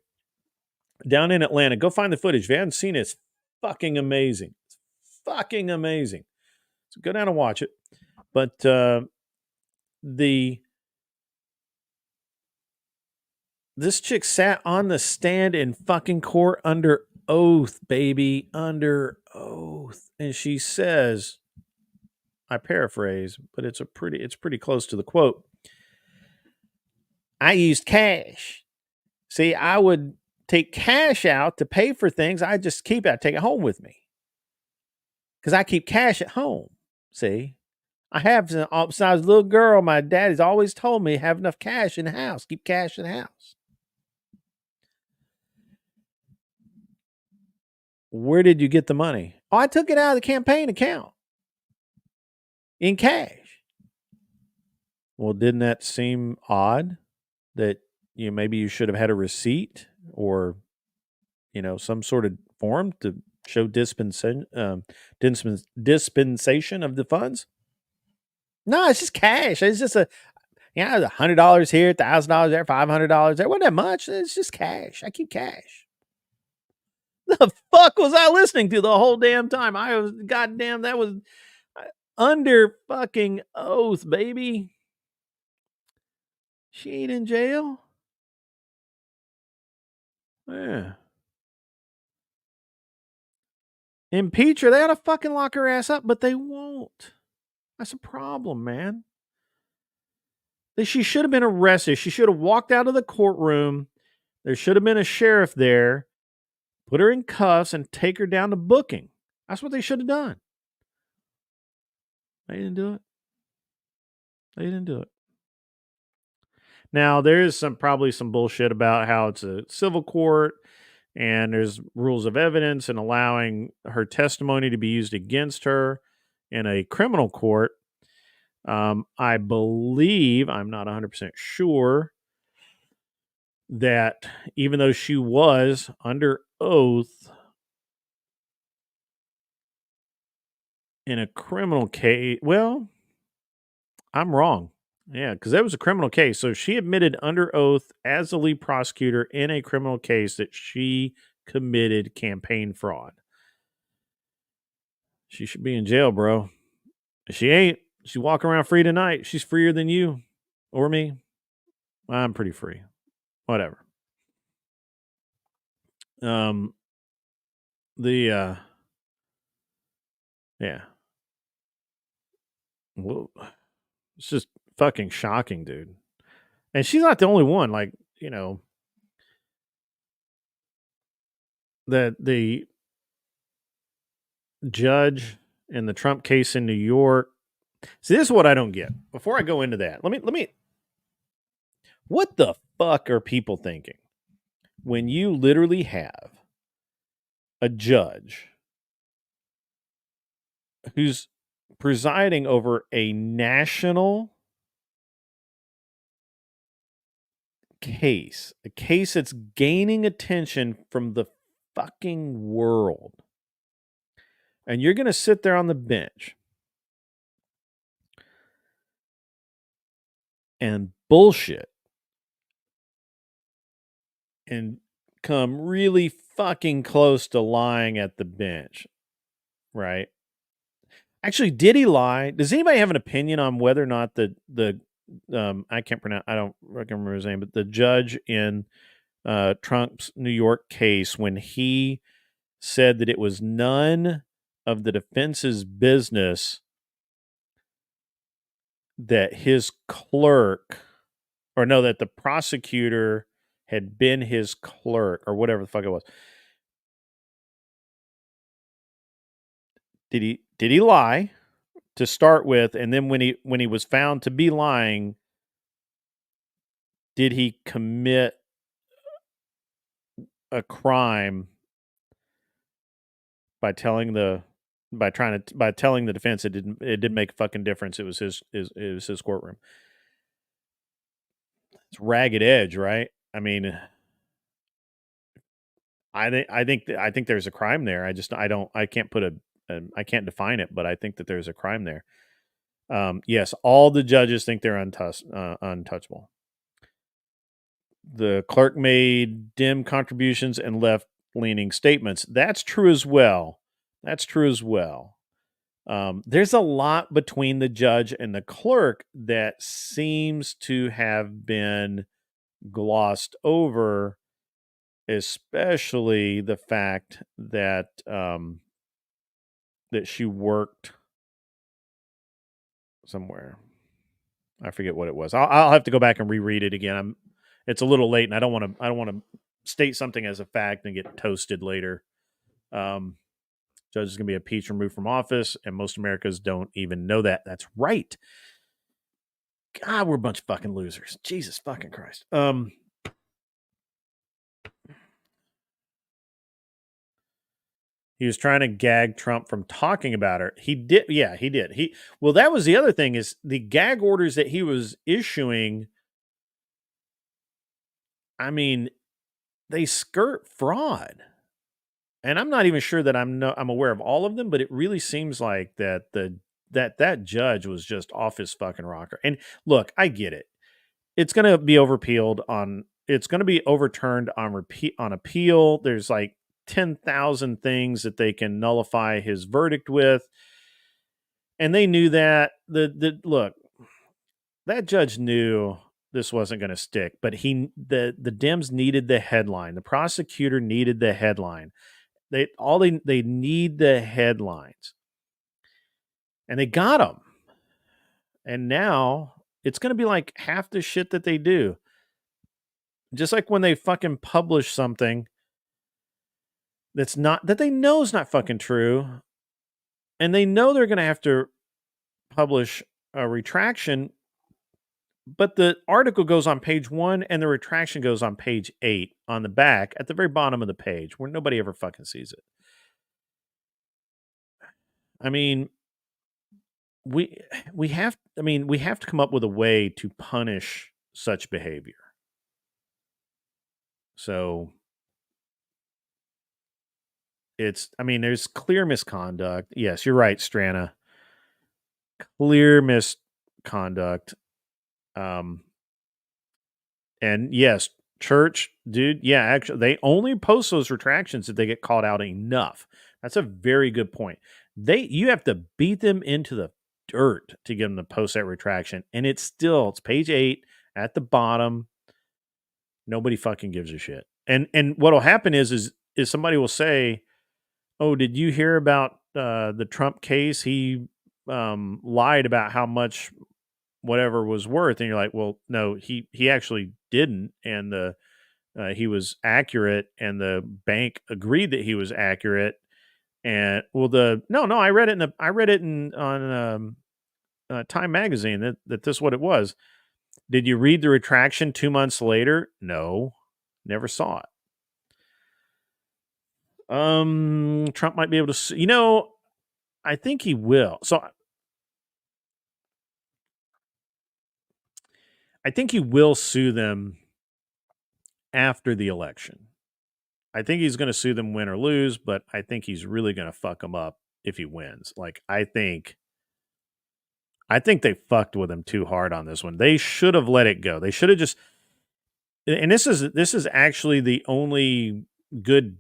down in Atlanta, go find the footage. If you haven't seen it, it's fucking amazing. It's fucking amazing. So go down and watch it. But this chick sat on the stand in fucking court under oath, baby, under oath. And she says, I paraphrase, but it's pretty close to the quote. I used cash. See, I would take cash out to pay for things. I just take it home with me. Because I keep cash at home. See, I have, since I was a little girl, my daddy's always told me have enough cash in the house. Keep cash in the house. Where did you get the money? Oh, I took it out of the campaign account in cash. Well, didn't that seem odd that maybe you should have had a receipt or some sort of form to show dispensation of the funds? No, it's just cash. It's just $100 here, $1,000 there, $500 there. Wasn't that much? It's just cash. I keep cash. The fuck was I listening to the whole damn time? That was under fucking oath, baby. She ain't in jail. Yeah. Impeach her. They ought to fucking lock her ass up, but they won't. That's a problem, man. She should have been arrested. She should have walked out of the courtroom. There should have been a sheriff there. Put her in cuffs and take her down to booking. That's what they should have done. They didn't do it. Now, there is probably some bullshit about how it's a civil court and there's rules of evidence and allowing her testimony to be used against her in a criminal court. I believe, I'm not 100% sure, that even though she was under oath in a criminal case, well, I'm wrong. Yeah, because that was a criminal case. So she admitted under oath as the lead prosecutor in a criminal case that she committed campaign fraud. She should be in jail, bro. She ain't. She's walking around free tonight. She's freer than you or me. I'm pretty free. Whatever. Yeah. Well, it's just fucking shocking, dude. And she's not the only one. Like, you know, that the judge in the Trump case in New York. See, this is what I don't get. Before I go into that, let me. What the fuck are people thinking when you literally have a judge who's presiding over a national case, a case that's gaining attention from the fucking world, and you're going to sit there on the bench and bullshit and come really fucking close to lying at the bench, right? Actually, did he lie? Does anybody have an opinion on whether or not the I can't pronounce, I don't remember his name, but the judge in Trump's New York case, when he said that it was none of the defense's business that his clerk, or no, that the prosecutor had been his clerk or whatever the fuck it was. Did he lie to start with, and then when he was found to be lying, did he commit a crime by telling the defense it didn't make a fucking difference? It was his courtroom. It's ragged edge, right? I mean, I think there's a crime there. I can't put I can't define it, but I think that there's a crime there. Yes, all the judges think they're untouchable. The clerk made dim contributions and left-leaning statements. That's true as well. There's a lot between the judge and the clerk that seems to have been glossed over, especially the fact that that she worked somewhere. I forget what it was. I'll have to go back and reread it again. It's a little late, and I don't want to state something as a fact and get toasted later. Judge is going to be impeached, removed from office, and most Americans don't even know that. That's right. God, we're a bunch of fucking losers. Jesus fucking Christ. He was trying to gag Trump from talking about her. He did. Yeah, he did. Well, that was the other thing, is the gag orders that he was issuing. I mean, they skirt fraud. And I'm not even sure that I'm aware of all of them, but it really seems like that judge was just off his fucking rocker. And look, I get it. It's going to be overturned on appeal. There's like 10,000 things that they can nullify his verdict with. And they knew that. Look, that judge knew this wasn't going to stick, but the Dems needed the headline. The prosecutor needed the headline. They need the headlines, and they got them. And now it's going to be like half the shit that they do. Just like when they fucking publish something that they know is not fucking true, and they know they're going to have to publish a retraction, but the article goes on page 1 and the retraction goes on page 8 on the back at the very bottom of the page where nobody ever fucking sees it. I mean, we have to come up with a way to punish such behavior. So there's clear misconduct. Yes, you're right, Strana. Clear conduct. And yes, church, dude. Yeah, actually, they only post those retractions if they get called out enough. That's a very good point. You have to beat them into the dirt to get them to post that retraction, and it's page 8 at the bottom. Nobody fucking gives a shit. And what'll happen is somebody will say, "Oh, did you hear about the Trump case? He lied about how much whatever was worth," and you're like, "Well, no, he actually didn't, and he was accurate, and the bank agreed that he was accurate." And well, I read it on Time Magazine that this is what it was. Did you read the retraction 2 months later? No, never saw it. Trump might be able to, I think he will. So I think he will sue them after the election. I think he's going to sue them win or lose, but I think he's really going to fuck them up if he wins. Like I think they fucked with him too hard on this one. They should have let it go. They should have just. And this is actually the only good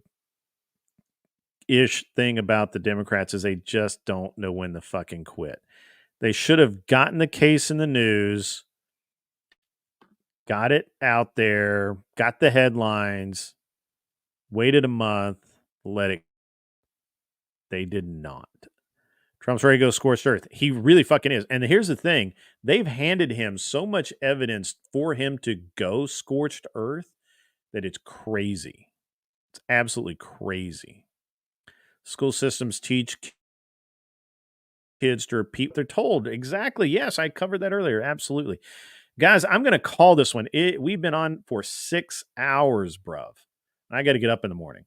ish thing about the Democrats is they just don't know when to fucking quit. They should have gotten the case in the news, got it out there, got the headlines, waited a month, let it. They did not. Trump's ready to go scorched earth. He really fucking is. And here's the thing. They've handed him so much evidence for him to go scorched earth that it's crazy. It's absolutely crazy. School systems teach kids to repeat what they're told. Exactly. Yes, I covered that earlier. Absolutely. Guys, I'm going to call this one. We've been on for 6 hours, bruv. I got to get up in the morning.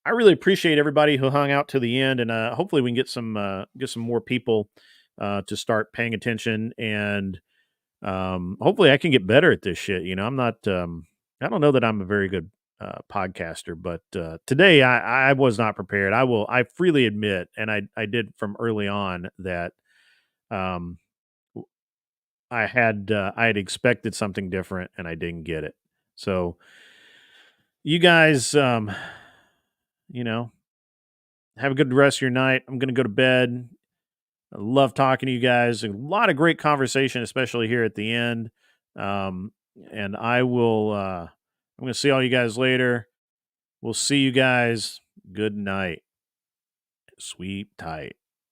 I really appreciate everybody who hung out to the end, and hopefully we can get some more people to start paying attention, and hopefully I can get better at this shit. I'm not. I don't know that I'm a very good podcaster, but today I was not prepared. I freely admit, and I did from early on that I had expected something different, and I didn't get it. So you guys, have a good rest of your night. I'm going to go to bed. I love talking to you guys. A lot of great conversation, especially here at the end. And I will, I'm going to see all you guys later. We'll see you guys. Good night. Sweet tight.